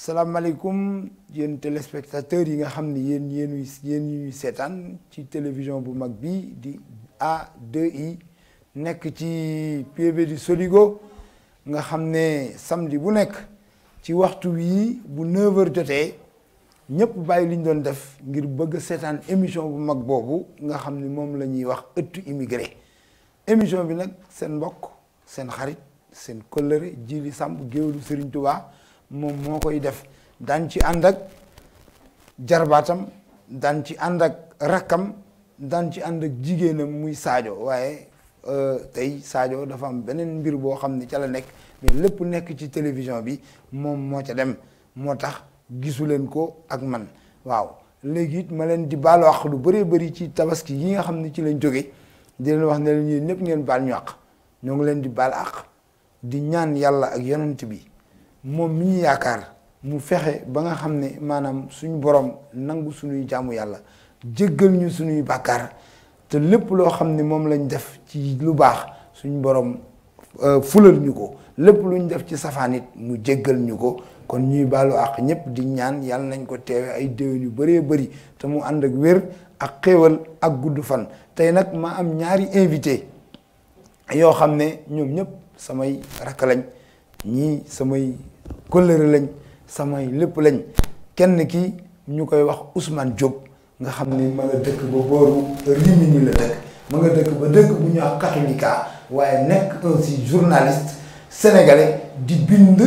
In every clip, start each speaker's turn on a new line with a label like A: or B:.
A: salaamaaleykum yéen téléspectateurs yi nga xam ne yéen ñuy seetaan ci télévision bu mag bi di A2I nekk ci PV du Soligo nga xam ne samedi bu nekk ci waxtu wii bu 9h jotee ñëpp bàyyi li ñu doon def ngir bëgg a seetaan émission bu mag boobu nga xam ni moom la ñuy wax ëttu immigré émission bi nag seen mbokk seen xarit seen kóllëre Djily Samb géwélu Serigne Touba moom moo koy def daan ci ànd ak jarbaatam daan ci ànd ak rakkam daan ci ànd ak jigéenam muy Sadio waaye tey Sadio dafa am beneen mbir boo xam ne ca la nekk mais lépp nekk ci télévision bi moom moo ca dem moo tax gisu leen ko ak man waaw léegi it ma leen di baalu àq lu bëree bëri ci tabaski yi nga xam ne ci lañ jóge di leen wax ne leen yéen ñëpp ngeen baal ñu àq ñoo ngi leen di baal àq di ñaan yàlla ak yonent bi moom mi ñu yaakaar mu fexe ba nga xam ne maanaam suñu borom nangu suñuy jaamu yàlla jéggal ñu suñuy bàkkaar te lépp loo xam ne moom lañ def ci lu baax suñu borom fulal ñu ko lépp lu ñu def ci safaan it mu jéggal ñu ko kon ñuy baalu àq ñëpp di ñaan yàlla nañ ko teewe ay déwén yu bëree bëri te mu ànd ak wér ak xéewal ak gudd fan tey nag ma am ñaari invité yoo xam ne ñoom ñëpp samay rakk lañ ñii samay kóllëre lañ samay lépp lañ kenn ki ñu koy wax Ousmane Diop nga xam ni ma nga dëkk ba booru Rimini la dëkk ma nga dëkk ba dëkk bu ñu wax Catholica waaye nekk aussi journaliste sénégalais di bind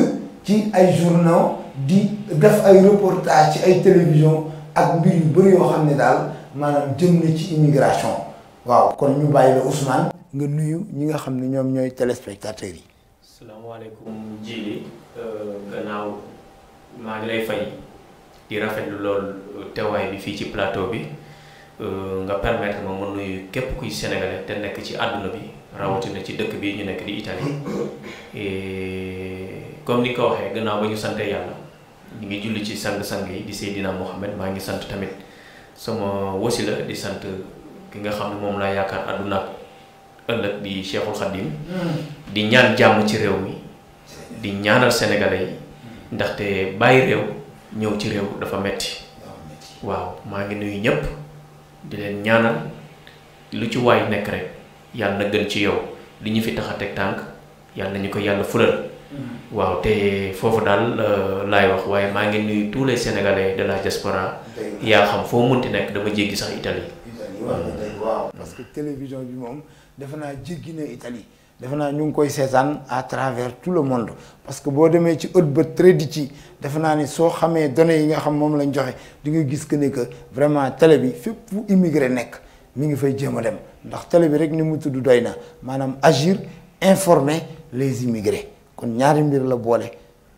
A: ci ay journaux di def ay reportage ci ay télévision ak mbir yu bëri yoo xam ne daal maanaam jëm na ci immigration waaw kon ñu bàyyi la Ousmane nga nuyu ñi nga xam ne ñoom ñooy téléspectateurs yi.
B: salaamaaleykum Djily gannaaw maa ngi lay fay di rafetlu lool teewaay bi fii ci plateau bi nga permettre ma nuyu képp kuy sénégalais te nekk ci àdduna bi rawatina ci dëkk bi ñu nekk di Italie comme ni ko waxee gannaaw ba ñu sante yàlla ñu ngi julli ci sang-sang yi di Seydina Mohamed maa ngi sant tamit sama wasila di sant ki nga xam ne moom laa yaakaar àdduna ëllëg di Cheikhul Khadim di ñaan jàmm ci réew mi di ñaanal sénégalais yi ndaxte bàyyi réew ñëw ci réew dafa metti waaw maa ngi nuyu ñëpp di leen ñaanal lu ci waay nekk rek yàlla na gën ci yow li ñu fi tax a teg tànk yàlla nañu ko yàlla fulal waaw te foofu daal laay wax waaye maa ngi nuyu tous les sénégalais de la diaspora yaa xam foo munti nekk dama jéggi sax Italie
A: waaw parce que télévision bi moom defe naa jéggi na Italie defe naa ñu ngi koy seetaan à travers tout le monde parce que boo demee ci Hotbird Trade ci defe naa ni soo xamee données yi nga xam moom lañ joxe di nga gis que ne que vraiment télé bi fépp fu immigré nekk mi ngi fay jéem a dem ndax télé bi rek ni mu tudd doy na maanaam agir informer les immigrés kon ñaari mbir la boole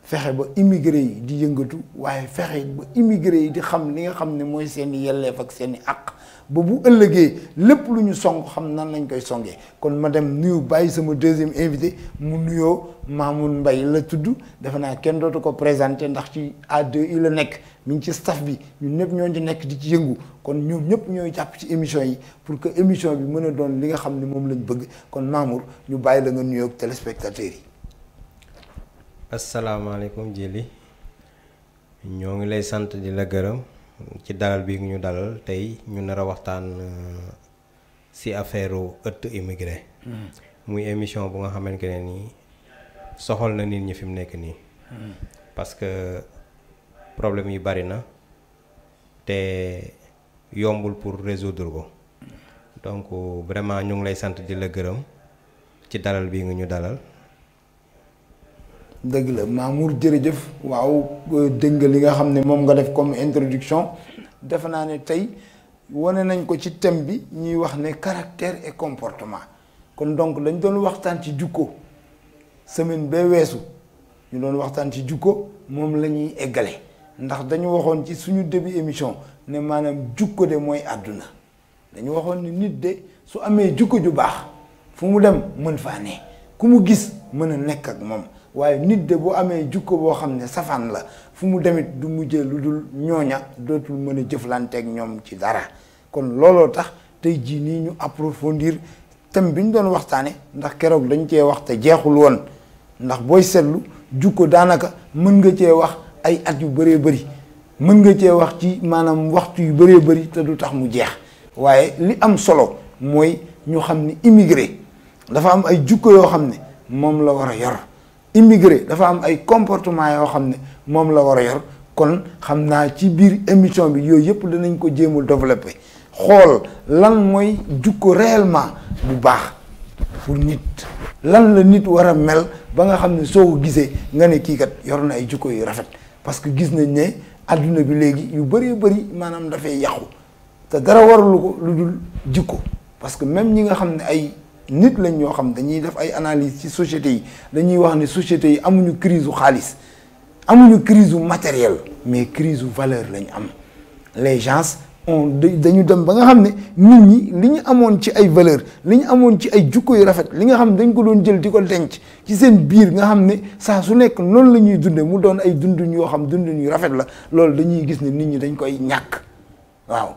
A: fexe ba immigré yi di yëngatu waaye fexe ba immigré yi di xam li nga xam ne mooy seen i yelleef ak seen i àq ba bu ëllëgee lépp lu ñu song xam nan lañ koy songee kon ma dem nuyu bàyyi sama deuxième invité mu nuyoo Mamoun Mbaye la tudd defe naa kenn dootu ko présenté ndax ci A2I la nekk mi ngi ci staff bi ñun ñëpp ñoo ci nekk di ci yëngu kon ñoom ñëpp ñooy jàpp ci émission yi pour que émission bi mën a doon li nga xam ne moom lañ bëgg kon Mamour ñu bàyyi la nga nuyoo ak téléspectateurs yi.
C: asalaamaaleykum Djily ñoo ngi lay sant di la gërëm ci dalal bi ñu dalal tey ñu nar a waxtaan ci affaire ëtt immigré muy émission bu nga xamante ne nii soxal na nit ñi fi mu nekk nii parce que problème yi bari na te yombul pour résoudre ko donc vraiment ñu ngi lay sant di la gërëm ci dalal bi nga ñu dalal.
A: dëgg la Mamour jërëjëf waaw dégg nga li nga xam ne moom nga def comme introduction defe naa ne tey wane nañ ko ci thème bi ñuy wax ne caractère et comportement kon donc dañ doon waxtaan ci jukko semaine bee weesu ñu doon waxtaan ci jukko moom la ñuy eggale ndax dañu waxoon ci suñu début émission ne maanaam jukko de mooy àdduna dañu waxoon ne nit de su amee jukko ju baax fu mu dem mën faa ne ku mu gis mën a nekk ak moom waaye nit de bu amee jukko boo xam ne safaan la fu mu demit du mujjee lu dul ñooña dootul mën a jëflanteeg ñoom ci dara kon looloo tax tey jii nii ñu approfondir thème bi ñu doon waxtaane ndax keroog dañ cee wax te jeexul woon ndax booy seetlu jukko daanaka mën nga cee wax ay at yu bëree bëri mën nga cee wax ci maanaam waxtu yu bëree bëri te du tax mu jeex waaye li am solo mooy ñu xam ni immigré dafa am ay jukko yoo xam ne moom la war a yor immigré dafa am ay comportement yoo xam ne moom la war a yor kon xam naa ci biir émission bi yooyu yëpp danañ ko jéemul développer xool lan mooy jukko réellement bu baax pour nit lan la nit war a mel ba nga xam ne soo ko gisee nga ne kii kat yor na ay jukko yu rafet parce que gis nañ ne adduna bi léegi yu bëree bëri maanaam dafay yàqu te dara waralu ko lu dul jikko parce que même ñi nga xam ne ay nit lañ ñoo xam dañuy def ay analyse ci société yi dañuy wax ne société yi amuñu crise u xaalis amuñu crise u matériel mais crise u valeur lañ am les gens dañu dem ba nga xam ne nit ñi li ñu amoon ci ay valeur li ñu amoon ci ay jukko yu rafet li nga xam ne dañ ko doon jël di ko denc ci seen biir nga xam ne saa su nekk noonu la ñuy dunde mu doon ay dundun yoo xam dundun yu rafet la loolu dañuy gis ne nit ñi dañ koy ñàkk waaw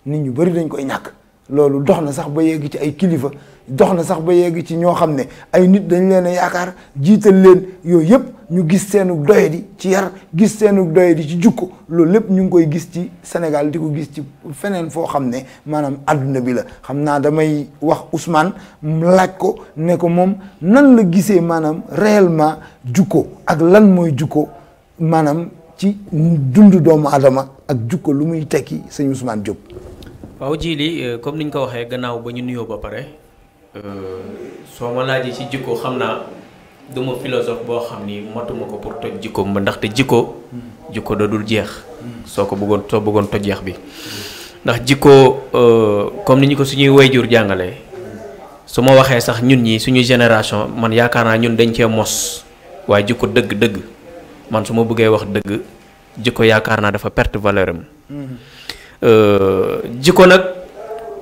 A: nit ñu bari dañ koy ñàkk loolu dox na sax ba yegg ci ay kilifa dox na sax ba yegg ci ñoo xam ne ay nit dañ leen a yaakaar jiital leen yooyu yëpp ñu gis seenu doyadi ci yar gis seenu doyadi ci jukko loolu lépp ñu ngi koy gis ci Sénégal di ko gis ci feneen foo xam ne maanaam adduna bi la xam naa damay wax Ousmane laaj ko ne ko moom nan la gisee maanaam réellement jukko ak lan mooy jukko maanaam ci dundu doomu adama ak jukko lu muy tekki sëñ Ousmane Diop.
B: waaw Djily comme niñ ko waxee gannaaw ba ñu nuyoo ba pare soo ma laajee ci jikko xam naa duma philosophe boo xam ni matuma ko pour toj jikko ba ndaxte jikko da dul jeex soo bëggoon toj jeex bi ndax jikko comme ni ñu ko suñuy wayjur jàngalee su ma waxee sax ñun ñi suñu génération man yaakaar naa ñun dañ cee mos waaye jikko dëgg-dëgg man su ma bëggee wax dëgg jikko yaakaar naa dafa perte valeur am jikko nag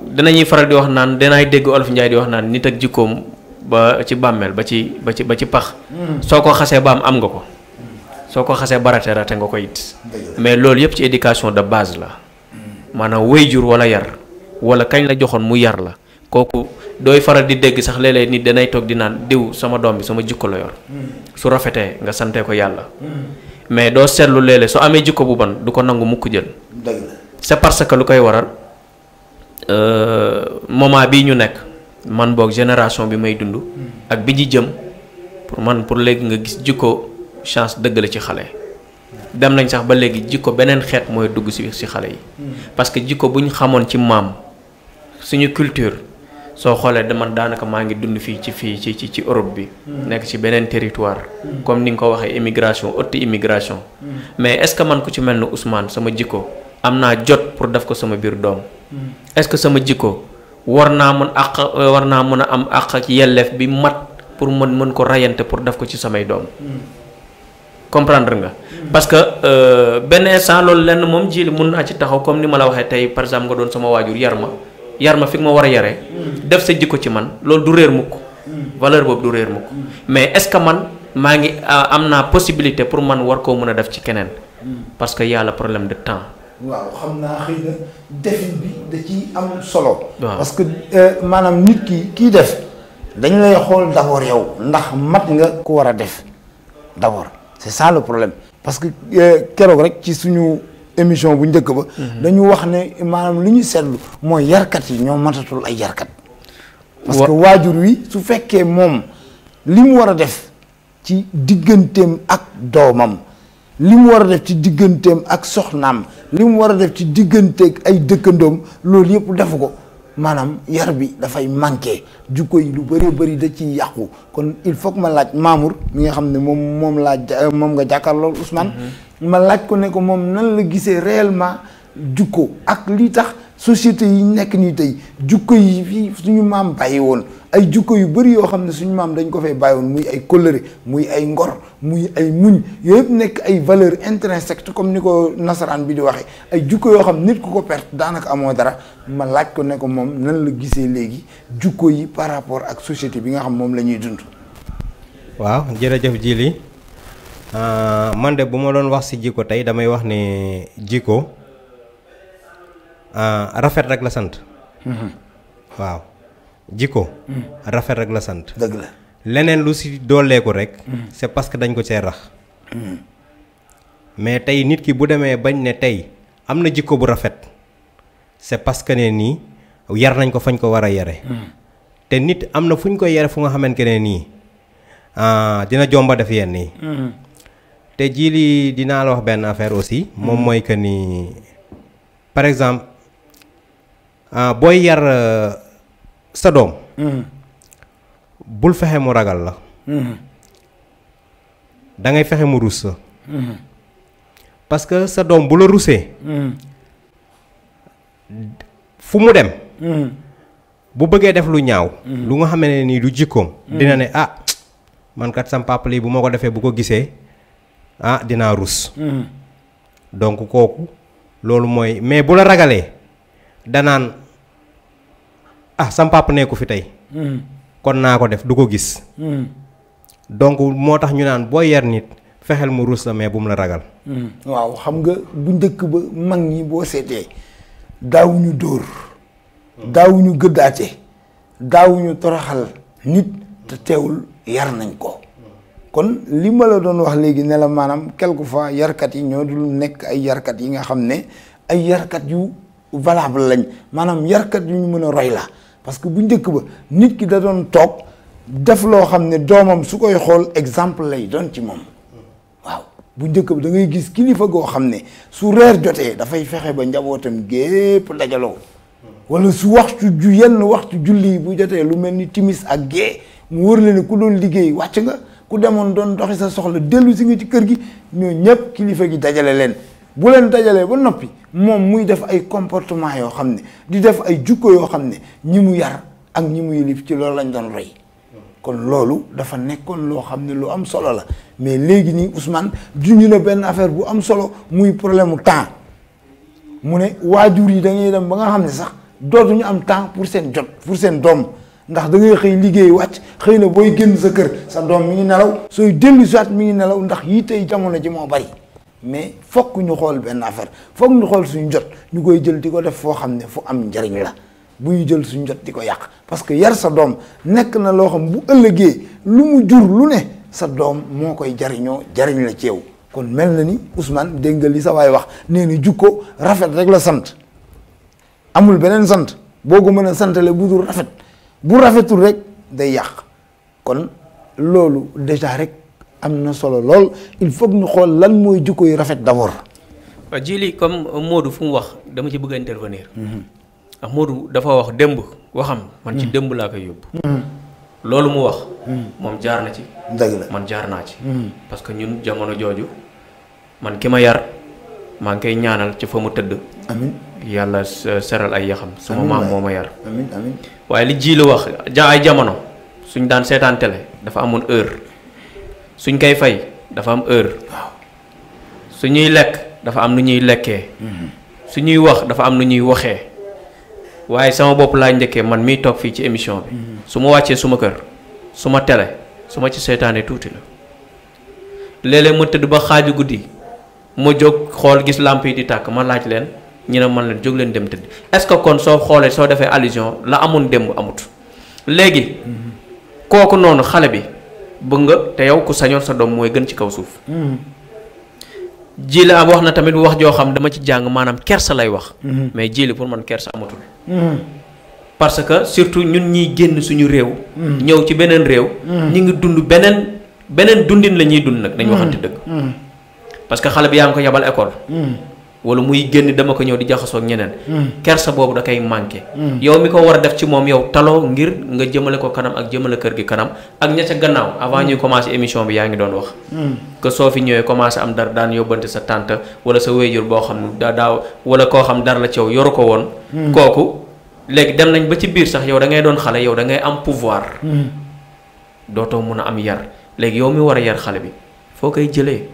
B: dinañuy faral di wax naan dinaay dégg Olof Njaay di wax naan nit ak jikkoom ba ci bàmmeel ba ci pax soo ko xasee ba am nga ko soo ko xasee ba rate nga ko it mais loolu yëpp ci éducation de base la maanaam wéyjur wala yar wala kañ la joxoon mu yar la kooku dooy faral di dégg sax léeg-léeg nit danay toog di naan diw sama doom bi sama jikko la yor su rafetee nga sante ko yàlla mais doo seetlu léeg-léeg su amee jikko bu ban du ko nangu mukk jël c'est parce que lu koy waral moment bii ñu nekk man boog génération bi may dund ak bi ñu jëm pour léegi nga gis jikko chance dëgg la ci xale dem nañ sax ba léegi jikko beneen xeet mooy dugg ci xale yi parce que jikko bu ñu xamoon ci maam suñu culture soo xoolee man daanaka maa ngi dund fii ci Europe bi nekk ci beneen territoire comme ni nga ko waxee immigration haute immigration mais est-ce que man ku ci mel ni Ousmane sama jikko am naa jot pour def ko sama biir doom est-ce que sama jikko war naa mën a am àq ak yelleef bi mat pour mën ko rayante pour def ko ci samay doom comprendre nga parce que benn instant loolu lenn moom Djily mun naa ci taxaw comme ni ma la waxee tey par exemple nga doon sama waajur yar ma fi nga ma war a yaree def sa jikko ci man loolu du réer mukk valeur boobu du réer mukk mais est-ce que man maa ngi am naa possibilité pour man war koo mën a def ci keneen parce que y a le problème de temps.
A: waaw xam naa xëy na defin bi da ci am solo. parce que maanaam nit kii def dañ lay xool d'abord yow ndax mat nga ku war a def d'abord c'est ça le problème parce que keroog rek ci suñu émission bu njëkk ba. dañu wax ne maanaam li ñu seetlu mooy yarkat yi ñoo matatul ay yarkat. parce que waajur wi su fekkee moom li mu war a def ci digganteem ak doomam. li mu war a def ci digganteem ak soxnaam li mu war a def ci digganteeg ay dëkkandoom loolu yëpp defu ko maanaam yar bi dafay manqué jukko yi lu bëree bëri da ciy yàqu kon il faut que ma laaj Mamour mi nga xam ne moom nga jàkkaarloo Ousmane ma laaj ko ne ko moom nan la gisee réellement jukko ak li tax société yi nekk nii tey jukko yi fii suñu maam bàyyi woon ay jukko yu bëri yoo xam ne suñu maam dañ ko fee bàyyi woon muy ay kóllëre muy ay ngor muy ay muñ yooyu yëpp nekk ay valeur intrinsèque comme ni ko nasaraan bi di waxee ay jukko yoo xam nit ku ko perte daanaka amoo dara ma laaj ko ne ko moom nan la gisee léegi jukko yi par rapport ak société bi nga xam moom la ñuy dund.
C: waaw jërëjëf Djily man de bu ma doon wax ci jikko tey damay wax ne jikko rafet rek la sant. waaw jikko rafet rek la sant.
A: dëgg la leneen
C: lu ci dooleeku rek. c'est parce que dañ ko cee rax. mais tey nit ki bu demee bañ ne tey am na jikko bu rafet c'est parce que ne nii yar nañ ko fañ ko war a yare te nit am na fu ñu koy yare fu nga xamante ne nii dina jomba def yenn yi te jii li dinaa la wax benn affaire aussi moom mooy que ni par exemple booy yar sa doom bul fexe mu ragal la da ngay fexe mu rus la parce que sa doom bu la rusee fu mu dem bu bëggee def lu ñaaw lu nga xam ne nii du jikkoom dina ne man kat sam papa lii bu ma ko defee bu ko gisee dinaa rus donc kooku loolu mooy mais bu la ragalee danaan sam papa nekku fi tey kon naa ko def du ko gis donc moo tax ñu naan boo yar nit fexeel mu rus la mais bu mu la ragal
A: waaw xam nga bu njëkk ba mag ñi boo seetee daawuñu dóor daawuñu gëddaate daawuñu toroxal nit te teewul yar nañ ko kon li ma la doon wax léegi ne la maanaam quelquefois yarkat yi ñoo dul nekk ay yarkat yi nga xam ne ay yarkat yu valable lañ maanaam yarkat yu ñu mën a roy la parce que bu njëkk ba nit ki da doon toog def loo xam ne doomam su koy xool exemple lay doon ci moom waaw bu njëkk ba da ngay gis kilifa goo xam ne su reer jotee dafay fexe ba njabootam gépp dajaloo wala su waxtu yenn waxtu julli bu jotee lu mel ni timis ak gée mu wër la ne ku doon liggéey wàcc nga ku demoon doon doxi sa soxla dellu si nga ci kër gi ñoo ñëpp kilifa gi dajale leen bu leen dajalee ba noppi moom muy def ay comportement yoo xam ne di def ay jukko yoo xam ne ñi mu yar ak ñi mu yilif ci loolu lañ doon roy kon loolu dafa nekkoon loo xam ne lu am solo la mais léegi nii Ousmane junj na benn affaire bu am solo muy problème mu temps mu ne waajur yi da ngay dem ba nga xam ne sax dootuñu am temps pour seen jot pour seen doom ndax da ngay xëy liggéey wàcc xëy na booy génn sa kër sa doom mi ngi nelaw sooy dellu si waat mi ngi nelaw ndax yi tey jamono ji moo bari mais fokk ñu xool benn affaire fokk ñu xool suñu jot ñu koy jël di ko def foo xam ne fu am njariñ la bu ñu jël suñu jot di ko yàq parce que yar sa doom nekk na loo xam bu ëllëgee lu mu jur lu ne sa doom moo koy jariñoo jariñ la ci yow kon mel na ni Ousmane dégg nga li sa waay wax nee ni jukko rafet rek la sant amul beneen sant boo ko mën a santale bu dul rafet bu rafetul rek day yàq kon loolu déjà rek am na solo lool il faut que ñu xool lan mooy jukko yu rafet d'abord.
B: waaw jili comme Modou fu mu wax dama ci bëgg a intervenir. ndax Modou dafa wax démb waxam man ci démb laa koy yóbbu. loolu mu wax. moom jaar na ci.
A: dëgg la
B: man jaar naa ci. parce que ñun jamono jooju man ki ma yar maa ngi koy ñaanal ci fa mu tëdd.
A: amiin
B: yàlla seral ay yaxam. suma maam moo ma yar.
A: amiin amiin
B: waaye li ji lu wax ay jamono suñ daan seetaan télé dafa amoon heure suñ koy fay dafa am heure.
A: waaw
B: suñuy lekk dafa am nu ñuy lekkee. suñuy wax dafa am nu ñuy waxee. waaye sama bopp laa njëkkee man miy toog fii ci émission bi. su ma wàccee suma kër suma télé su ma ci seetaanee tuuti la léeg-léeg ma tëdd ba xaaju guddi ma jóg xool gis lamp yi di tàkk ma laaj leen ñu ne man leen jóg leen dem tëdd est-ce que kon soo xoolee soo defee allusion la amoon démb amut léegi kooku noonu xale bi bëgg nga te yow ku sañoon sa doom mooy gën ci kaw suuf. Jili am wax na tamit wax joo xam dama ci jàng maanaam kersa lay wax. mais Jili pour man kersa amatul. parce que surtout ñun ñiy génn suñu réew. ñëw ci beneen réew. ñu ngi dund beneen dundin la ñuy dund nag dañu waxante dëgg. parce que xale bi yaa ngi ko yabal école. wala muy génn dama ko ñëw di jaxasoo ak ñeneen. kersa boobu da koy manqué. yow mi ko war a def ci moom yow taloo ngir nga jëmale ko kanam ak jëmale kër gi kanam ak ña ca gannaaw avant ñuy commencé émission bi yaa ngi doon wax. que soo fi ñëwee commencé am dara daan yóbbante sa tante wala sa wéyjur boo xam ne daaw wala koo xam dara la ci yow yoru ko woon. kooku léegi dem nañ ba ci biir sax yow da ngay doon xale yow da ngay am pouvoir. dootoo mun a am yar léegi yow mi war a yar xale bi foo koy jëlee.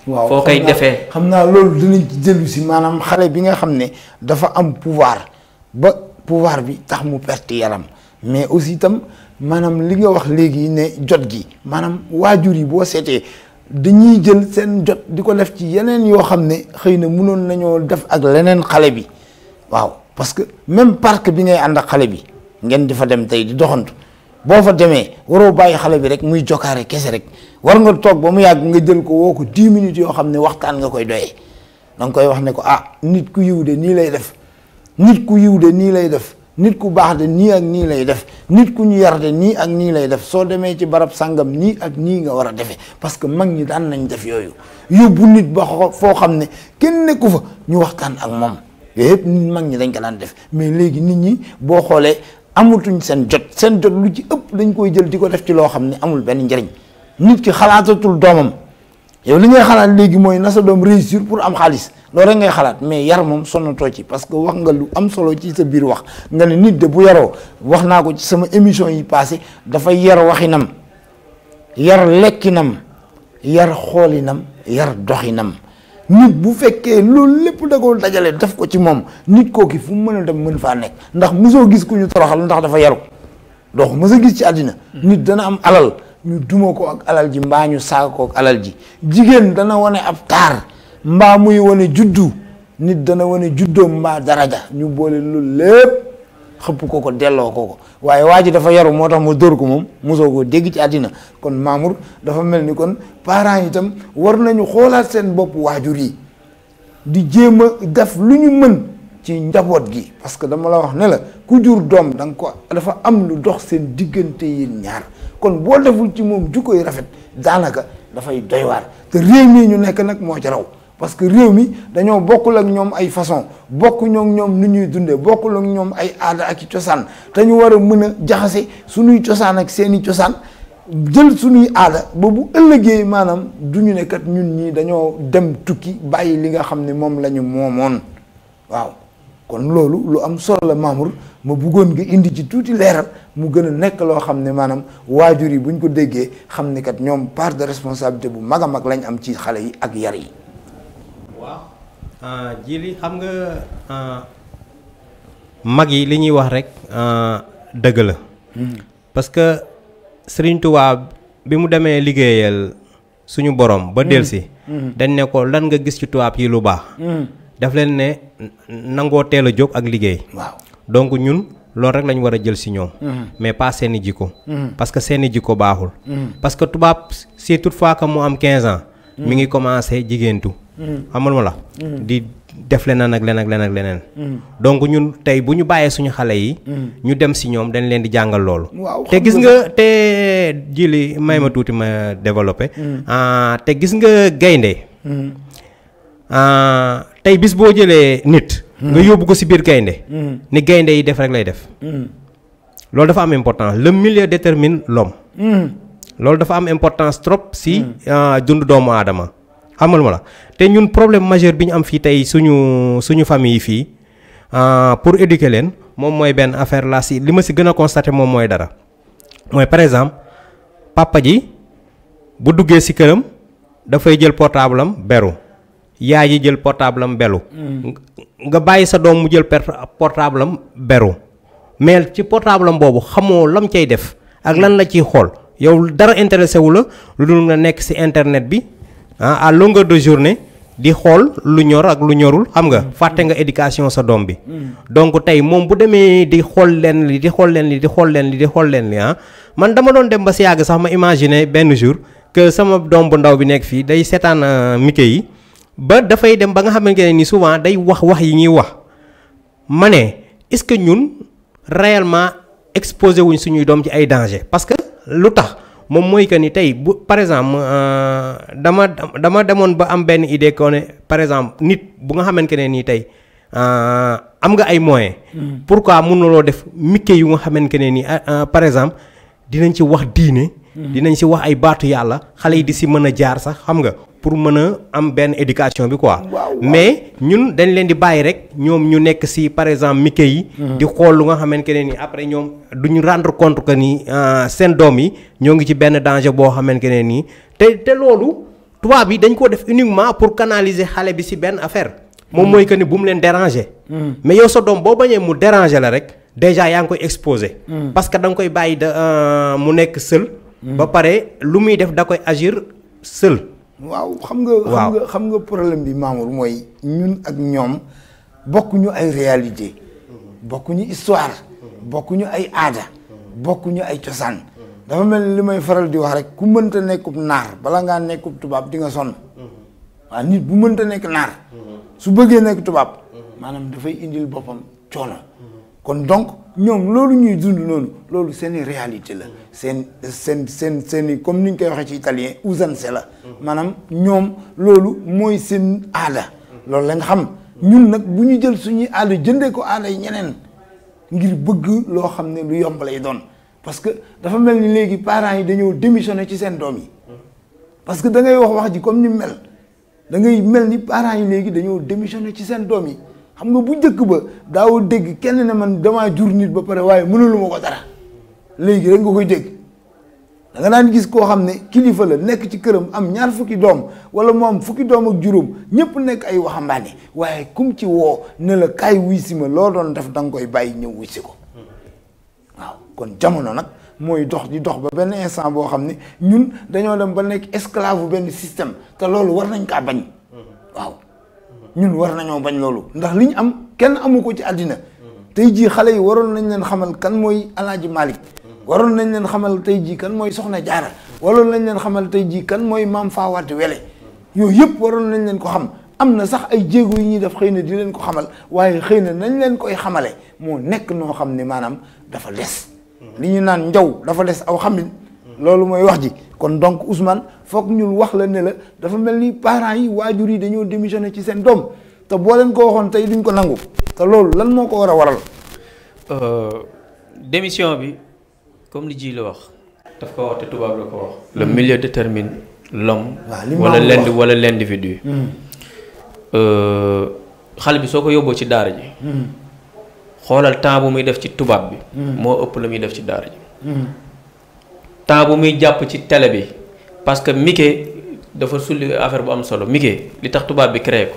A: waaw
B: foo koy defee
A: xam naa loolu dinañ ci dellu si maanaam xale bi nga xam ne dafa am pouvoir ba pouvoir bi tax mu perte yaram mais aussi itam maanaam li nga wax léegi ne jot gi maanaam waajur yi boo seetee dañuy jël seen jot di ko def ci yeneen yoo xam ne xëy na mënoon nañoo def ak leneen xale bi waaw parce que même parc bi ngay ànd ak xale bi ngeen di fa dem tey di doxantu boo fa demee waroo bàyyi xale bi rek muy jokkaare kese rek war nga toog ba mu yàgg nga jël ko woo ko 10 minutes yoo xam ne waxtaan nga koy doyee da nga koy wax ne ko nit ku yiw de nii lay def nit ku yiw de nii lay def nit ku baax de nii ak nii lay def nit ku ñu yar de nii ak nii lay def soo demee ci barab sàngam nii ak nii nga war a defee parce que mag ñi daan nañ def yooyu yóbbu nit ba foo xam ne kenn nekku fa ñu waxtaan ak moom yooyu yëpp nit mag ñi dañ ko daan def mais léegi nit ñi boo xoolee amatuñ seen jot lu ci ëpp dañ koy jël di ko def ci loo xam ne amul benn njëriñ nit ki xalaatatul doomam yow li ngay xalaat léegi mooy na sa doom réussir pour am xaalis loolu rek ngay xalaat mais yar moom sonnatoo ci parce que wax nga lu am solo ci sa biir wax nga ne nit de bu yaroo wax naa ko ci sama émission yi passé dafay yar waxinam yar lekkinam yar xoolinam yar doxinam nit bu fekkee loolu lépp da ko dajale def ko ci moom nit kooki fu mu mën a dem mën faa nekk ndax mosoo gis ku ñu toroxal ndax dafa yaru doo ko mos a gis ci àddina nit dana am alal ñu duma ko ak alal ji mbaa ñu saaga ko ak alal ji jigéen dana wane ab taar mbaa muy wane juddu nit dana wane juddoom mbaa daraja ñu boole loolu lépp xëpp ko delloo ko waaye waa ji dafa yaru moo tax ma dóor ko moom mosoo koo dégg ci àddina kon Mamour dafa mel ni kon parents yi itam war nañu xoolaat seen bopp waajur yi di jéem a def lu ñu mën ci njaboot gi parce que dama la wax ne la ku jur doom da nga ko dafa am lu dox seen diggante yéen ñaar kon boo deful ci moom jukkoy rafet daanaka dafay doy waar te réew mii ñu nekk nag moo ci raw parce que réew mi dañoo bokkul ak ñoom ay façon bokkuñoo ak ñoom nu ñuy dundee bokkul ak ñoom ay aada ak i cosaan te ñu war a mën a jaxase suñuy cosaan ak seeni cosaan jël suñuy aada ba bu ëllëgee maanaam du ñu ne kat ñun ñii dañoo dem tukki bàyyi li nga xam ne moom la ñu moomoon waaw kon loolu lu am solo la Mamour ma bëggoon nga indi ci tuuti leeral mu gën a nekk loo xam ne maanaam waajur yi buñ ko déggee xam ne kat ñoom part de responsabilité bu mag a mag lañ am ci xale yi ak yar yi.
C: waaw jili xam nga mag yi li ñuy wax rek dëgg la. parce que Serigne Touba bi mu demee liggéeyal suñu borom ba delsi dañ ne ko lan nga gis ci tubaab yi lu baax. daf leen ne nangoo teel a jóg ak liggéey. waaw donc ñun loolu rek lañ war a jël si ñoom. mais pas seeni jikko. parce que seeni jikko baaxul. parce que tubaab si toutefois que mu am 15 ans. mi ngi commencé jigéentu. xamal ma la. di def leneen ak leneen ak leneen ak leneen. donc ñun tey bu ñu bàyyee suñu xale yi. ñu dem si ñoom dañ leen di jàngal loolu. te gis nga te jili may ma tuuti ma développé. te gis nga gaynde tey bis boo jëlee nit. nga yóbbu ko si biir gaynde ni gaynde yi def rek lay def. loolu dafa am importance le milieu détermine l'homme. loolu dafa am importance trop si dund doomu aadama. xamal ma la te ñun problème majeur bi ñu am fii tey suñu famille yi fii pour éduquer leen moom mooy benn affaire la si li ma si gën a constaté moom mooy dara mooy par exemple papa ji bu duggee si këram dafay jël portable am beru yaay ji jël portable am belu nga bàyyi sa doom mu jël portable am beru mais ci portable am boobu xamoo lam cay def ak lan la ciy xool yow dara intéressé wu la lu dul nga nekk si internet bi à longueur de journée di xool lu ñor ak lu ñorul xam nga fàtte nga éducation sa doom bi. donc tey moom bu demee di xool leen li di xool leen li di xool leen li di xool leen li man dama doon dem ba si yàgg sax ma imaginer benn jour que sama doom bu ndaw bi nekk fii day seetaan Mickey yi ba dafay dem ba nga xamante ne ni souvent day wax yi ñuy wax ma ne est-ce que ñun réellement exposé wuñ suñuy doom ci ay danger parce que lu tax. moom mooy que ni tey bu par exemple dama demoon ba am benn idée ko ne par exemple nit bu nga xamante ne nii tey am nga ay moyens. pourquoi mënuloo def Mickey yu nga xamante ne nii par exemple dinañ ci wax diine. dinañ ci wax ay baatu yàlla xale yi di si mën a jaar sax xam nga pour mën a am benn éducation bi quoi. mais ñun dañ leen di bàyyi rek ñoom ñu nekk si par exemple Mickey yi. di xool lu nga xamante ne nii après ñoom duñu rendre compte que ni seen doom yi ñoo ngi ci benn danger boo xamante ne nii te loolu tubaab yi dañ ko def uniquement pour canaliser xale bi si benn affaire. moom mooy que ni bu mu leen déranger. mais yow sa doom boo bañee mu déranger la rek déjà yaa ngi koy exposer. parce que da nga koy bàyyi mu nekk seul. ba pare lu muy def da koy agir seul.
A: waaw xam nga problème bi Mamour mooy ñun ak ñoom bokkuñu ay réalité bokkuñu histoire bokkuñu ay aada bokkuñu ay cosaan dafa mel ni li may faral di wax rek ku mënta nekkub naar bala ngaa nekkub tubaab di nga sonn waaw nit bu mënta nekk naar su bëggee nekk tubaab maanaam dafay indil boppam coono kon donc ñoom loolu ñuy dund noonu loolu seeni réalité la seen comme ni ñu koy waxee ci italien usanze la maanaam ñoom loolu mooy seen aada loolu la nga xam ñun nag bu ñu jël suñuy aada jëndee ko aada yi ñeneen ngir bëgg loo xam ne lu yomb lay doon parce que dafa mel ni léegi parents yi dañoo démissionné ci seen doom yi parce que da ngay wax ji comme ni mel da ngay mel ni parents yi léegi dañoo démissionné ci seen doom yi xam nga bu njëkk ba daawoo dégg kenn ne man damaa jur nit ba pare waaye mënulu ma ko dara léegi rek nga koy dégg da nga daan gis koo xam ne kilifa la nekk ci këram am ñaar fukki doom wala mu am fukki doom ak juróom ñëpp nekk ay waxambaane waaye kum ci woo ne la kaay wuy si ma loo doon def da nga koy bàyyi ñëw wuy si ko waaw kon jamono nag mooy dox di dox ba benn instant boo xam ne ñun dañoo dem ba nekk esclave bu benn système te loolu war nañ kaa bañ waaw ñun war nañoo bañ loolu ndax li ñu am kenn amu ko ci àddina tey jii xale yi waroon nañ leen xamal kan mooy Alaaji Malick waroon nañ leen xamal tey jii kan mooy Soxna Jaara waroon nañ leen xamal tey jii kan mooy Maam Fawade Wele yooyu yëpp waroon nañ leen ko xam am na sax ay jéego yu ñuy def xëy na di leen ko xamal waaye xëy na nañ leen koy xamale moo nekk noo xam ne maanaam dafa des li ñu naan njaw dafa des aw xamin loolu mooy wax ji kon donc Ousmane foog ñun wax la ne la dafa mel ni parents yi waajur yi dañoo démissionné ci seen doom te boo leen ko waxoon tey duñ ko nangu te loolu lan moo ko war a waral
B: démission bi comme li ji la wax daf ko wax te tubaab la ko wax le milieu détermine l'homme wala l'individu xale bi soo ko yóbboo ci daara ji xoolal temps bu muy def ci tubaab bi moo ëpp la muy def ci daara ji temps bu muy jàpp ci télé bi parce que Mickey dafa sulli affaire bu am solo Mickey li tax tubaab bi créé ko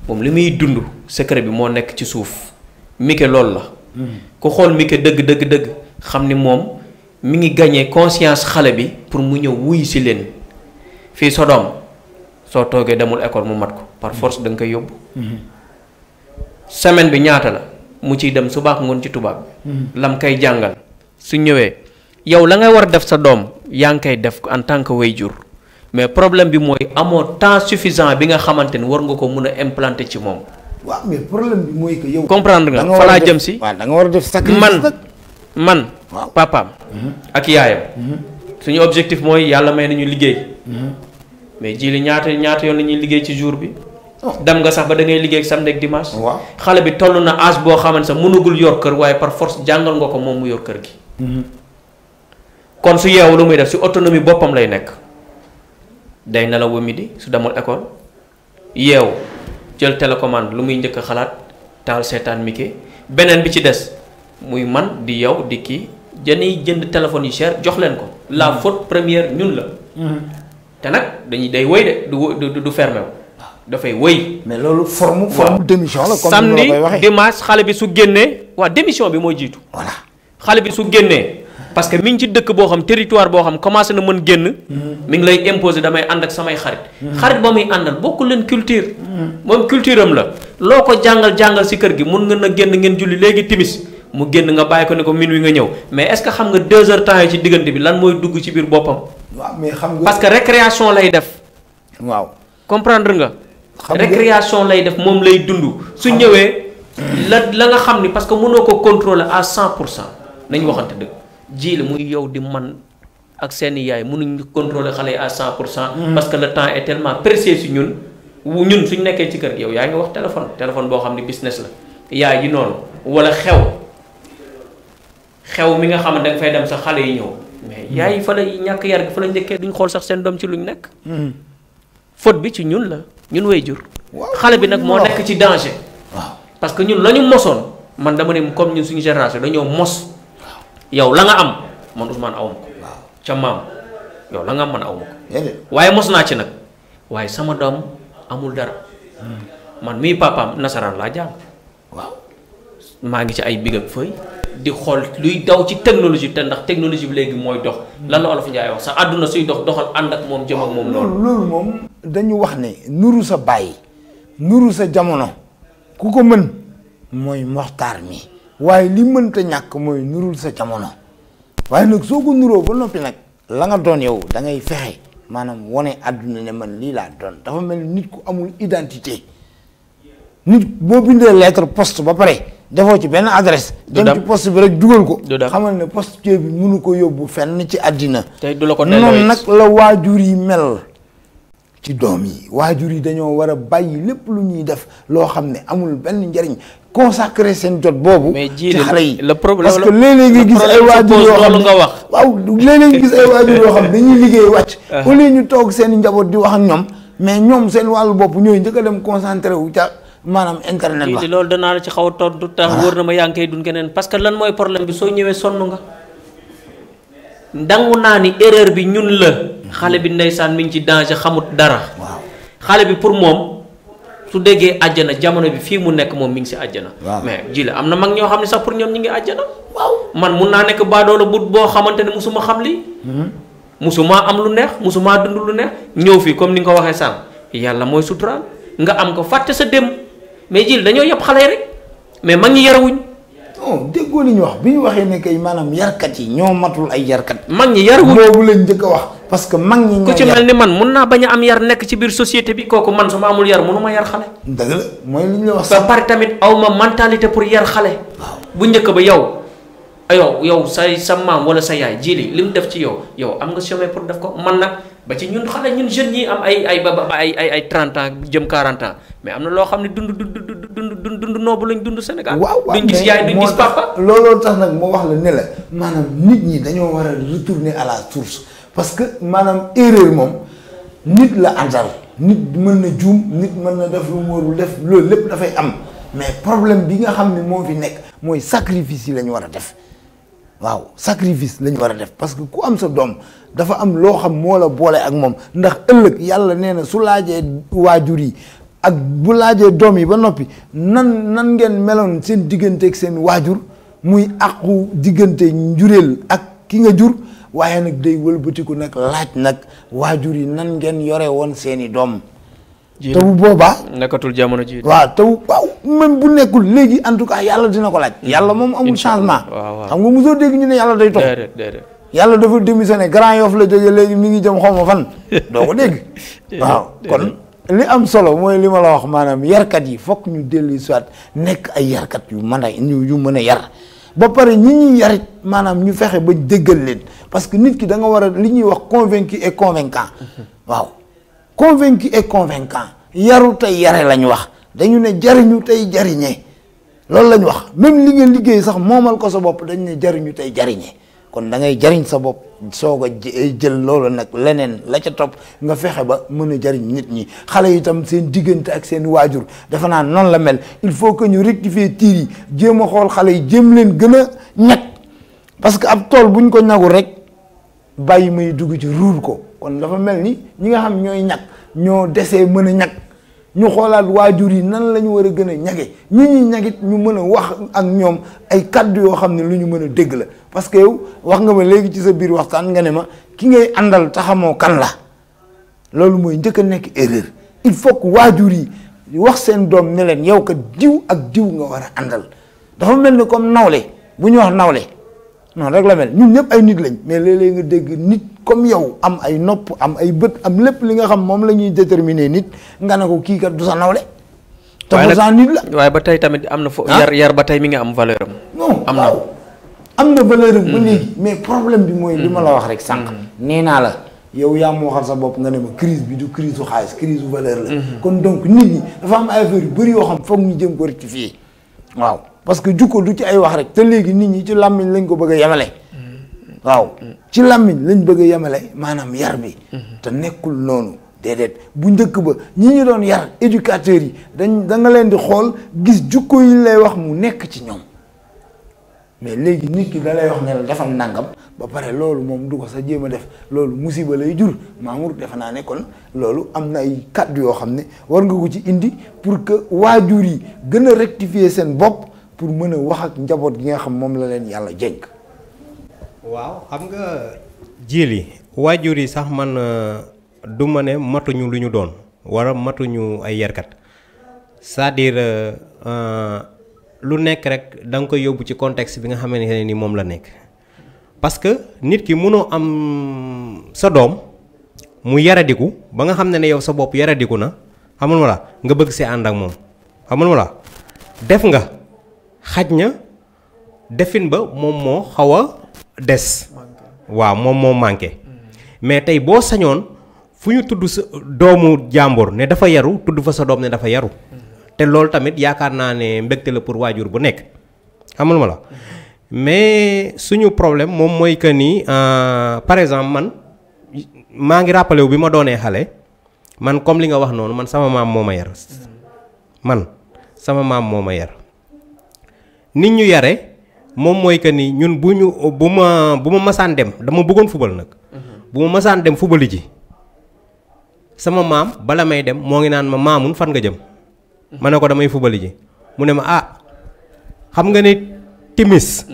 B: moom li muy dund secret bi moo nekk ci suuf Mickey loolu la ku xool Mickey dëgg xam ni moom mi ngi gagné conscience xale bi pour mu ñëw wuy si leen fii sa doom soo toogee demul école mu mat ko par force da nga koy yóbbu semaine bi ñaata la mu ciy dem su baax ngoon ci tubaab bi lam koy jàngal su ñëwee yow la ngay war a def sa doom yaa ngi koy def en tant que waajur mais problème bi mooy amoo temps suffisant bi nga xamante ni war nga ko mun a implanter ci moom.
A: waaw mais problème bi mooy que yow.
B: comprendre nga fa laa jëm si.
A: waaw da nga war a def sacrifice
B: man papaam. ak yaayam. suñu objectif mooy yàlla may nañu liggéey. mais ji li ñaata yoon la ñuy liggéey ci jour bi. dem nga sax ba da ngay liggéey samedi ak dimanche. xale bi toll na âge boo xamante sax mënagul yor kër waaye par force jàngal nga ko moom mu yor kër gi. kon su yeewu lu muy def si autonomie boppam lay nekk day nelaw ba midi su demul école yeewu jël télécommande lu muy njëkk a xalaat taal seetaan Mickey beneen bi ci des muy man di yow di kii jënd téléphone yu cher jox leen ko la faute première ñun la. te nag day wëy de du fermé wu dafay wëy.
A: mais loolu forme démission la. comme
B: samedi dimanche xale bi su génnee waa démission bi mooy jiitu.
A: voilà
B: xale bi su génnee. parce que mi ngi ci dëkk boo xam territoire boo xam commencé na mën génn. mi ngi lay imposer damay ànd ak samay xarit. xarit ba muy àndal bokkul leen culture. moom culture am la. loo ko jàngal si kër gi mun nga na génn ngeen julli léegi timis mu génn nga bàyyi ko ne ko minuit nga ñëw mais est-ce que xam nga 2 heures temps yi ci diggante bi lan mooy dugg ci biir boppam.
A: waaw mais xam nga
B: parce que récréation lay def.
A: waaw
B: comprendre nga. récréation lay def moom lay dund. su ñëwee la nga xam ni parce que mënoo ko contrôler à 100% nañ waxante dëgg. ji la muy yow di man ak seeni yaay mënuñ contrôler xale yi à 100%. parce que le temps est tellement précieux si ñun suñ nekkee ci kër gi yow yaa ngi wax téléphone boo xam ne business la yaay ji noonu wala xew mi nga xam ne da nga fay dem sax xale yi ñëw mais yaay yi fa la ñàkk yar gi fa la njëkkee duñ xool sax seen doom ci luñ nekk. faute bi ci ñun la ñun way jur. xale bi nag moo nekk ci danger.
A: waaw
B: parce que ñun la ñu mosoon man dama ne comme ñun suñu génération dañoo mos. yow la nga am man Ousmane awma ko. ca maam yow la nga am man awma ko. waaye mos naa ci nag waaye sama doom amul dara. man mii papaam nasaraan laa jàng.
A: waaw
B: maa ngi ci ay big ak fëy di xool luy daw ci technologie te ndax technologie bi léegi mooy dox. lan la Olof Njaay wax sax àdduna suy doxal ànd ak moom jëm ak moom loolu.
A: loolu moom dañu wax ne nuru sa bàyyi nuru sa jamono ku ko mën mooy moxtaar mi. waaye li mënta ñàkk mooy nurul sa jamono waaye nag soo ko nuroo ba noppi nag la nga doon yow da ngay fexe maanaam wane àdduna ne man lii laa doon dafa mel ni nit ku amul identité nit boo bindee lettre poste ba pare defoo ci benn adresse. dem ci poste bi rek dugal ko. xamal ne poste bi mënu ko yóbbu fenn ci àddina.
B: tey du la ko delloo
A: noonu nag la waajur yi mel ci doom yi waajur yi dañoo war a bàyyi lépp lu ñuy def loo xam ne amul benn njariñ consacrer seen jot boobu. ci xale yi
B: le problème
A: parce que léeg-léeg nga gis ay waajur yoo xam ne
B: nga wax.
A: waaw léeg-léeg nga gis ay waajur yoo xam ne dañuy liggéey wàcc. au lieu ñu toog seen njaboot di wax ak ñoom mais ñoom seen wàllu bopp ñooy njëkk a dem concentré wu ca. maanaam internet ba
B: loolu danaa la ci xaw a tontu tax wóor na ma yaa ngi koy dund keneen parce que lan mooy problème bi soo ñëwee sonn nga ndangu naa ni erreur bi ñun la xale bi ndeysaan mi ngi ci danger xamut dara xale bi pour moom su déggee àjjana jamono bi fii mu nekk moom mi ngi si àjjana mais ji la am na mag ñoo xam ne sax pour ñoom ñi ngi àjjana man mun naa nekk baadoola boo xamante ne musuma xam lii musuma am lu neex musuma dund lu neex ñëw fii comme ni nga ko waxee sànq yàlla mooy suturaal nga am ko fàtte sa dem mais jil dañoo yëpp xale rek mais mag ñi yarawuñ.
A: non déggoo li ñu wax bi ñu waxee ne kay maanaam yarkat yi ñoo matul ay yarkat.
B: mag ñi yarawuñ
A: boobu lañ njëkk a wax. parce que mag ñi ñoo
B: ku ci mel ni man mun naa bañ a am yar nekk ci biir société bi kooku man su ma amul yar mënu ma yar xale.
A: dëgg la mooy li ñu la wax.
B: ba pare tamit aw ma mentalité pour yar xale. bu njëkk ba yow sa maam wala sa yaay jili li mu def ci yow am nga chemin pour def ko man nag ba ci ñun xale ñun jeunes yi am ay 30 ans jëm 40 ans mais am na loo xam ne dund noobu lañ dund Sénégal.
A: waaw
B: duñ gis yaay duñ gis papa.
A: looloo tax nag moo wax la ne la maanaam nit ñi dañoo war a retourner à la source parce que maanaam erreur moom nit la àndal nit mën na juum nit mën na def lu mu warul def loolu lépp dafay am mais problème bi nga xam ne moo fi nekk mooy sacrifice yi la ñu war a def. waaw sacrifice lañu war a def parce que ku am sa doom dafa am loo xam moo la boole ak moom ndax ëllëg yàlla nee na su laajee waajur yi ak bu laajee doom yi ba noppi nan ngeen meloon seen diggante ak seen waajur muy àqu diggante njureel ak ki nga jur waaye nag day wëlbatiku nag laaj nag waajur yi nan ngeen yore woon seeni doom. te bu boobaa
B: nekkatul jamono ji.
A: waaw te waaw même bu nekkul léegi en tout cas yàlla dina ko laaj. yàlla moom amul changement. xam nga mosoo dégg ñu ne yàlla day toog.
B: déedéet
A: yàlla dafa démissionné Grand Yoff la jógee léegi mi ngi jëm xaw ma fan. doo ko dégg. waaw kon li am solo mooy li ma la wax maanaam yarkat yi fokk ñu dellu soit nekk ay yarkat yu mën a yu mën a yar. ba pare ñi ñuy yarit maanaam ñu fexe ba déggal leen parce que nit ki da nga war a li ñuy wax convaincu et convaincant waaw. convaincu et convaincant yaru tey yare lañ wax dañu ne jariñu tey jariñee loolu lañ wax même li nga liggéey sax moomal ko sa bopp dañu ne jariñu tey jariñee kon da ngay jariñ sa bopp soog a jël loolu nag leneen la ca topp nga fexe ba mën a jariñ nit ñi xale yi itam seen diggante ak seen waajur defe naa noonu la mel il faut que ñu rectifier tiir yi jéem a xool xale yi jéem leen gën a ñag parce que ab tool buñ ko ñagul rek bàyyi may dugg ci ruur ko kon dafa mel ni ñi nga xam ñooy ñag ñoo desee mën a ñag ñu xoolaat waajur yi nan la ñu war a gën a ñage ñi ñagit ñu mën a wax ak ñoom ay kaddu yoo xam ne lu ñu mën a dégg la parce que yow wax nga ma léegi ci sa biir waxtaan nga ne ma ki ngay àndal taxamoo kan la loolu mooy njëkk a nekk erreur il faut que waajur yi wax seen doom ne leen yow ka diw ak diw nga war a àndal dafa mel ni comme nawle bu ñu wax nawle noonu rek la mel ñun ñëpp ay nit lañ mais léeg-léeg nga dégg nit comme yow am ay nopp am ay bët am lépp li nga xam moom la ñuy déterminer nit nga ne ko kii kat du sa nawle. te pourtant nit la
B: waaye ba tey tamit am na fo yar ba tey mi nga am valeur am.
A: non
B: am na
A: am na valeur am ba léegi mais problème bi mooy li ma la wax rek sànq. nee naa la yow yaa moo waxal sa bopp nga ne ma crise bi du crise su xaalis crise su valeur la. kon donc nit ñi dafa am ay affaire yu bëri yoo xam foog ñu jëm ko rectifier waaw. parce que jukko du ci ay wax rek te léegi nit ñi ci làmmiñ lañ ko bëgg a yemale waaw ci làmmiñ lañ bëgg a yemale maanaam yar bi te nekkul noonu déedéet bu njëkk ba ñi ñu doon yar éducateurs yi da nga leen di xool gis jukko yi lay wax mu nekk ci ñoom mais léegi nit ki da lay wax ne la defal nangam ba pare loolu moom du ko sa jéem a def loolu musiba lay jur Mamour defe naa ne kon loolu am na ay kàddu yoo xam ne war nga ko ci indi pour que waajur yi gën a rectifier seen bopp pour mën a wax ak njaboot gi nga xam moom la leen yàlla jénk.
C: waaw xam nga jili waajur yi sax man du ma ne matuñu lu ñu doon wala matuñu ay yarkat c'est-à-dire lu nekk rek da nga koy yóbbu ci contexte bi nga xamante ne ni moom la nekk parce que nit ki mënoo am sa doom mu yaradiku ba nga xam ne yow sa bopp yaradiku na xamul ma la nga bëgg see ànd ak moom xamul ma la def nga xaj na defin ba moom moo xaw a des waaw moom moo manqué mais tey boo sañoon fu ñu tudd sa doomu jàmbur ne dafa yaru tudd fa sa doom ne dafa yaru te loolu tamit yaakaar naa ne mbégte la pour waajur bu nekk xamul ma la mais suñu problème moom mooy que ni par exemple man maa ngi rappelé wu bi ma doonee xale man comme li nga wax noonu man sama maam moo ma yar man sama maam moo ma yar nit ñu yare moom mooy que ni ñun bu ma masaan dem dama bëggoon fubal nag bu ma masaan dem fubali ji sama maam bala may dem moo ngi naan ma maamun fan nga jëm ma ne ko damay fubali ji mu ne ma ah xam nga ni timis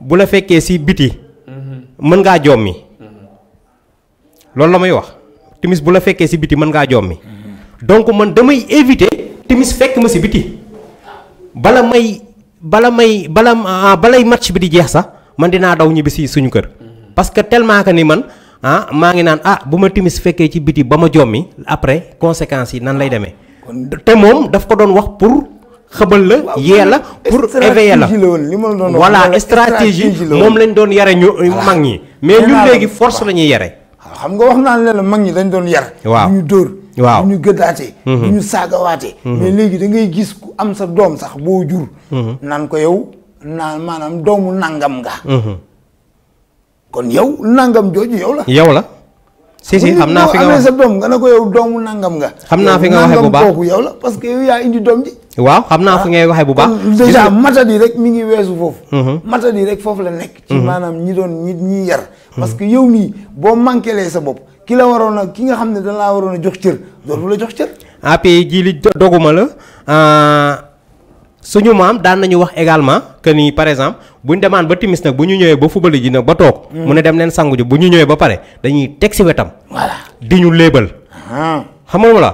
C: bu la fekkee ci biti mën ngaa jommi loolu la may wax timis bu la fekkee ci biti mën ngaa jommi donc man damay éviter timis fekk ma ci biti balay match bi di jeex sax man dinaa daw ñibbi ci suñu kër parce que tellement que ni man maa ngi naan bu ma timis fekkee ci biti ba ma jommi après conséquences yi nan lay demee te moom daf ko doon wax pour xëbal la yee la pour éveiller la voilà stratégie moom lañ doon yare ñu mag ñi mais ñun léegi force la ñuy yare
A: xam nga wax naa la mag ñi dañ doon yar
C: waaw
A: ñu dóor
C: waaw
A: du ñu gëddaate du ñu saagawaate mais léegi da ngay gis ku am sa doom sax boo jur naan ko yow naan maanaam doomu nangam nga kon yow nangam jooju yow la si xam naa fi nga wax sa doom nga ne ko yow doomu nangam nga
C: xam naa fi nga waxee bu baax
A: kooku yow la parce que yow yaa indi doom ji
C: waaw xam naa fi ngay waxee bu baax
A: déjà matadi rek mi ngi weesu foofu matadi rek foofu la nekk ci maanaam ñi yar parce que yow mii boo manquélee sa bopp ki la waroon a ki nga xam ne da laa waroon a jox cër dootu la jox cër
C: ji li doguma la suñu maam daan nañu wax également que ni par exemple bu ñu demaan ba timis nag bu ñu ñëwee ba fubali ji nag ba toog mu ne dem leen sangu ji bu ñu ñëwee ba pare dañuy teg si wetam
A: voilà
C: di ñu léebal xam nga la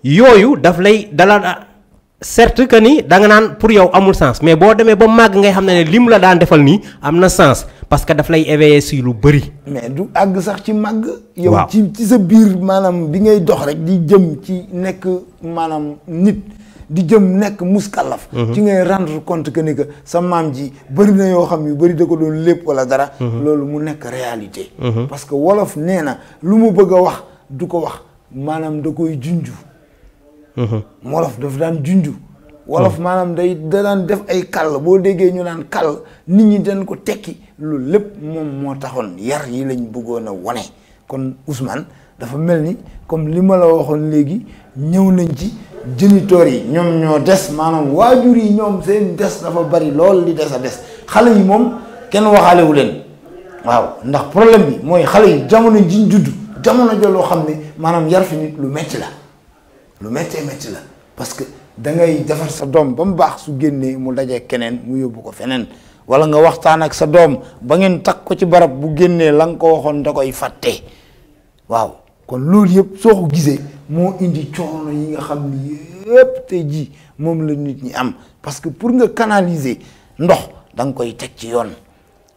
C: yooyu daf lay dala certes que ni da nga naan pour yow amul sens mais boo demee ba màgg ngay xam ne lim la daan defal nii am na sens parce que daf lay éveiller si lu bëri
A: mais du àgg sax ci màgg yow ci sa biir maanaam bi ngay dox rek di jëm ci nekk maanaam nit di jëm nekk muskalaf ci ngay rendre compte que ni que sa maam ji bëri na yoo xam yu bëri da ko doon lépp wala dara loolu mu nekk réalité parce que wolof nee na lu mu bëgg a wax du ko wax maanaam da koy junju wolof daf daan junju wolof maanaam da daan def ay kàll boo déggee ñu naan kàll nit ñi dañ ko tekki loolu lépp moom moo taxoon yar yi lañ bëggoon a wone kon Ousmane dafa mel ni comme li ma la waxoon léegi ñëw nañ ci géniteurs yi ñoom ñoo des maanaam waajur yi ñoom seen des dafa bari lool li des a des xale yi moom kenn waxaalewu leen waaw ndax problème bi mooy xale yi jamono jiñ judd jamono joloo xam ne maanaam yar fi nit lu metti la lu méttee métti la parce que da ngay defar sa doom ba mu baax su génnee mu dajee keneen mu yóbbu ko feneen wala nga waxtaan ak sa doom ba ngeen takk ko ci barab bu génnee la nga ko waxoon da koy fàtte waaw kon loolu yëpp soo ko gisee moo indi coono yi nga xam ni yëpp tey jii moom la nit ñi am parce que pour nga canaliser ndox da nga koy teg ci yoon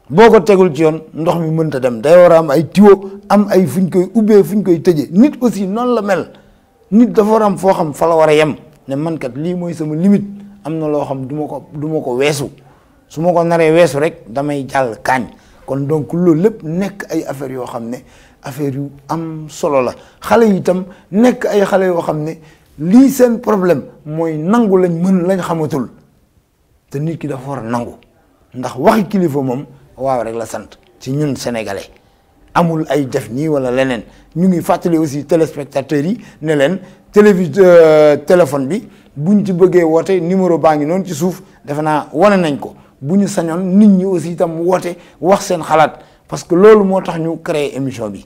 A: boo ko tegul ci yoon ndox mi mënta dem day war a am ay tuyau am ay fuñ koy ubbee fuñ koy tëjee nit aussi noonu la mel nit dafa war a am foo xam fa la war a yem ne man kat lii mooy sama limite am na loo xam du ma ko weesu su ma ko naree weesu rek damay jàll kaañ kon donc loolu lépp nekk ay affaires yoo xam ne affaire yu am solo la xale yi itam nekk ay xale yoo xam ne lii seen problème mooy nangu lañ mën lañ xamatul te nit ki dafa war a nangu ndax waxi kilifa moom waaw rek la sant ci ñun sénégalais amul ay def nii wala leneen ñu ngi fàttali aussi téléspectateurs yi ne leen téléphone bi buñ ci bëggee woote numéro baa ngi noonu ci suuf defe naa wane nañ ko bu ñu sañoon nit ñi aussi itam woote wax seen xalaat parce que loolu moo tax ñu créer émission bi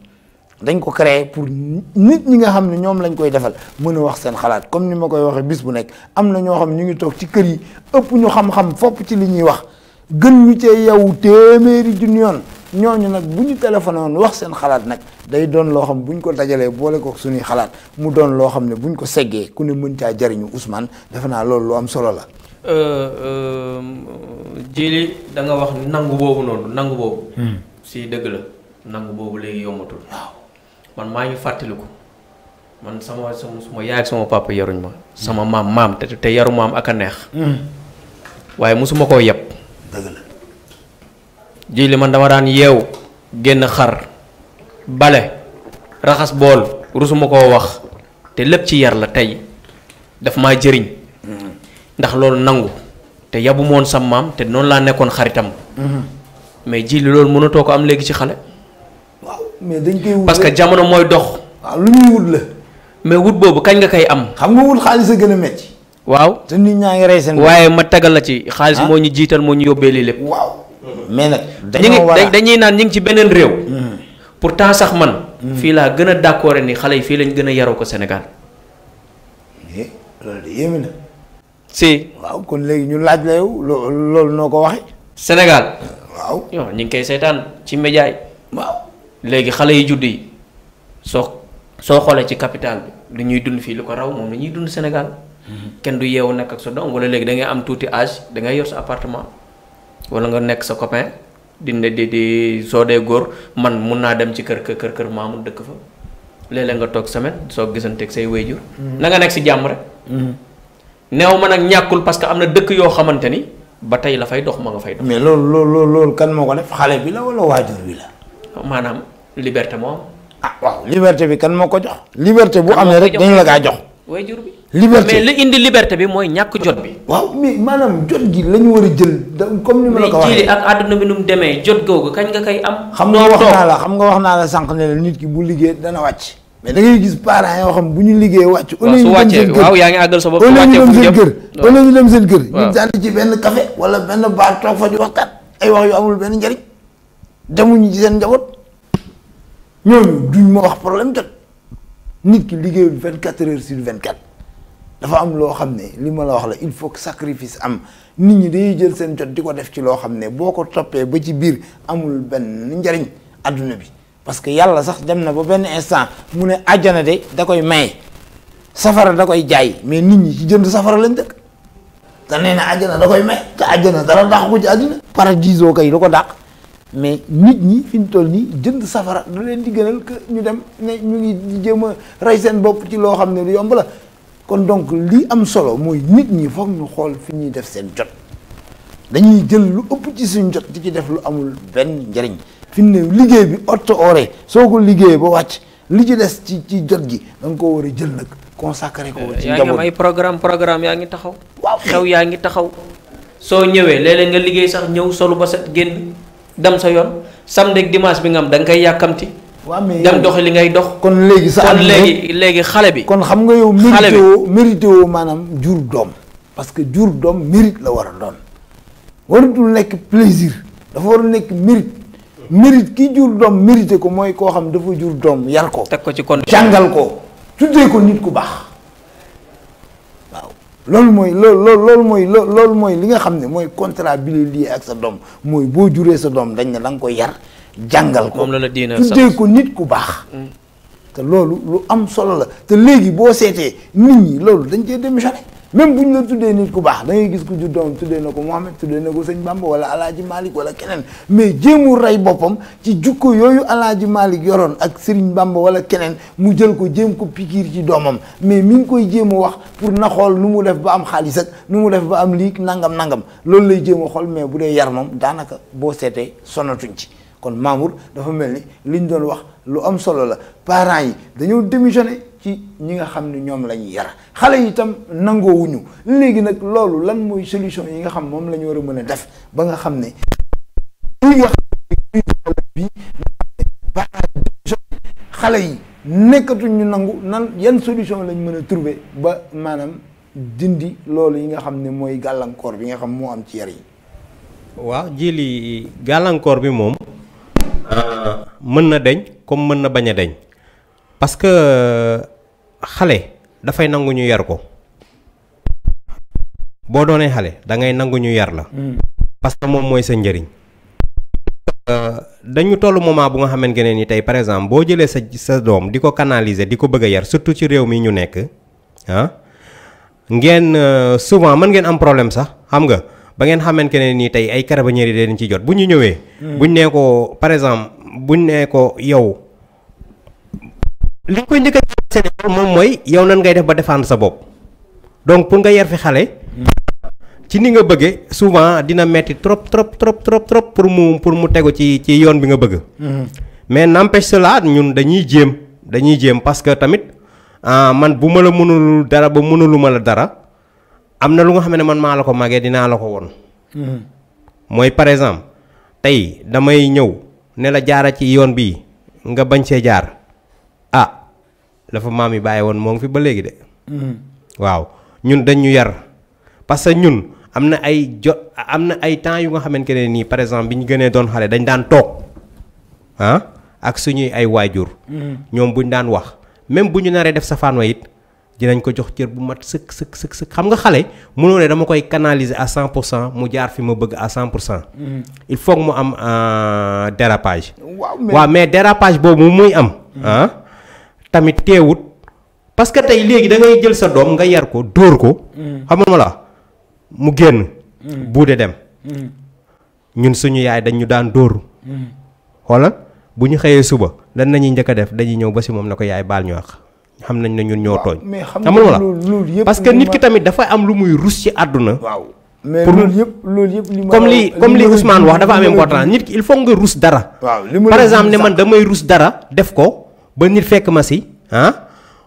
A: dañ ko créer pour nit ñi nga xam ne ñoom lañ koy defal mën a wax seen xalaat comme ni ma koy waxee bis bu nekk am na ñoo xam ñu ngi toog ci kër yi ëpp ñu xam-xam fopp ci li ñuy wax gën ñu cee yow téeméeri junni yoon ñooñu nag bu ñu téléphoné woon wax seen xalaat nag day doon loo xam bu ñu ko dajalee boole ko suñuy xalaat mu doon loo xam ne bu ñu ko seggee ku ne mën caa jariñu Ousmane defe naa loolu lu am solo la.
B: jili da nga wax nangu boobu noonu nangu boobu. si dëgg la nangu boobu léegi yombatul. waaw man maa ngi fàttaliku man sama yaay ak sama papa yaruñ ma. sama maam te yaru maam ak a neex. waaye mosuma koo yeb.
A: dëgg la.
B: jili man dama daan yeew génn xar bale raxas bool rusuma koo wax te lépp ci yar la tey daf maa jëriñ. ndax loolu nangu te yabu moon sam maam te noonu laa nekkoon xaritam. mais jili loolu mënatoo ko am léegi ci xale.
A: waaw mais dañ koy wut
B: parce que jamono mooy dox.
A: waaw lu ñuy wut la.
B: mais wut boobu kañ nga koy am.
A: xam nga wut xaalis a gën a metti.
B: waaw
A: te nit ñaa ngi rey seen.
B: waaye ma tegal la ci xaalis moo ñu jiital moo ñu yóbbee lii lépp.
A: waaw mais nag.
B: dañuy naan ñu ngi ci beneen réew. pourtant sax man. fii laa gën a d'accord ni xale yi fii lañ gën a yaroo ko Sénégal.
A: loolu de yéeme na.
B: si.
A: waaw kon léegi ñu laaj la yow loolu noo ko waxee.
B: Sénégal.
A: waaw
B: ñu ngi koy seetaan ci média yi.
A: waaw
B: léegi xale yi judd yi soo xoolee ci capital bi lu ñuy dund fii lu ko raw moom la ñuy dund Sénégal. kenn du yeewu nekk ak sa doom wala léegi da ngay am tuuti âge da ngay yor sa appartement wala nga nekk sa copain di soo dee góor man mun naa dem ci kër maamu dëkk fa léeg-léeg nga toog semaine soo gisanteeg say wéyjur. na nga nekk si jàmm rek. neew ma nag ñàkkul parce que am na dëkk yoo xamante ni ba tey la fay dox ma nga fay dox.
A: mais loolu kan moo ko def xale bi la wala waajur bi la.
B: maanaam liberté moo am.
A: ah waaw liberté bi kan moo ko jox. liberté bu amee rek dañu la kaa jox.
B: waajur bi.
A: liberté
B: mais li indi liberté bi mooy ñàkk jot bi.
A: waaw mais maanaam jot gi la ñu war a jël comme ni ma la ko waxee.
B: mais ak àdduna bi nu mu demee jot googu kañ nga koy am.
A: xam nga wax naa la sànq ne la nit ki bu liggéey dana wàcc. mais da ngay gis parents yoo xam bu ñu liggéey wàcc.
B: waaw su wàccee waaw yaa ngi àggal sa bopp.
A: su wàccee fu jëm au lieu ñu dem seen kër.
B: waaw
A: ñu jàll ci benn café wala benn bar toog fa di waxtaan ay wax yu amul benn njariñ demuñu ci seen njaboot ñooñu duñ ma wax problème jot nit ki liggéeyul 24 heures sur 24 dafa am loo xam ne li ma la wax la il faut que sacrifice am nit ñi dañuy jël seen jot di ko def ci loo xam ne boo ko toppee ba ci biir amul benn njariñ adduna bi. parce que yàlla sax dem na ba benn instant mu ne àjjana de da koy maye safara da koy jaay mais nit ñi ci jënd safara lañ dëkk te nee na àjjana da koy maye te àjjana dara dàq ko ci àddina paradiso kay da ko dàq mais nit ñi fi ñu toll nii jënd safara da leen di gënal que ñu dem ne ñu ngi jéem a rey seen bopp ci loo xam ne lu yomb la kon donc li am solo mooy nit ñi foog ñu xool fi ñuy def seen jot dañuy jël lu ëpp ci suñ jot di ci def lu amul benn njariñ fi mu ne liggéey bi otto ore soo ko liggéeyee ba wàcc li ci des ci jot gi da nga koo war a jël nag consacré ko ci
B: yaa ngi am ay programme yaa ngi taxaw.
A: waaw
B: xew yaa ngi taxaw. soo ñëwee léeg-léeg nga liggéey sax ñëw solu ba set génn dem sa yoon samedi ak dimanche bi nga am da nga koy yàkkamti.
A: waaw mais
B: dem doxi li ngay dox.
A: kon léegi sa
B: kon léegi xale bi.
A: kon xam nga yow mérité woo maanaam jur doom parce que jur doom mérite la war a doon waratul nekk plaisir dafa war a nekk mérite ki jur doom mérité ko mooy koo xam dafa jur doom yar ko.
B: teg ko ci condition
A: jàngal ko tuddee ko nit ku baax waaw loolu mooy li nga xam ne mooy contrat bi la lié ak sa doom mooy boo juree sa doom dañ ne da nga koy yar jàngal ko
B: moom la diina
A: tuddee ko nit ku baax. te loolu lu am solo la te léegi boo seetee nit ñi loolu dañ cee démissionné même bu ñu la tuddee nit ku baax da ngay gis ku jur doom tuddee na ko Mohamed tuddee na ko sëñ Bamba wala Alaaji Malick wala keneen mais jéemul rey boppam ci jukko yooyu Alaaji Malick yoroon ak Serigne Bamba wala keneen mu jël ko jéem ko pikiir ci doomam mais mi ngi koy jéem a wax pour na xool nu mu def ba am xaalis ak nu mu def ba am lii nangam loolu lay jéem a xool mais bu dee yar moom daanaka boo seetee sonatuñ ci kon Mamour dafa mel ni liñ doon wax lu am solo la parents yi dañoo démissionné ci ñi nga xam ne ñoom la ñuy yar xale yi itam nangoowuñu léegi nag loolu lan mooy solution yi nga xam moom la ñu war a mën a def ba nga xam ne li nga xam ne xale yi nekkatuñ ñu nangu nan yan solution lañ mën a trouver ba maanaam dindi loolu yi nga xam ne mooy gàllankoor bi nga xam moo am ci yar yi.
C: waaw jili gàllankoor bi moom mën na deñ comme mën na bañ a deñ parce que xale dafay nangu ñu yar ko boo doonee xale da ngay nangu ñu yar la parce que moom mooy sa njëriñ dañu toll moment bu nga xamante ne ni tey par exemple boo jëlee sa doom di ko canaliser di ko bëgg a yar surtout ci réew mi ñu nekk ngeen souvent mën ngeen am problème sax xam nga ba ngeen xamante ne nii tey ay carabinieri dañ ci jot bu ñu ñëwee. buñ nee ko par exemple buñ nee ko yow li ñu koy njëkk a Sénégal moom mooy yow nan ngay def ba défendre sa bopp donc pour nga yar fi xale. ci ni nga bëggee souvent dina metti trop pour mu tegu ci yoon bi nga bëgg. mais n'empêche cela ñun dañuy jéem parce que tamit man bu ma la mënul dara ba mënuluma la dara am na lu nga xam ne man maa la ko màggee dinaa la ko woon. mooy par exemple tey damay ñëw ne la jaara ci yoon bii nga bañ see jaar la fa maam yi bàyyi woon moo ngi fi ba léegi de. waaw ñun dañ ñu yar parce que ñun am na ay temps yu nga xamante ne nii par exemple bi ñu gënee doon xale dañ daan toog ak suñuy ay waajur. ñoom buñ daan wax même bu ñu naree def safaan wa it dinañ ko jox cër bu mat sëkk xam nga xale mënoo ne dama koy canaliser à 100% mu jaar fi ma bëgg à 100%. il faut que mu am dérapage. waaw mais dérapage boobu muy am. tamit teewut parce que tey léegi da ngay jël sa doom nga yar ko dóor ko. xam nga la mu génn. buude dem. ñun suñu yaay dañ ñu daan dóor. xoolal bu ñu xëyee suba lan nañuy njëkk a def dañuy ñëw ba si moom na ko yaay baal ñu wax xam nañ ne ñun ñoo tooñ. xam nga la parce que nit ki tamit dafa am lu muy rus ci àdduna.
A: waaw mais loolu yëpp
C: comme li Ousmane wax dafa am important nit ki il faut nga rus dara. par exemple ne man damay rus dara def ko. ba nit fekk ma si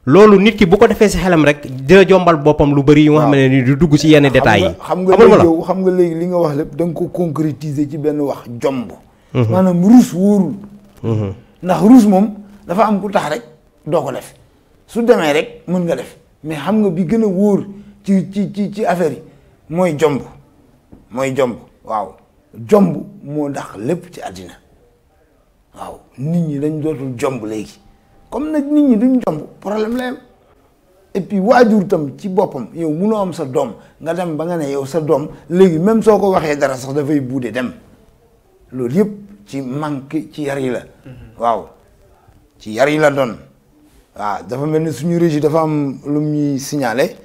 C: loolu nit ki bu ko defee si xelam rek dina jombal boppam lu bëri yu nga xam ne ni du dugg ci yenn détails yi.
A: xam nga léegi li nga wax lépp da nga ko concrétiser ci benn wax jomb. maanaam ruus wóorul. ndax ruus moom dafa am ku tax rek doo ko def su demee rek mën nga def mais xam nga bi gën a wóor ci affaire yi mooy jomb waaw jomb moo tax lépp ci àddina waaw nit ñi dañ dootul jomb léegi. comme nag nit ñi duñ jomb problème la yam et puis waajur tam ci boppam yow munoo am sa doom nga dem ba nga ne yow sa doom léegi même soo ko waxee dara sax dafay buude dem loolu yëpp ci manque ci yar yi la. waaw ci yar yi la doon. waaw dafa mel ni suñu régie dafa am lu ñuy signalé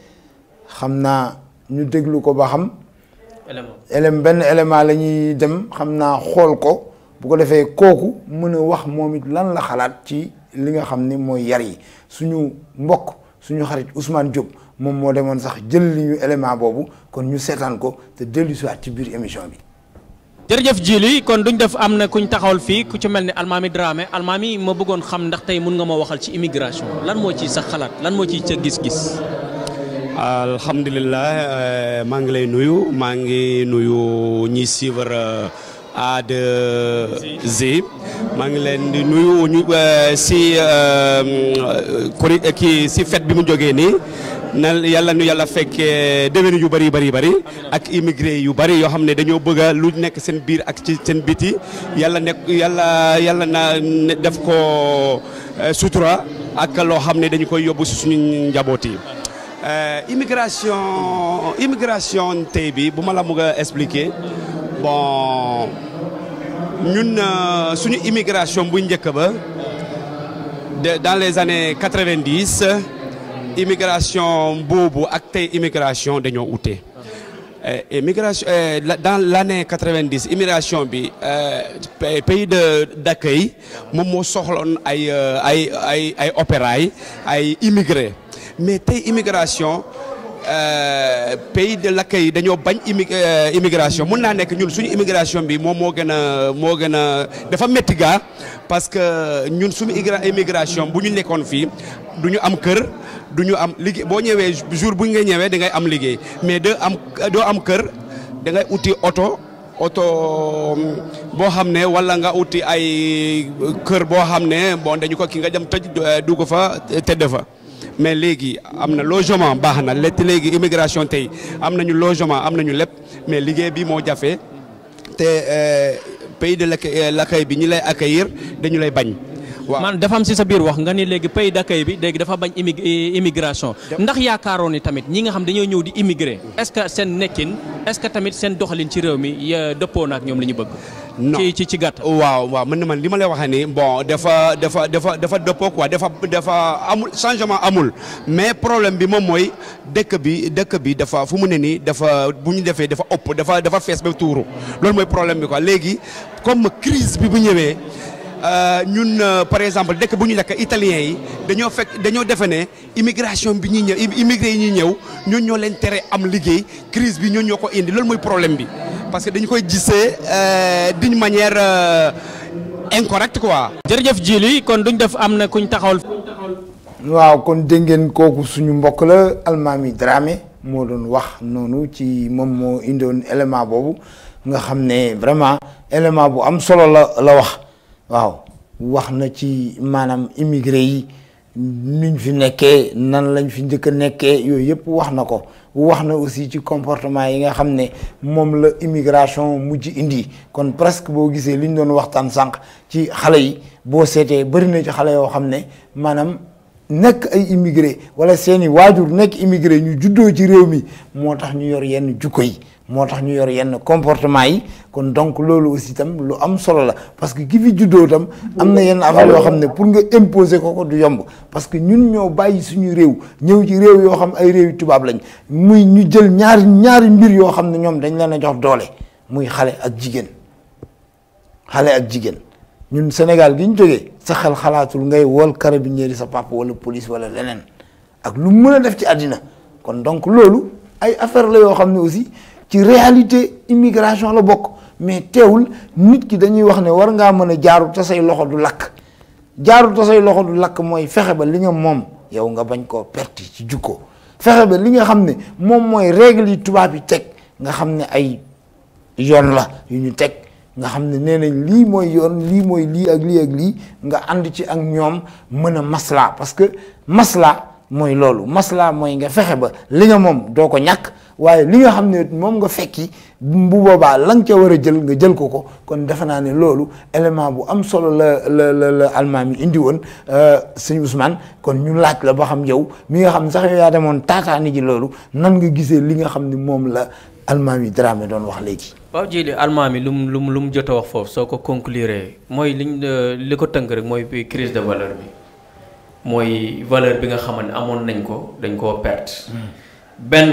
A: xam naa ñu déglu ko ba xam. benn élément la ñuy dem xam naa xool ko bu ko defee kooku mën a wax moom it lan la xalaat ci. li nga xam ni mooy yar yi suñu mbokk suñu xarit Ousmane Diop moom moo demoon sax jël li ñu élément boobu kon ñu seetaan ko te dellu si waat ci biir émission bi.
D: jërëjëf Djily kon duñ def am na kuñ taxawal fii ku ci mel ni Almami Dramé Almami ma bëggoon xam ndax tey mun nga ma waxal ci immigration lan moo ci sa xalaat lan moo ci sa gis-gis.
E: alhamdulilah maa ngi lay nuyu maa ngi nuyu ñi suivre A2Z maa ngi leen di nuyu ñu si si fête bi mu jógee nii na yàlla nu yàlla fekkee déwén yu bëri ak immigré yu bëri yoo xam ne dañoo bëgg a lu nekk seen biir ak ci seen biti yàlla na def ko sutura ak loo xam ne dañu koy yóbbu si suñu njaboot yi. immigration tey bi bu ma la bëgg a expliquer bon ñun suñu immigration bu njëkk ba dans les années 90 immigration boobu ak tey immigration dañoo ute. Immigration dans l'année 90 immigration bi pays d'accueil moom moo soxloon ay opérailles ay immigrés mais tey immigration. Pays de l'accueil dañoo bañ immigration mun naa nekk ñun suñu immigration bi moom moo gën a dafa métti gaa parce que ñun suñu immigration bu ñu nekkoon fii du ñu am kër du ñu am liggéey boo ñëwee jour bu nga ñëwee da ngay am liggéey mais doo am kër da ngay uti oto boo xam ne wala nga uti ay kër boo xam ne bon dañu ko ki nga dem tëj dugg fa tëdd fa. mais léegi am na logement baax na léegi immigration tey am nañu logement am nañu lépp mais liggéey bi moo jafe te pays de l'accueil bi ñi lay accueillir dañu lay bañ.
D: waaw man dafa am si sa biir wax nga ni léegi pays d'accueil bi léegi dafa bañ immigration ndax yaakaaroon ni tamit ñi nga xam dañoo ñëw di immigré est-ce que seen nekkin est-ce que tamit seen doxalin ci réew mi dëppoo na ak ñoom li ñu bëgg.
E: non
D: ci gàttal.
E: waaw man li ma lay waxee nii bon dafa dëppoo quoi dafa amul changement amul mais problème bi moom mooy dëkk bi dafa fu mu ne nii dafa bu ñu defee dafa ëpp dafa fees ba tuuru loolu mooy problème bi quoi léegi comme crise bi bu ñëwee ñun par exemple dëkk bu ñu nekk italiens yi dañoo defe ne immigration bi ñuy ñëw immigré yi ñuy ñëw ñun ñoo leen tere am liggéey crise bi ñun ñoo ko indi loolu mooy problème bi parce que dañu koy gisee d'une manière incorrecte quoi.
D: jërëjëf Djily kon duñ def am na kuñ taxawal.
A: waaw kon dégg ngeen kooku suñu mbokk la Almami Dramé moo doon wax noonu ci moom moo indoon élément boobu nga xam ne vraiment élément bu am solo la wax. waaw wax na ci maanaam immigré yi nuñ fi nekkee nan lañ fi njëkk a nekkee yooyu yëpp wax na ko wax na aussi ci comportement yi nga xam ne moom la immigration mujj indi kon presque boo gisee li ñu doon waxtaan sànq ci xale yi boo seetee bëri na ci xale yoo xam ne maanaam nekk ay immigré wala seeni waajur nekk immigré ñu juddoo ci réew mi moo tax ñu yor yenn jukko yi moo tax ñu yor yenn comportement yi kon donc loolu aussi itam lu am solo la parce que ki fi juddoo itam am na yenn affaire yoo xam ne pour nga imposer ko du yomb parce que ñun ñoo bàyyi suñu réew ñëw ci réew yoo xam ay réew yu tubaab lañ muy ñu jël ñaari mbir yoo xam ne ñoom dañ leen a jox doole muy xale ak jigéen ñun Sénégal gi ñu jógee sa xel xalaatul ngay wol carabinieri sa papa wala police wala leneen ak lu mën a def ci àddina kon donc loolu ay affaire la yoo xam ne aussi ci réalité immigration la bokk mais teewul nit ki dañuy wax ne war ngaa mën a jaaru te say loxo du lakk mooy fexe ba li nga moom yow nga bañ koo perte ci jukko fexe ba li nga xam ne moom mooy règle yi tubaab yi teg nga xam ne ay yoon la yu ñu teg nga xam ne nee nañ lii mooy yoon lii mooy lii ak lii nga ànd ci ak ñoom mën a masla parce que masla mooy loolu masla mooy nga fexe ba li nga moom doo ko ñàkk waaye li nga xam ne moom nga fekki bu boobaa la nga ca war a jël nga jël ko kon defe naa ne loolu élément bu am solo la Almami indi woon sëñ Ousmane kon ñu laaj la ba xam yow mi nga xam ne sax yow yaa demoon taataani ji loolu nan nga gisee li nga xam ne moom la Almami Dramé doon wax léegi.
B: waaw Djily Almami lu mu jot a wax foofu soo ko conclure mooy li ko tënk rek mooy crise de valeur bi mooy valeur bi nga xamante amoon nañ ko dañ koo perte. benn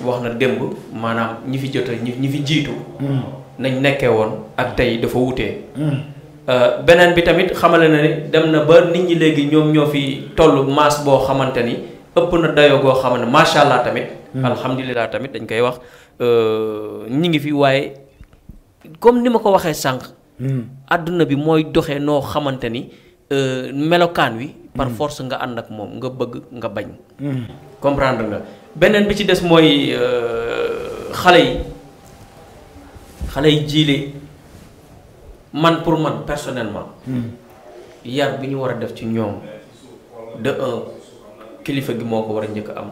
B: wax na démb maanaam ñi fi jiitu. nañ nekkee woon ak tey dafa wutee. beneen bi tamit xamale na ne dem na ba nit ñi léegi ñoom ñoo fi toll masse boo xamante ni ëpp na dayoo goo xamante macha allah tamit. alhamdulilah tamit dañ koy wax ñi ngi fi waaye comme ni ma ko waxee sànq. àdduna bi mooy doxee noo xamante ni melokaan wi. par force nga ànd ak moom nga bëgg nga bañ. comprendre nga beneen bi ci des mooy xale yi Djily man pour man personnellement. yar bi ñu war a def ci ñoom de kilifa gi moo ko war a njëkk am.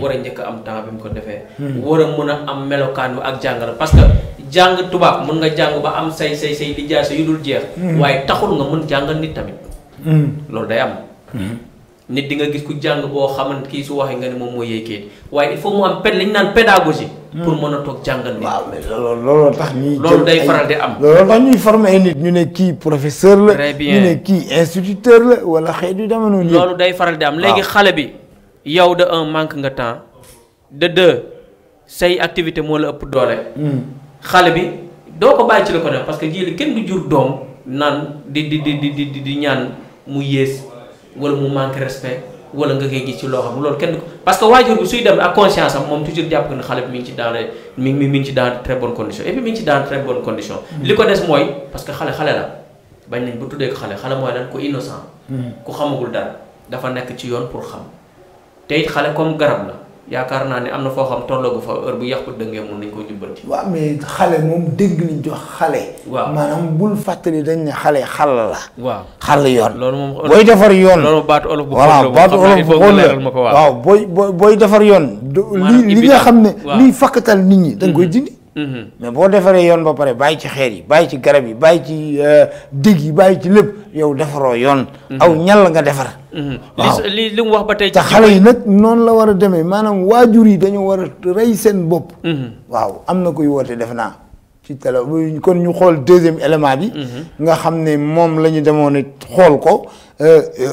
B: war a njëkk am temps bi mu ko defee. war a mën a am melokaan wi ak jàngale parce que jàng tubaab mën nga jàng ba am say lijaasa yu dul jeex. waaye taxul nga mën jàngal nit tamit. loolu day am. nit di nga gis ku jàng boo xamante kii su waxee nga ne moom mooy yéykee waaye il faut mu am li ñu naan pédagogie. pour mën a toog jàngal nit.
A: waaw mais looloo tax ñuy.
B: loolu day faral di am.
A: looloo tax ñuy former ay nit ñu ne kii professeur la.
B: très bien
A: ñu ne kii instituteur la wala xeet yu dama noonu.
B: loolu day faral di am léegi xale bi yow de un manque nga temps de deux say activité moo la ëpp doole. xale bi doo ko bàyyi ci la ko def parce que Djily kenn du jur doom naan di ñaan mu yées. wala mu manque respect wala nga koy gis ci loo xam loolu kenn parce que waajur bi suy dem ak conscience am moom toujours jàpp ne xale bi mi ngi ci dans les mi ngi ci dans de très bonnes conditions et puis mi ngi ci dans de très bonnes conditions. li ko des mooy parce que xale la bañ nañ ba tuddee ko xale mooy lan ko innocent. ku xamagul dara dafa nekk ci yoon pour xam te it xale comme garab la yaakaar naa ne am na foo xam tolloogu fa heure bu yàqu dëngee mun nañ ko jubbanti.
A: waaw mais xale moom dégg liñ jox xale.
B: waaw
A: maanaam bul fàttali dañ ne xale xàll la.
B: waaw
A: xàll yoon.
B: loolu moom
A: booy defar yoon.
B: loolu baatu olof bu
A: voilà baatu olof bu xool la
B: ma ko
A: waaw booy defar yoon. li nga xam ne liy fakkatal nit ñi da nga koy dindi. mais boo defaree yoon ba pare bàyyi ci xeer yi bàyyi ci garab yi bàyyi ci dégg yi bàyyi ci lépp yow defaroo yoon. aw ñal nga defar. waaw
B: li mu wax ba tey.
A: te xale yi nag noonu la war a demee maanaam waajur yi dañoo war a rey seen bopp. waaw am na kuy woote def naa ci télé kon ñu xool deuxième élément bi. nga xam ne moom la ñu demoon xool ko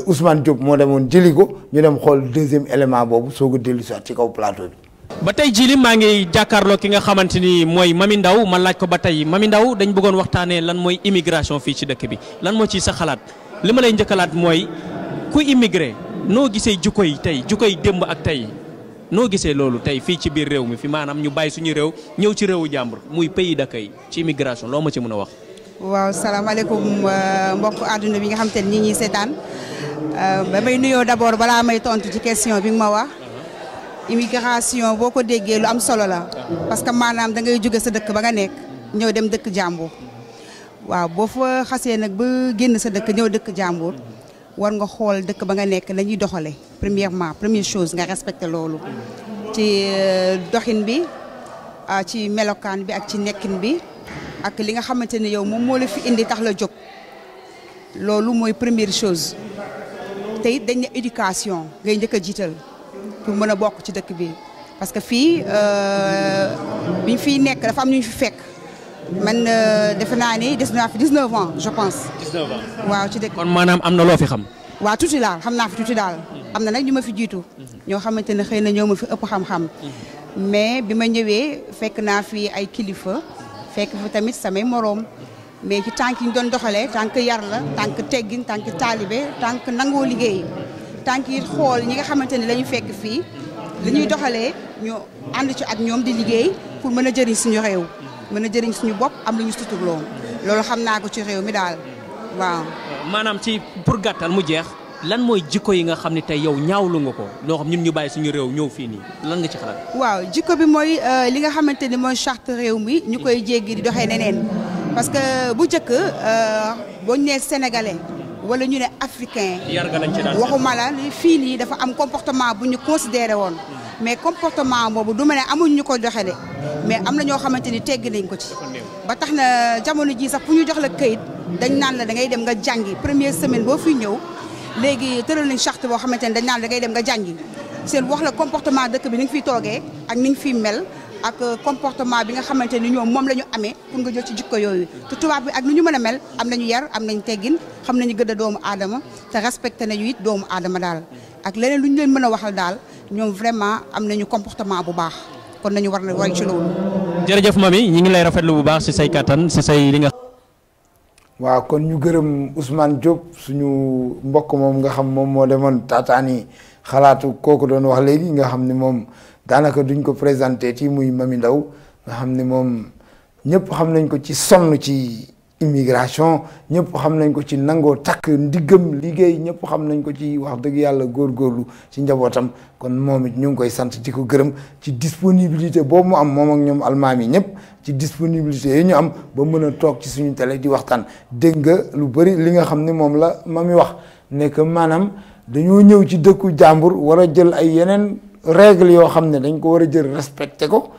A: Ousmane Diop moo demoon jëli ko ñu dem xool deuxième élément boobu soog a dellu si ci kaw plateau bi.
D: ba tey jili maa ngi jàkkaarloo ki nga xamante ni mooy Mamy Ndao ma laaj ko ba tey Mamy Ndao dañ bëggoon waxtaanee lan mooy immigration fii ci dëkk bi lan moo ciy sa xalaat li ma lay njëkkalaat mooy ku immigré noo gisee jukko yi tey jukko yi démb ak tey noo gisee loolu tey fii ci biir réew mi fi maanaam ñu bàyyi suñu réew ñëw ci réewu jàmbur muy pays d'accueil ci immigration loo ma ci mën a wax.
F: waaw salaamaaleykum mbokk àdduna bi nga xam te ne ñi ñuy seetaan ba may nuyoo d'abord balaa may tontu ci question bi nga ma wax. immigration boo ko déggee lu am solo la parce que maanaam da ngay jóge sa dëkk ba nga nekk ñëw dem dëkk jàmbur waaw boo fa xasee nag ba génn sa dëkk ñëw dëkk jàmbur war nga xool dëkk ba nga nekk la ñuy doxale première chose nga respecté loolu ci doxin bi ci melokaan bi ak ci nekkin bi ak li nga xamante ne yow moom moo la fi indi tax la jóg loolu mooy première chose te it dañ ne éducation ngay njëkk a jiital pour mën a bokk ci dëkk bi parce que fii biñ fiy nekk dafa am ñu fi fekk man defe naa ni des naa fi 19 ans je pense.
D: 19 ans
F: waaw ci dëkk.
D: kon maanaam am na loo fi xam.
F: waaw tuuti daal xam naa fi tuuti daal. am na nag ñu ma fi jiitu. ñoo xamante ne xëy na ñoo ma fi ëpp xam-xam. mais bi ma ñëwee fekk naa fi ay kilifa fekk fi tamit samay moroom mais ci tànk yi ñu doon doxalee tànk yar la tànk teggin tànk taalibe tànk nangoo liggéey. tànk yi xool ñi nga xamante ne la ñu fekk fii li ñuy doxalee ñu ànd ci ak ñoom di liggéey pour mën a jëriñ suñu réew mën a jëriñ suñu bopp am lu ñu suturloo loolu xam naa ko ci réew mi daal waaw.
D: maanaam ci pour gàttal mu jeex lan mooy jikko yi nga xam ne tey yow ñaawlu nga ko loo xam ñun ñu bàyyi suñu réew ñëw fii nii lan nga ci xalaat.
F: waaw jikko bi mooy li nga xamante ni mooy charte réew mi ñu koy jéggi di doxee neneen parce que bu njëkk boo ñu nee sénégalais. wala ñu ne africain waxuma la fii nii dafa am comportement bu ñu considéré woon mais comportement boobu du ma ne amuñ ñu ko joxe de mais am na ñoo xamante ni tegg nañ ko ci ba tax na jamono ji sax fu ñu jox la këyit dañ naan la da ngay dem nga jàngi première semaine boo fi ñëw léegi tëral nañ charte boo xamante ni dañ naan la da ngay dem nga jàngi seen wax la comportement dëkk bi ni nga fiy toogee ak ni nga fiy mel ak comportement bi nga xamante ni ñoom moom la ñu amee pour nga jël ci jikko yooyu te tubaab bi ak nu ñu mën a mel am nañu yar am nañu teggin xam nañu gëdd doomu aadama te respecté nañu it doomu aadama daal ak leneen lu ñu leen mën a waxal daal ñoom vraiment am nañu comportement bu baax kon nañu war na roy ci loolu.
D: jërëjëf Mamy ñi ngi lay rafetlu bu baax si say kattan si say li nga.
A: waaw kon ñu gërëm Ousmane Diop suñu mbokk moom nga xam moom moo demoon taataani xalaatu kooku doon wax léegi nga xam ni moom. daanaka duñ ko présenté ci muy Mamy Ndao nga xam ne moom ñëpp xam nañ ko ci sonn ci immigration ñëpp xam nañ ko ci nangoo takk ndiggam liggéey ñëpp xam nañ ko ci wax dëgg yàlla góorgóorlu ci njabootam kon moom it ñu ngi koy sant di ko gërëm ci disponibilité boobu mu am moom ak ñoom almaami ñëpp ci disponibilité yi ñu am ba mën a toog ci suñu télé di waxtaan dégg nga lu bëri li nga xam ne moom la Mamy wax ne que maanaam dañoo ñëw ci dëkku jàmbur war a jël ay yeneen règle yoo xam ne dañ ko war a jël respecté ko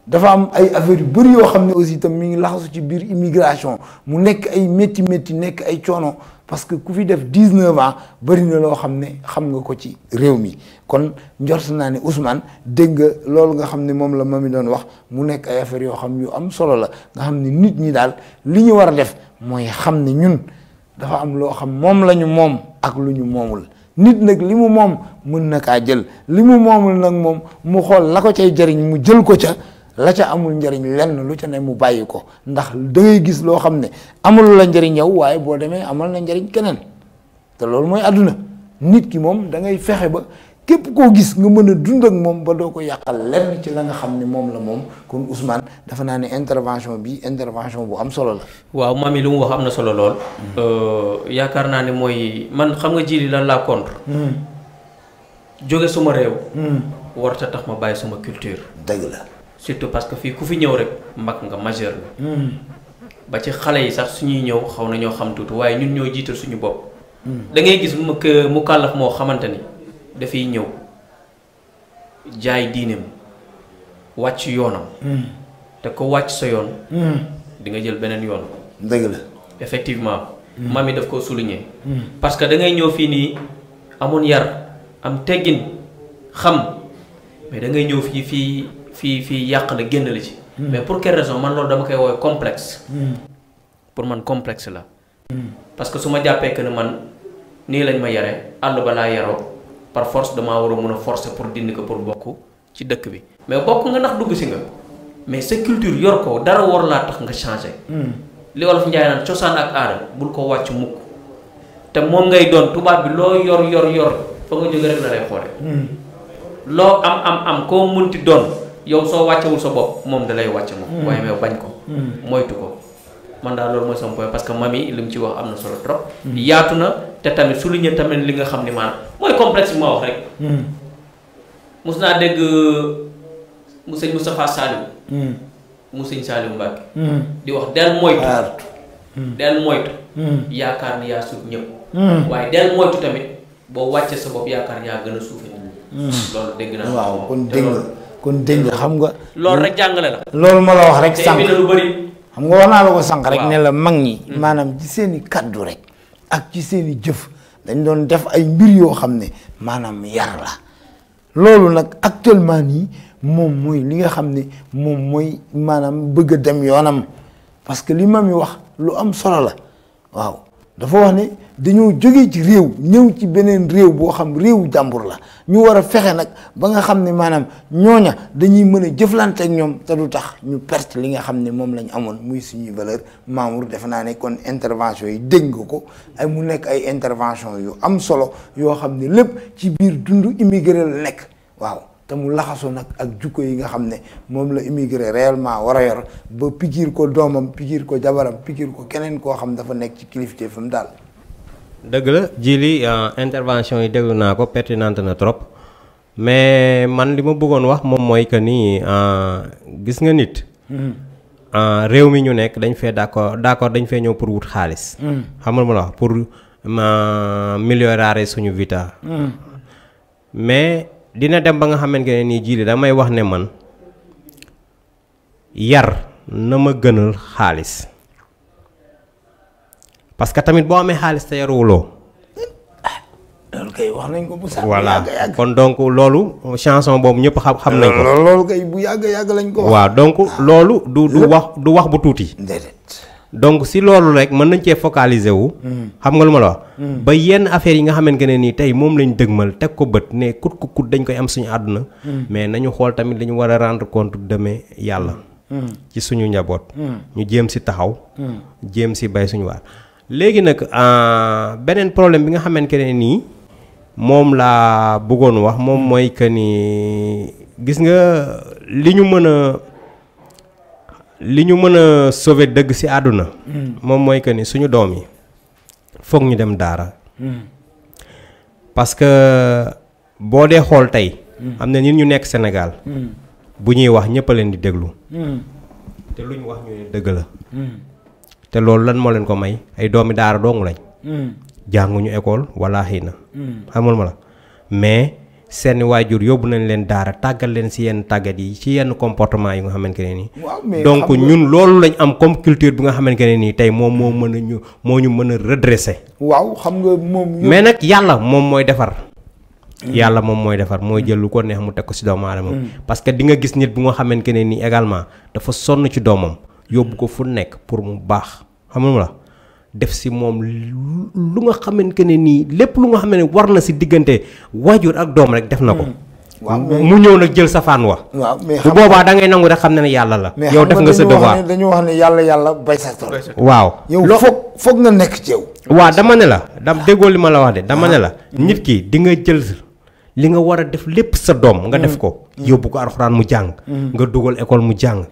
A: dafa am ay affaires yu bëri yoo xam ne aussi itam mi ngi laxasu ci biir immigration mu nekk ay métti nekk ay coono parce que ku fi def 19 ans bëri na loo xam ne xam nga ko ci réew mi kon njort naa ne Ousmane dégg nga loolu nga xam ne moom la Mamy doon wax mu nekk ay affaires yoo xam yu am solo la nga xam ne nit ñi daal li ñu war a def mooy xam ne ñun dafa am loo xam moom la ñu moom ak lu ñu moomul. nit nag li mu moom mën na kaa jël li mu moomul nag moom mu xool la ko cay jëriñ mu jël ko ca la ca amul njëriñ lenn lu ca ne mu bàyyi ko ndax da ngay gis loo xam ne amul la njëriñ yow waaye boo demee amal na njëriñ keneen te loolu mooy àdduna nit ki moom da ngay fexe ba képp koo gis nga mën a dund ak moom ba doo ko yàqal lenn ci la nga xam ne moom la moom kon Ousmane dafa naa ne intervention bi intervention bu am solo la.
B: waaw Mamy lu mu wax am na solo lool. yaakaar naa ne mooy man xam nga ji lan laa contre. jóge suma réew. warta tax ma bàyyi suma culture.
A: dëgg la.
B: surtout parce que fii ku fi ñëw rek mag nga majeur la. ba ci xale yi sax suñuy ñëw xaw na ñoo xam tuuti waaye ñun ñoo jiital suñu bopp. da ngay gis mu kàllaf moo xamante ni. dafay ñëw jaay diineem wàcc yoonam. te ko wàcc sa yoon. di nga jël beneen yoon.
A: dëgg la.
B: effectivement. Mamy daf ko souligner. parce que da ngay ñëw fii nii amoon yar am teggin xam mais da ngay ñëw fii yàq la génn la ci. mais pour quelle raison man loolu dama koy woowee complexe. pour man complexe la. parce que su ma jàppee que ne man nii lañ ma yare àll ba laa yaroo par force damaa war a mun a forcer pour dindi ko pour bokk ci dëkk bi mais bokk nga ndax dugg si nga mais sa culture yor ko dara war laa tax nga changé. li wolof njaay naan cosaan ak aada bul ko wàcc mukk te moom ngay doon tubaab bi loo yor fa nga jóge rek la lay xoole loo am koo munti doon yow soo wàccewul sa bopp moom da lay wàcce moom waaye mais bañ ko moytu ko man daal loolu mooy sama point parce que mami li mu ci wax am na solo trop yaatu na te tamit souligner tamit li nga xam ni maanaam mooy complexe bi ma wax rek mus naa dégg mu sëñ Moustapha Saliou mu sëñ Saliou Mbacke di wax del moytu yaakaar ni yaa suuf ñëpp waaye del moytu tamit boo wàccee sa bopp yaakaar yaa gën a suufe loolu dégg naa
A: waaw kon dégg nga xam nga
B: loolu rek jàngale la
A: loolu ma la wax rek sànq
B: lu bëri
A: xam nga wax naa la ko sànq rek ne la mag ñi maanaam ci seeni kaddu rek ak ci seeni jëf dañ doon def ay mbir yoo xam ne maanaam yar la loolu nag actuellement nii moom mooy li nga xam ne moom mooy maanaam bëgg a dem yoonam parce que li ma mi wax lu am solo la waaw dafa wax ne dañoo jógee ci réew ñëw ci beneen réew boo xam réewu jàmbur la ñu war a fexe nag ba nga xam ne maanaam ñooña dañuy mën a jëflante ak ñoom te du tax ñu perte li nga xam ne moom lañ amoon muy suñuy valeur Mamour defe naa ne kon intervention yi dégg nga ko ay mu nekk ay intervention yu am solo yoo xam ne lépp ci biir dundu immigré la nekk waaw te mu laxasu nag ak jukko yi nga xam ne moom la immigré réellement war a yor ba pikiir ko doomam pikiir ko jabaram pikiir ko keneen koo xam dafa nekk ci kilifte fam daal.
C: dëgg la Djily intervention yi déglu naa ko pertinente na trop mais man li ma bëggoon wax moom mooy que ni gis nga nit. réew mi ñu nekk dañ fee d'accord dañ fee ñëw pour wut xaalis. xam nga ma la wax pour améliorer suñu vita. mais dina dem ba nga xamante ne nii Djily damay wax ne man yar na ma gënal xaalis parce que tamit boo amee xaalis te yaruwuloo.
A: loolu kay wax nañ ko bu sax.
C: voilà kon donc loolu chanson boobu ñëpp xam nañ ko.
A: loolu kay bu yàgg lañ ko.
C: waaw donc loolu du wax bu tuuti.
A: déedéet.
C: donc si loolu rek mën nañ cee focaliser wu. xam nga lu ma la wax. ba yenn affaires yi nga xamante ne nii tey moom lañ dëgmal teg ko bët ne kut dañ koy am suñu àdduna. mais nañu xool tamit dañu war a rendre compte demee yàlla. ci suñu njaboot. ñu jéem si taxaw. jéem si bay suñu waar. léegi nag beneen problème bi nga xamante ne nii moom laa bëggoon wax moom mooy que ni gis nga li ñu mën a sauver dëgg ci àdduna. moom mooy que ni suñu doom yi foog ñu dem daara. parce que boo dee xool tey. am na nit ñu nekk Sénégal. bu ñuy wax ñëpp a leen di déglu. te lu ñu wax ñu ne dëgg la. te loolu lan moo leen ko may ay doomi daara doomu lañ. jànguñu école wala xëy na. xamul ma la mais seeni waajur yóbbu nañ leen daara tàggal leen ci yenn tàggat yi ci yenn comportement yi nga xamante ne nii. donc ñun loolu lañ am comme culture bi nga xamante ne nii tey moom moo ñu mën a redresser.
A: waaw xam nga moom.
C: mais nag yàlla moom mooy defar. yàlla moom mooy defar mooy jël lu ko neex mu teg ko ci doomu aadama. parce que di nga gis nit bu nga xamante ne nii également dafa sonn ci doomam yóbbu ko fu nekk pour mu baax xam nga la. def si moom lu nga xamante ne nii lépp lu nga xam ne war na si diggante waajur ak doom rek def na ko.
A: waaw
C: mu ñëw nag jël safaan wa.
A: waaw mais
C: bu boobaa da ngay nangu rek xam ne ne yàlla la. yow def nga sa devoir
A: dañu wax ne yàlla bay sa tool.
C: waaw
A: yow foog nga nekk ci yow.
C: waaw dama ne la déggoo li ma la wax de dama ne la. nit ki di nga jël li nga war a def lépp sa doom nga def ko. yóbbu ko alxuraan mu jàng. nga dugal école mu jàng.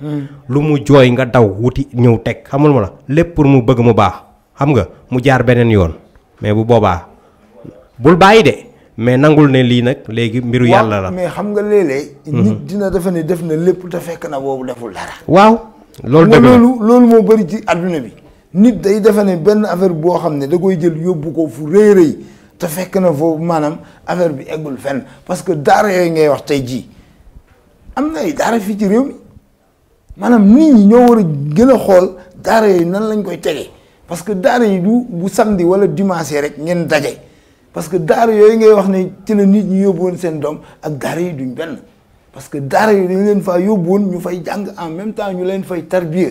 C: lu mu jooy nga daw wuti ñëw teg xamul ma la lépp pour mu bëgg mu baax. xam nga mu jaar beneen yoon mais bu boobaa bul bàyyi de mais nangul ne lii nag léegi mbiru yàlla la.
A: mais xam nga léeg-léeg nit dina defe ne def na lépp te fekk na boobu deful dara.
C: waaw loolu dëgg la
A: loolu moo bëri ci adduna bi nit day defe ne benn affaire boo xam ne da koy jël yóbbu ko fu rëy te fekk na foofu maanaam affaire bi eggul fenn parce que daara yooyu ngay wax tey jii am na ay daara fii ci réew mi maanaam nit ñi ñoo war a gën a xool daara yooyu nan lañ koy tegee. parce que daara yi du bu samedi wala dimanche rek ngeen daje parce que daara yooyu ngay wax ne ci la nit ñi yóbbu woon seen doom ak daara yi duñ benn parce que daara yi dañ leen faa yóbbuwoon ñu fay jàng en même temps ñu leen fay tarbiya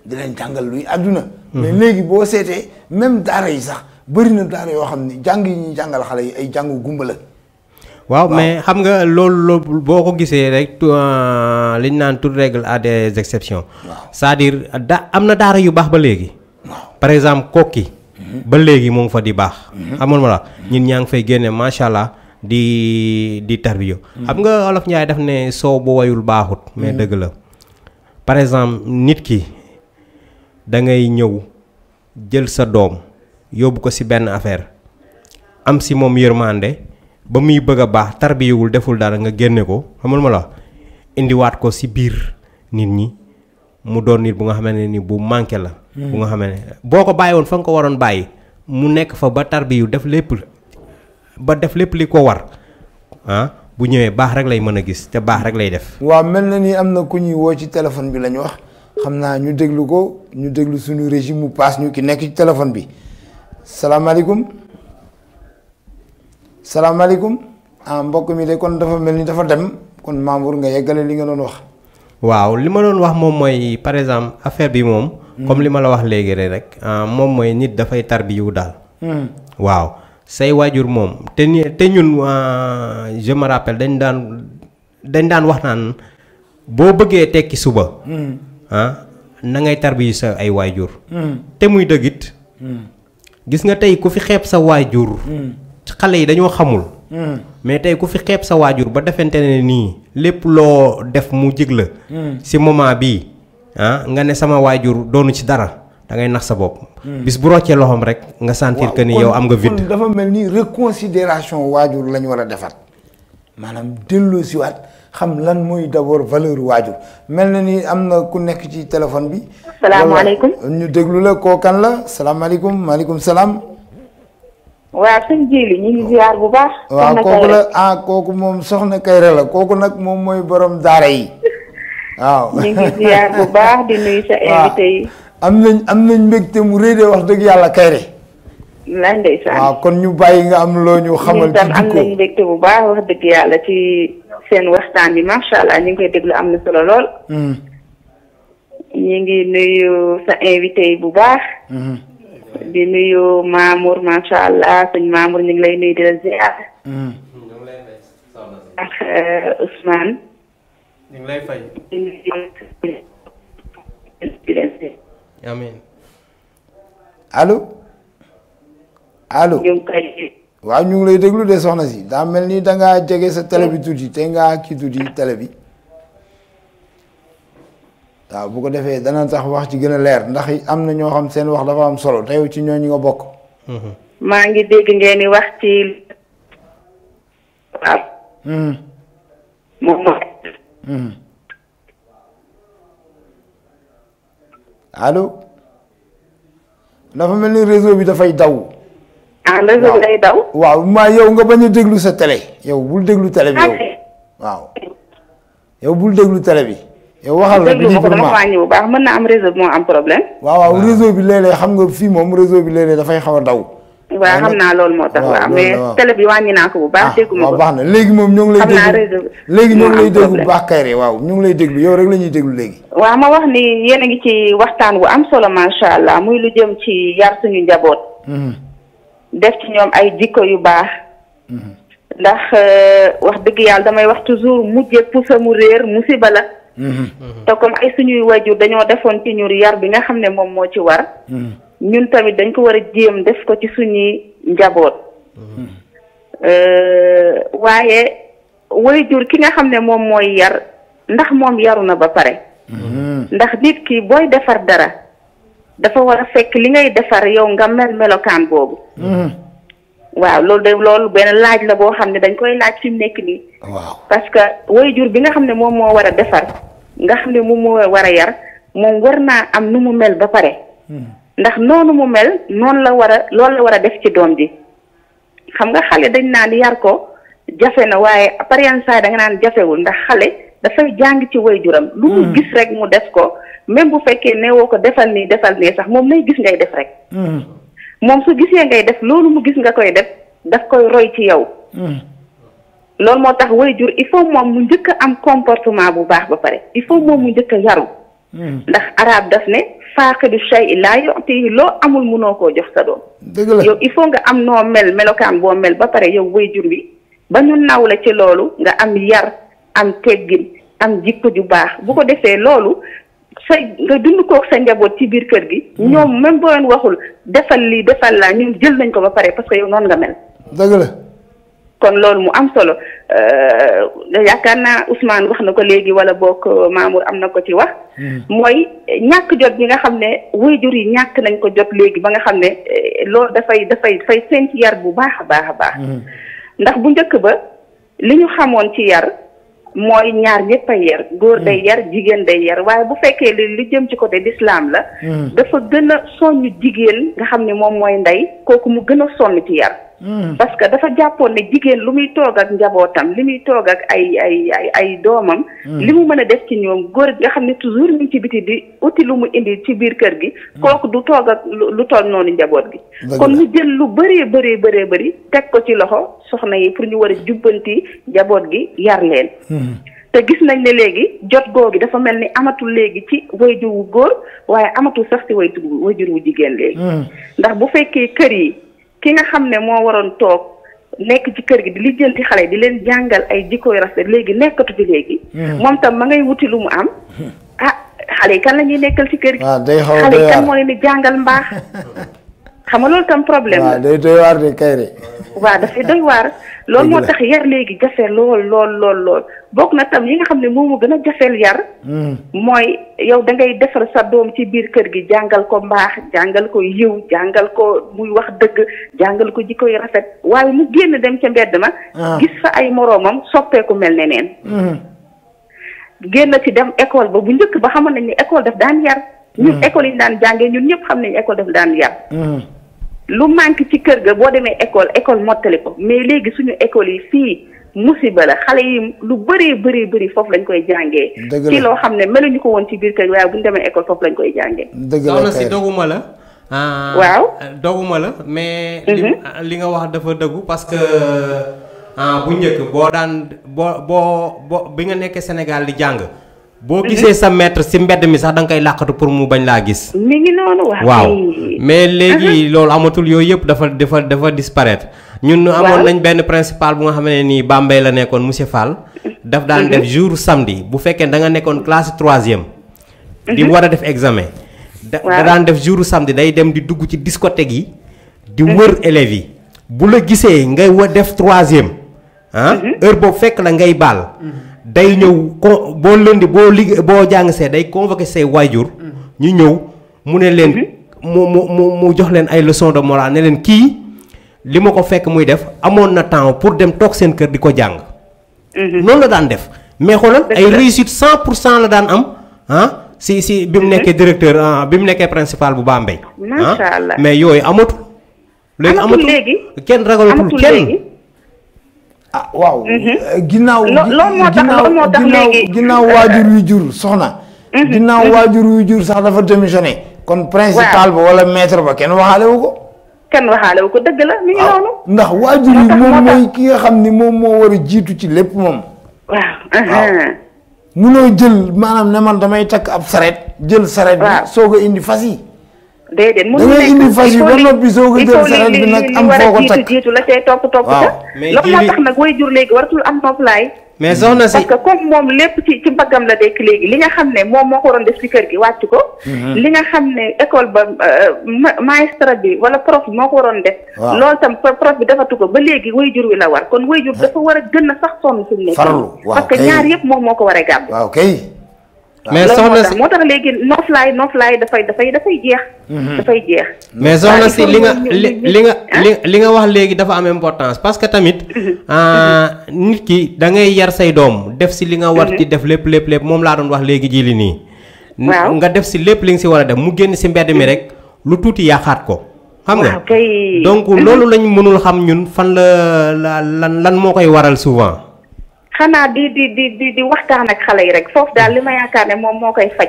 A: di leen jàngal luy àdduna mais léegi boo seetee même daara yi sax bëri na daara yoo xam ne jàng yi ñuy jàngal xale yi ay jàngu gumba la
C: waaw mais xam nga loolu boo ko gisee rek li ñu naan toute règle a des exceptions c'est-à-dire am na daara yu baax ba léegi par exemple kokki ba léegi mu ngi fa di baax xamul ma la ñun ñaa ngi fay génne macha allah di tarbiyo xam nga Olof Njaay daf ne soow bu wayul baaxut mais dëgg la par exemple nit ki da ngay ñëw jël sa doom yóbbu ko ci benn affaire am ci moom yërmande ba muy bëgg a baax tarbiyewul deful dara nga génne ko xamul ma la indiwaat ko ci biir nit ñi mu doon nit bu nga xamante ne ni bu manqué la bu nga xamante ne boo ko bàyyi woon fa nga ko waroon bàyyi mu nekk fa ba tarbiyu def lépp li ko war bu ñëwee baax rek lay mën a gis te baax rek lay def
A: waaw mel na ni am na ku ñuy woo ci téléphone bi lañu wax xam naa ñu déglu ko ñu déglu suñu régime mu paas ñu ki nekk ci téléphone bi salaamaaleykum mbokk mi de kon dafa mel ni dafa dem kon Mamour nga yeggale li nga doon wax
C: waaw li ma doon wax moom mooy par exemple affaire bi moom comme li ma la wax léegi rek moom mooy nit dafay tarbiyu daal waaw say waajur moom te ñun je me rappelle dañ daan wax naan boo bëggee tekki suba na ngay tarbiyu sa ay waajur te muy dëggit gis nga tey ku fi xeeb sa waajur xale yi dañoo xamul mais tey ku fi xeeb sa waajur ba defente ne nii lépp loo def mu jig la ci moment bii nga ne sama waajur doonu ci dara da ngay nax sa bopp bis bu roccee loxoom rek nga sentir que ni yow am nga vide
A: dafa mel ni reconsidération waajur lañu war a defaat maanaam dellu siwaat xam lan mooy d'abord valeur waajur mel na ni am na ku nekk ci téléphone bi
G: salaamaaleykum
A: ñu déglu la koo kan la salaamaaleykum maaleykum salaam
G: waaw sëñ Jili ñu ngi ziar bu baax
A: waaw kooku la kooku moom soxna Kayre la kooku nag moom mooy borom daara yi waaw
G: ñu ngi ziar bu baax di nuyu sa invité yi
A: am nañ mbégte mu rëy de wax dëgg yàlla Kayre
G: lan ndeysaan
A: waaw kon ñu bàyyi nga am loo ñu xamal ci jikko
G: am nañ mbégte bu baax wax dëgg yàlla ci seen waxtaan bi macha allah ñu ngi koy déglu am na solo lool ñu ngi nuyu sa invité yi bu baax di nuyu Mamour macha allah sëñ Mamour ñu ngi lay nuyu di la ziar ak Ousmane
C: ñu ngi lay fay amiin
A: allo waaw ñu ngi lay déglu de soxna si daa mel ni dangaa jege sa télé bi tuuti te ngaa kii tuuti télé bi waaw bu ko defee dana tax wax ci gën a leer ndax am na ñoo xam seen wax dafa am solo te yow ci ñooñu nga bokk
G: maa ngi dégg ngeen di wax ci waaw moom
A: allo dafa mel ni réseau bi dafay daw
G: réseau bi day daw
A: waaw maa yow nga bañ a déglu sa télé yow bul déglu télé bi yow waaw yow bul déglu télé bi yow waxal rek librement
G: bu baax mën na am réseau bi moo am problème
A: waaw réseau bi léeg-léeg xam nga fii moom réseau bi léeg-léeg dafay xaw a daw
G: waaw xam naa loolu moo tax waaw mais télé bi wàññi naa ko bu baax dégguma ko
A: baax na léegi moom ñoo ngi lay déglu léegi ñoo ngi lay déglu bu baax Kayre waaw ñu ngi lay déglu yow rek la ñuy déglu léegi
G: waaw ma wax ni yéen a ngi ci waxtaan bu am solo macha allah muy lu jëm ci yar suñu njaboot def ci ñoom ay jikko yu baax ndax wax dëgg yàlla damay wax toujours mujje pusa mu réer musiba la te comme ay suñuy wajur dañoo defoon ci ñur yar bi nga xam ne moom moo ci war ñun tamit dañ ko war a jéem def ko ci suñuy njaboot waaye wayjur ki nga xam ne moom mooy yar ndax moom yaru na ba pare ndax nit ki booy defar dara dafa war a fekk li ngay defar yow nga melokaan boobu waaw loolu benn laaj la boo xam ne dañ koy laaj fi mu nekk nii
A: waaw
G: parce que wayjur bi nga xam ne moom moo war a defar nga xam ne moom moo war a yar moom war naa am nu mu mel ba pare ndax noonu mu mel loolu la war a def ci doom ji xam nga xale dañ naan yar ko jafe na waaye par yenn saa da nga naan jafewul ndax xale dafay jàng ci wayjuram lu mu gis rek mu def ko même bu fekkee newoo ko defal nii sax moom lay gis ngay def rek moom su gisee ngay def loolu mu gis nga koy def daf koy roy ci yow loolu moo tax waajur il faut moom mu njëkk a am comportement bu baax ba pare il faut moom mu njëkk a yaru ndax arab daf ne faaqidu shay laa yu'tihi loo amul munoo koo jox sa doom
A: dëgg la
G: yow il faut nga am noo mel melokaan boo mel ba pare yow waajur bi ba ñu naw la ci loolu nga am yar am teggin am jikko ju baax bu ko defee loolu sa nga dund koog sa njaboot ci biir kër gi ñoom même boo leen waxul defal lii defal laa ñoom jël nañ ko ba pare parce que yow noonu nga mel
A: dëgg la
G: kon loolu mu am solo yaakaar naa Ousmane wax na ko léegi wala boog Mamour am na ko ci wax mooy ñàkk jot bi nga xam ne waajur yi ñàkk nañ ko jot léegi ba nga xam ne loolu dafay seen ci yar bu baax a baax a baax ndax bu njëkk ba li ñu xamoon ci yar mooy ñaar ñëpp a yar góor day yar jigéen day yar waaye bu fekkee li jëm ci côté l'islam la dafa gën a soññ jigéen nga xam ne moom mooy ndey kooku mu gën a sonn ci yar parce que dafa jàppoon ne jigéen lu muy toog ak njabootam li muy toog ak ay doomam li mu mën a def ci ñoom góor nga xam ne toujours ñu ci biti di uti lu mu indi ci biir kër gi kooku du toog ak lu toll noonu njaboot gi kon mu jël lu bëree teg ko ci loxo soxna yi pour ñu war a jubbanti njaboot gi yar leen te gis nañ ne léegi jot googi dafa mel ni amatul léegi ci waajur wu góor waaye amatul sax ci waajur wu jigéen léegi ndax bu fekkee kër yi ki nga xam ne moo waroon toog nekk ci kër gi di lijjanti xale di leen jàngal ay jikko yu rafet léegi nekkatu fi léegi moom tam ma ngay wuti lu mu am xale yi kan la ñuy nekkal ci kër gi xale yi kan moo leen di jàngal mbaax xam nga loolu tam problème la
A: day doy waar de kay de
G: waaw dafay doy waar loolu moo tax yar léegi jafe lool bokk na tam yi nga xam ne moomu gën a jafeel yar mooy yow da ngay defar sa doom ci biir kër gi jàngal ko mbaax jàngal ko yiw jàngal ko muy wax dëgg jàngal ko jikko yu rafet waaye mu génn dem ca mbedd ma gis fa ay moroomam soppeeku mel ne neen génn ci dem école ba bu njëkk ba xamoon nañ ne école daf daan yar ñun école yi ñu daan jàngee ñun ñëpp xam nañ école daf daan yar lu manque ci kër ga boo demee école mottali ko mais léegi suñu école yi fii musiba la xale yi lu bëri foofu lañ koy jàngee ci loo xam ne meluñu ko woon ci biir kër waaye bu ñu demee école foofu lañ koy jàngee
C: soxna si doguma la
G: waaw
C: doguma la mais li nga wax dafa dëggu parce que bu njëkk boo bi nga nekkee Sénégal di jàng boo gisee sa maître ci mbedd mi sax da nga koy làqatu pour mu bañ laa gis
G: mi ngi noonu
C: waaw mais léegi loolu amatul yooyu yëpp dafa disparaître ñun amoon nañ benn principal bu nga xam ne nii Bambey la nekkoon monsieur Fall daf daan def jour samedi bu fekkee da nga nekkoon classe 3e di war a def examen da daan def jour samedi day dem di dugg ci discothèque yi di wër élèves yi bu la gisee ngay def 3e heure boobu fekk la ngay baal day ñëw boo lëndi boo jàng see day convoqué say waajur ñu ñëw mu ne leen mu jox leen ay leçon de morale ne leen kii li ma ko fekk muy def amoon na temps pour dem toog seen kër di ko jàng noonu la daan def mais xoolal ay réussite 100% la daan am si bi mu nekkee directeur bi mu nekkee principal bu Bambey
G: macha allah
C: mais yooyu amatul amatul kenn ragalatul kenn
A: waaw ginnaaw waajur yu jur soxna ginnaaw waajur yu jur sax dafa démissionné kon principal ba wala maître ba kenn waxaale wu ko
G: dëgg la mi ngi noonu
A: ndax waajur yi moom mooy ki nga xam ni moom moo war a jiitu ci lépp moom
G: waaw
A: munoo jël maanaam ne man damay takk ab saret jël saret bi soog a indi fas yi
G: déedéet
A: da ngay indi fas yi ba noppi soog a jël saret bi nag am foo ko takk
G: jiitu la cay topp ca loolu moo tax nag waajur léegi waratul am noflaay
C: mais soxna si
G: parce que comme moom lépp ci mbaggam la dekk léegi li nga xam ne moom moo ko waroon def ci kër gi wàcc ko li nga xam ne école ba maestra bi wala prof bi moo ko waroon def loolu tam prof bi defatu ko ba léegi waajur wi la war kon waajur dafa war a gën a sax sonn suñu nekk parce que ñaar yëpp moom moo ko war a gàbb
A: waaw kay
C: mais soxna si
G: moo tax léegi noflaay dafay jeex dafay jeex
C: mais soxna si li nga wax léegi dafa am importance parce que tamit nit ki da ngay yar say doom def si li nga war ci def lépp moom laa doon wax léegi ji li nii nga def si lépp li nga si war a def mu génn si mbedd mi rek lu tuuti yàqaat ko xam nga donc loolu lañ mënul xam ñun fan lan moo koy waral souvent
G: xanaa di waxtaan ak xale yi rek foofu daal li ma yaakaar ne moom moo koy faj.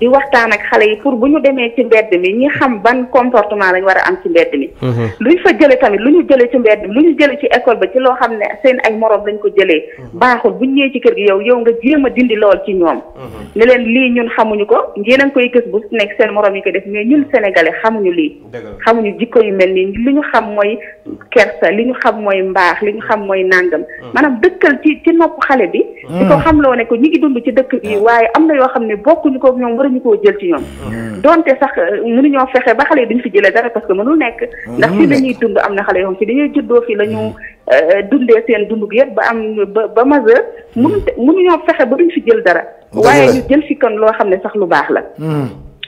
G: di waxtaan ak xale yi pour bu ñu demee ci mbedd mi ñi xam ban comportement lañ war a am ci mbedd mi. luñ fa jëlee tamit lu ñu jëlee ci mbedd mi lu ñu jëlee ci école ba ci loo xam ne seen ay morom lañ ko jëlee. baaxul buñ ñëwee ci kër gi yow nga jéem a dindi lool ci ñoom. ne leen lii ñun xamuñu ko yéen a ngi koy gis bu nekk seen morom yi ko def mais ñun sénégalais xamuñu lii. xamuñu jikko yu mel nii li ñu xam mooy kersa li ñu xam mooy mbaax li ñu xam mooy nàngam maanaam dëkkal ci nopp xale bi di ko xamloo ne ko ñi ngi dund ci dëkk bi waaye am na yoo xam ne bokkuñu ko ñoom waruñu koo jël ci ñoom donte sax mënuñoo fexe ba xale yi duñ fi jëlee dara parce que mënul nekk ndax fii la ñuy dund am na xale yoo xam fi dañuy juddoo fii la ñu dundee seen dund gi yëpp ba am ba majeur mënuñoo fexe ba duñ fi jël dara waaye ñu jël fi kon loo xam ne sax lu baax la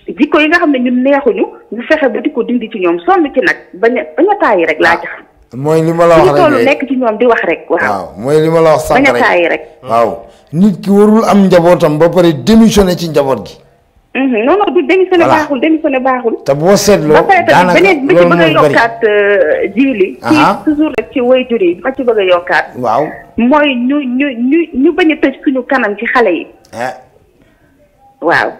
G: jikko yi nga xam ne ñun neexuñu ñu fexe ba di ko dindi ci ñoom sonn ci nag bañ a tàyyi rek laa ci xam
A: mooy li ma la wax rek
G: toolu nekk ci ñoom di wax rek waaw
A: mooy li ma la wax sànq
G: bañ a tàyyi rek
A: waaw nit ki warul am njabootam ba pare démissionné ci njaboot gi
G: non non du démissionné baaxul démissionné baaxul
A: te boo seetloo
G: ba pare tamit beneen bi ci bëgg a
A: loolu
G: yokkaat jiili ci toujours rek ci waajur yi ma ci bëgg a yokkaat
A: waaw
G: mooy ñu bañ a tëj suñu kanam ci xale yi waaw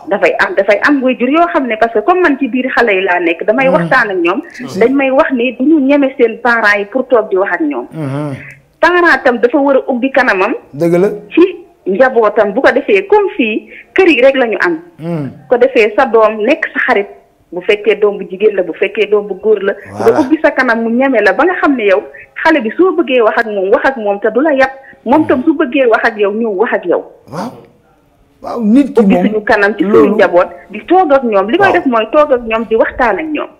G: dafay am waajur yoo xam ne parce que comme man ci biir xale yi laa nekk damay waxtaan ak ñoom dañ may wax ni du ñu ñeme seen parents yi pour toog di wax ak ñoom parent tam dafa war a ubbi kanamam
A: dëgg la
G: ci njabootam bu ko defee comme fii kër yi rek la ñu am ko defee sa doom nekk sa xarit bu fekkee doom bu jigéen la bu fekkee doom bu góor la nga ubbi sa kanam mu ñeme la ba nga xam ne yow xale bi soo bëggee wax ak moom te du la yàpp moom tam su bëggee wax ak yow ñëw wax ak yow
A: waaw nit ki
G: ubbi
A: moom
G: suñu kanam ci suñu njaboot di toog ak ñoom li koy def mooy toog ak ñoom di waxtaan ak ñoom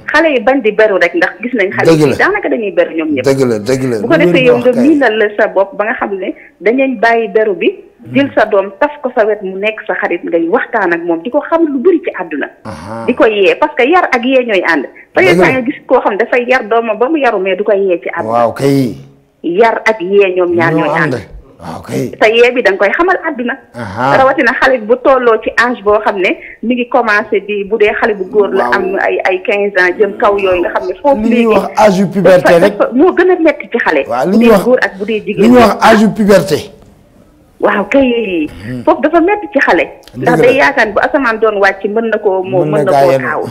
G: xale yi bañ di beru rek ndax gis nañ xale yi daanaka dañuy beru ñoom ñëpp
A: dëgg la
G: bu ko defee yow nga miinal la sa bopp ba nga xam ne dañañ bàyyi beru bi jël sa doom taf ko sa wet mu nekk sa xarit ngay waxtaan ak moom di ko xam lu bëri ci àdduna di ko yee parce que yar ak yee ñooy ànd par exemple nga gis koo xam dafay yar doomam ba mu yaru mais du ko yee ci àdduna
A: waaw kay
G: yar ak yee ñoom ñaar ñooy ànd
A: waaw kay
G: te yee bi da nga koy xamal àdduna rawatina xale bu tolloo ci âge boo xam ne mi ngi commencé di bu dee xale bu góor la am ay 15 ans jëm kaw yooyu nga xam ne foofu
A: li ñuy wax âge yu puberté rek
G: moo gën a metti ci xale
A: waaw
G: bu dee góor ak bu dee jigéen
A: li ñuy wax âge yu puberté
G: waaw kay foofu dafa metti ci xale ndax day yaakaar bu asamaan doon wàcc mën na koo taaw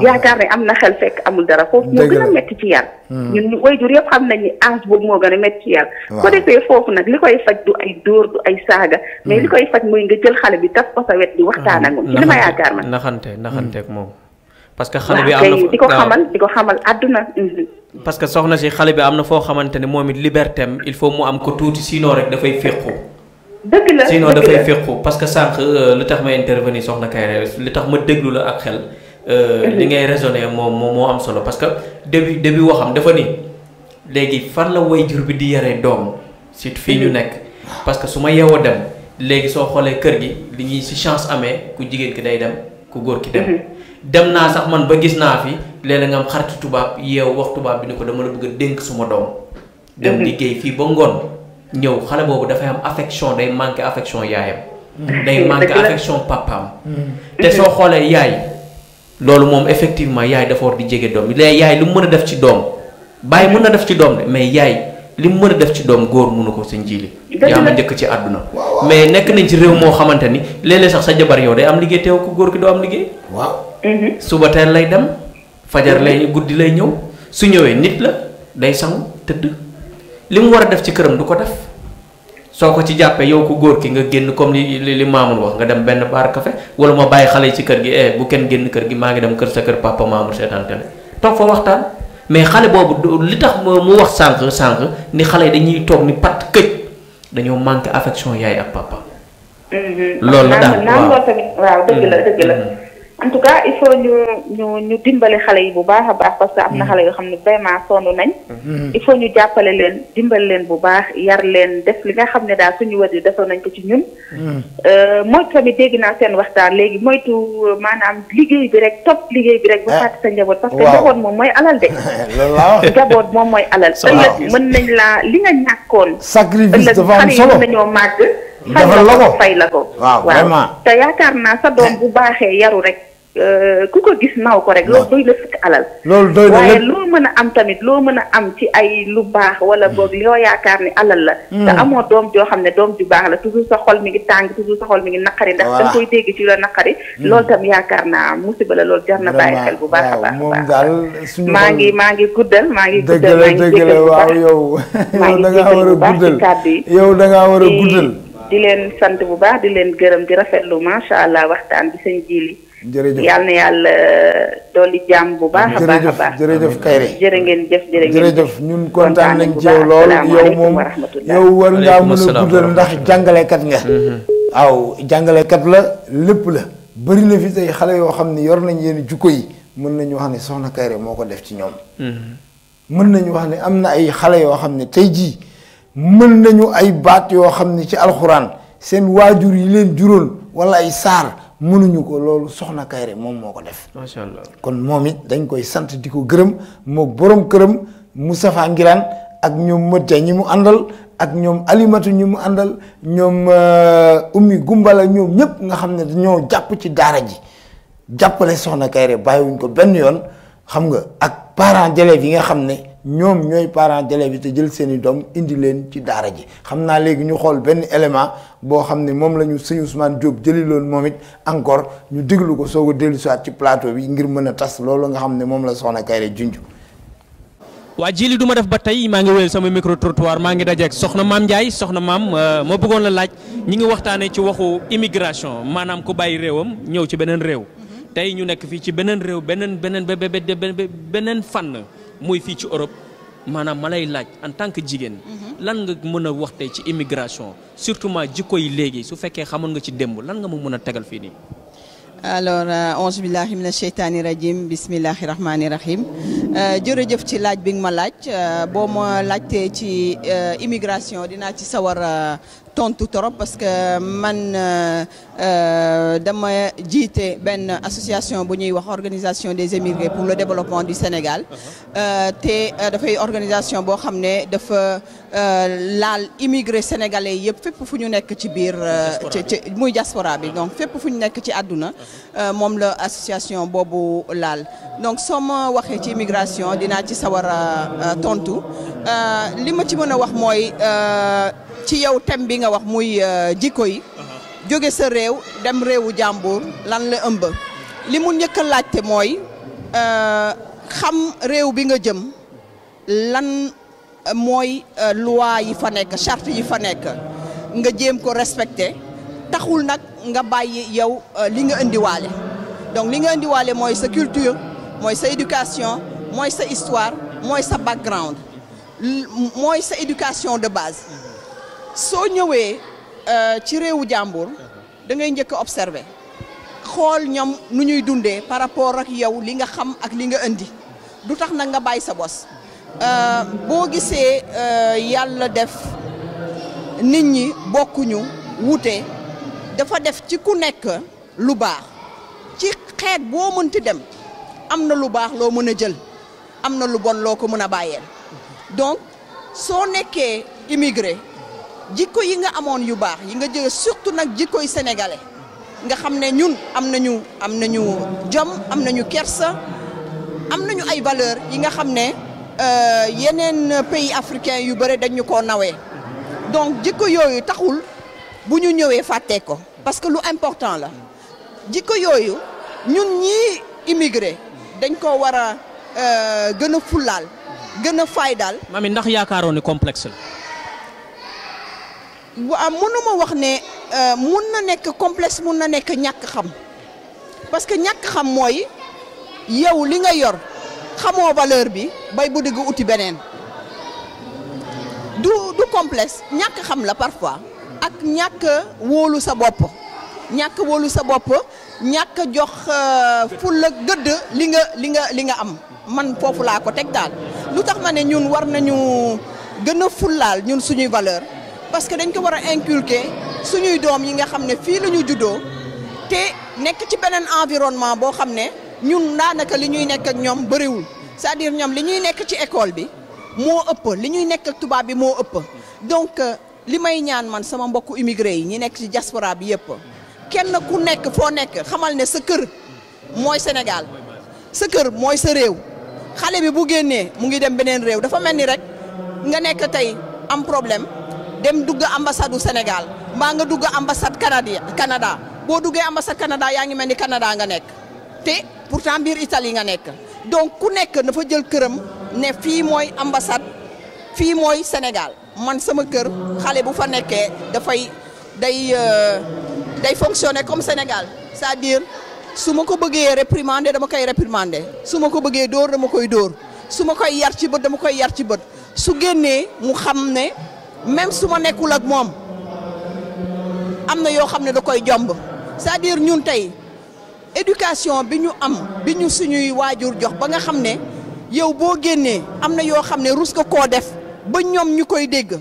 G: yaakaar ne am na xel fekk amul dara foofu moo gën a metti ci yar ñun waajur yëpp xam nañ ni âge boobu moo gën a metti ci yar ko defee foofu nag li koy faj du ay dóor du ay saaga mais li koy faj mooy nga jël xale bi taf ko sa wet di waxtaan ak moom ci li ma yaakaar man
B: naxanteeg moom parce que xale bi am na
G: di ko xamal àdduna
B: parce que soxna si xale bi am na foo xamante ne moom it liberté am il faut mu am ko tuuti sinon rek dafay féqu
G: dëgg la
B: sinon dafay féqu parce que sànq li tax ma intervenir soxna Kairé li tax ma déglu la ak xel li ngay raisonner moo am solo parce que début waxam dafa ni léegi fan la waajur bi di yare doom surtout fii ñu nekk parce que su ma yeewoo dem léegi soo xoolee kër gi li ñuy si chance amee ku jigéen ki day dem ku góor ki dem naa sax man ba gis naa fi léeg-léeg nga am xaritu tubaab yeew wax tubaab bi ni ko dama la bëgg a dénk suma doom dem liggéey fii ba ngoon ñëw xale boobu dafay am affection day manqué affection yaayam day manqué affection papaam te soo xoolee yaay loolu moom effectivement yaay dafa war di jege doom léegi yaay lu mu mën a def ci doom bàyyi mën na def ci doom de mais yaay li mu mën a def ci doom góor mënu ko sa njiili yaa ma njëkk ci àdduna mais nekk nañ ci réew moo xamante ni léeg-léeg sax sa jabar yow day am liggéey teew ko góor ki doo am liggéey suba teel lay dem fajar lay guddi lay ñëw su ñëwee nit la day sangu tëdd li mu war a def ci këram du ko def soo ko ci jàppee yow ko góor ki nga génn comme li Mamour wax nga dem benn baar café wala ma bàyyi xale yi ci kër gi bu kenn génn kër gi maa ngi dem kër sa kër papa Mamour seetaan télé toog fa waxtaan mais xale boobu li tax mu wax sànq ni xale yi dañuy toog ni pat këj dañoo manqué affection yaay ak papa. loolu la daal
G: waaw dëgg la en tout cas il faut ñu dimbali xale yi bu baax a baax parce que am na xale yoo xam ne vraiment sonn nañ. il faut ñu jàppale leen dimbali leen bu baax yar leen def li nga xam ne daal suñu wër yi defoon nañ ko ci ñun. moytu tamit dégg naa seen waxtaan léegi moytu maanaam liggéey bi rek topp liggéey bi rek. bu fàtte sa njaboot parce que njaboot moom mooy alal de. njaboot moom mooy alal. ëllëg mën nañ laa li nga ñàkkoon.
A: sacrifice dafa am solo
G: ëllëg xale yi mën nañoo màgg.
A: defal la ko
G: fay la ko
A: waaw vraiment
G: te yaakaar naa sa doom bu baaxee yaru rek ku ko gis naw ko rek loolu doy la sëkk alal.
A: loolu doy na
G: waaye loo mën a am tamit loo mën a am ci ay lu baax wala boog loo yaakaar ni alal la. te amoo doom joo xam ne doom ju baax la toujours sa xol mi ngi tàng toujours sa xol mi ngi naqari. ndax da nga koy dégg ci la naqari. loolu tam yaakaar naa musiba la loolu jar na bàyyi xel bu baax a baax.
A: moom daal suñu
G: maa ngi guddal maa ngi guddal
A: dëgg la waaw yow. yow da ngaa war a guddal yow da ngaa war a guddal.
G: di leen sant bu baax di leen gërëm di rafetlu macha allah waxtaan bi sëñ Jili.
A: jërëjëf
G: yal na yàlla dolli jàmm bu baax a baax a baax.
A: jërëjëf Kairé
G: jërë ngeen jëf
A: jërëjëf ñun kontaan nañ ci yow lool yow moom yow war ngaa mën a guddal ndax jàngalekat nga. waaw jàngalekat la lépp la bëri na fi tey xale yoo xam ne yor nañ yenn jukko yi mën nañu wax ne soxna Kairé moo ko def ci ñoom. mën nañu wax ne am na ay xale yoo xam ne tey jii mën nañu ay baat yoo xam ne ci alxuraan seen waajur yi leen juróon wala ay saar mënuñu ko loolu soxna Kairé moom moo ko def.
B: macha allah
A: kon moom it dañ koy sant di ko gërëm moo borom këram Moustapha Ngiraan ak ñoom Mëtia ñi mu àndal ak ñoom Alimatu ñi mu àndal ñoom Ummi Gumbala ñoom ñëpp nga xam ne dañoo jàpp ci daara ji jàppale soxna Kairé bàyyiwuñ ko benn yoon xam nga ak parents d'élèves yi nga xam ne ñoom ñooy parents d'élèves yi te jël seeni doom indi leen ci daara ji xam naa léegi ñu xool benn élément boo xam ne moom la ñu sëñ Ousmane Diop jëli loon moom it encore ñu déglu ko soog a dellu si waat ci plateau bi ngir mën a tas loolu nga xam ne moom la soxna Kairé junj.
D: waa Jili du ma def ba tey maa ngi wéyal sama micro trottoir maa ngi dajeeg soxna maam Ndiaye soxna maam ma bëggoon la laaj ñi ngi waxtaanee ci waxu immigration maanaam ku bàyyi réewam ñëw ci beneen réew tey ñu nekk fii ci beneen réew beneen fànn muy fii ci Europe maanaam ma lay laaj en tant que jigéen lan nga mën a wax tey ci immigration surtout ma jikko yi léegi su fekkee xamoon nga ci démb lan nga ma mën a tegal fii nii.
H: alors auzu billahi mina sheytaani rajim bismillahi rahmaani rahim jërëjëf ci laaj bi nga ma laaj boo ma laajtee ci immigration dinaa ci sawar tontu trop parce que man dama jiite benn association bu ñuy wax organisation des émigrés pour le développement du Sénégal te dafay organisation boo xam ne dafa laal immigré sénégalais yëpp fépp fu ñu nekk ci biir ci muy diaspora bi donc fépp fu ñu nekk ci àdduna moom la association boobu laal donc soo ma waxee ci immigration dinaa ci sawar a tontu li ma ci mën a wax mooy ci yow thème bi nga wax muy jikko yi jóge sa réew dem réewu jàmbur lan la ëmb li mu njëkk a laajte mooy xam réew bi nga jëm lan mooy loi yi fa nekk charte yi fa nekk nga jéem ko respecté taxul nag nga bàyyi yow li nga indiwaale donc li nga indiwaale mooy sa culture mooy sa éducation mooy sa histoire mooy sa background mooy sa éducation de base soo ñëwee ci réewu jàmbur da ngay njëkk a observer xool ñoom nu ñuy dundee par rapport ak yow li nga xam ak li nga indi du tax nag nga bàyyi sa bos boo gisee yàlla def nit ñi bokkuñu wute dafa def ci ku nekk lu baax ci xeet boo mënti dem am na lu baax loo mën a jël am na lu bon loo ko mën a bàyyeel donc soo nekkee immigré jikko yi nga amoon yu baax yi nga jël surtout nag jikko yi sénégalais nga xam ne ñun am nañu jom am nañu kersa am nañu ay valeur yi nga xam ne yeneen pays africain yu bëri dañu koo nawee donc jikko yooyu taxul bu ñu ñëwee fàttee ko parce que lu important la jikko yooyu ñun ñii immigré dañ ko war a gën a fullaal gën a faydaal.
D: mami ndax yaakaaroon ni complexe la.
H: waaw mënuma wax ne mun na nekk complexe mun na nekk ñàkk xam parce que ñàkk xam mooy yow li nga yor xamoo valeur bi bay bu dëgg uti beneen du complexe ñàkk xam la parfois ak ñàkk wóolu sa bopp ñàkk jox fulla gëdd li nga am man foofu laa ko teg daal lu tax ma ne ñun war nañu gën a fullaal ñun suñuy valeur parce que dañ ko war a inculquer suñuy doom yi nga xam ne fii la ñu juddoo te nekk ci beneen environnement boo xam ne ñun daanaka li ñuy nekk ak ñoom bëriwul c'est-à-dire ñoom li ñuy nekk ci école bi moo ëpp li ñuy nekk ak tubaab bi moo ëpp donc li may ñaan man sama mbokku immigré yi ñi nekk ci diaspora bi yëpp kenn ku nekk foo nekk xamal ne sa kër mooy Sénégal sa kër mooy sa réew xale bi bu génnee mu ngi dem beneen réew dafa mel ni rek nga nekk tey am problème dem dugg ambassade du Sénégal mbaa nga dugg ambassade Canada boo duggee ambassade Canada yaa ngi mel ni Canada nga nekk te pourtant biir Italie nga nekk donc ku nekk dafa jël këram ne fii mooy ambassade fii mooy Sénégal man sama kër xale bu fa nekkee day fonctionner comme Sénégal c'est-à-dire su ma ko bëggee réprimander dama koy réprimander su ma ko bëggee dóor dama koy dóor su ma koy yar ci bët dama koy yar ci bët su génnee mu xam ne même su ma nekkul ak moom am na yoo xam ne da koy jomb c'est-à-dire ñun tey éducation bi ñu am bi ñu suñuy waajur jox ba nga xam ne yow boo génnee am na yoo xam ne rus nga koo def ba ñoom ñu koy dégg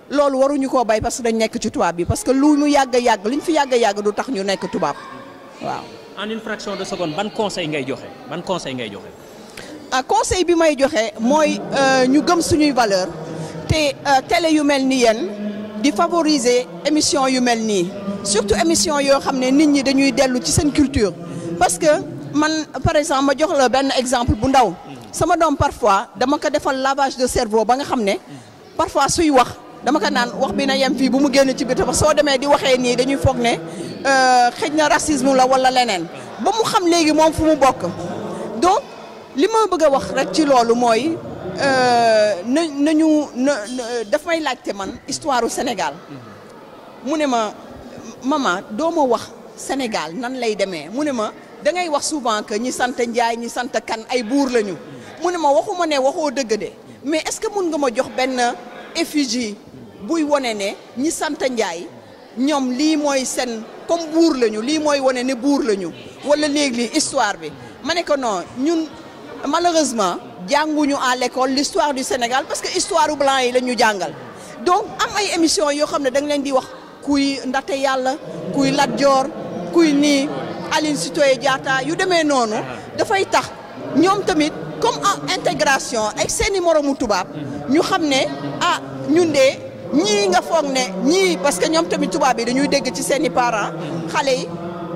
H: loolu waruñu koo bay parce que dañ nekk ci tubaab bi parce que lu mu yàgg a yàgg li ñu fi yàgg a yàgg du tax ñu nekk tubaab waaw.
D: en une fraction de seconde ban conseil ngay joxe ban conseil ngay joxe.
H: conseil bi may joxe mooy ñu gëm suñuy valeur te télé yu mel ni yéen di favoriser émission yu mel nii surtout émission yoo xam ne nit ñi dañuy dellu ci seen culture parce que man par exemple ma jox la benn exemple bu ndaw sama doom parfois dama ko defal lavage de cerveau ba nga xam ne parfois suy wax dama ko naan wax bi na yem fii bu mu génn ci biir parce que soo demee di waxee nii dañuy foog ne xëj na racisme la wala leneen ba mu xam léegi moom fu mu bokk donc li ma bëgg a wax rek ci loolu mooy daf may laajte man histoire u Sénégal mu ne ma maman doo ma wax Sénégal nan lay demee mu ne ma da ngay wax souvent que ñi sant Njaay ñi sant Kan ay buur lañu mu ne ma waxuma ne waxoo dëgg de mais est-ce que mun nga ma jox benn effigie buy wone ne ñi sant Njaay ñoom lii mooy seen comme buur lañu lii mooy wone ne buur lañu wala léegi histoire bi ma ne ko non ñun malheureusement jànguñu à l'école l'histoire du Sénégal parce que histoire blanc yi la ñu jàngal donc am ay émission yoo xam ne da nga leen di wax kuy Ndate Yàlla kuy Lat Joor kuy nii Aline Sitoé Diatta yu demee noonu dafay tax ñoom tamit comme intégration ak seeni moromu tubaab ñu xam ne ah ñun de ñii nga foog ne ñii parce que ñoom tamit tubaab yi dañuy dégg ci seeni parents xale yi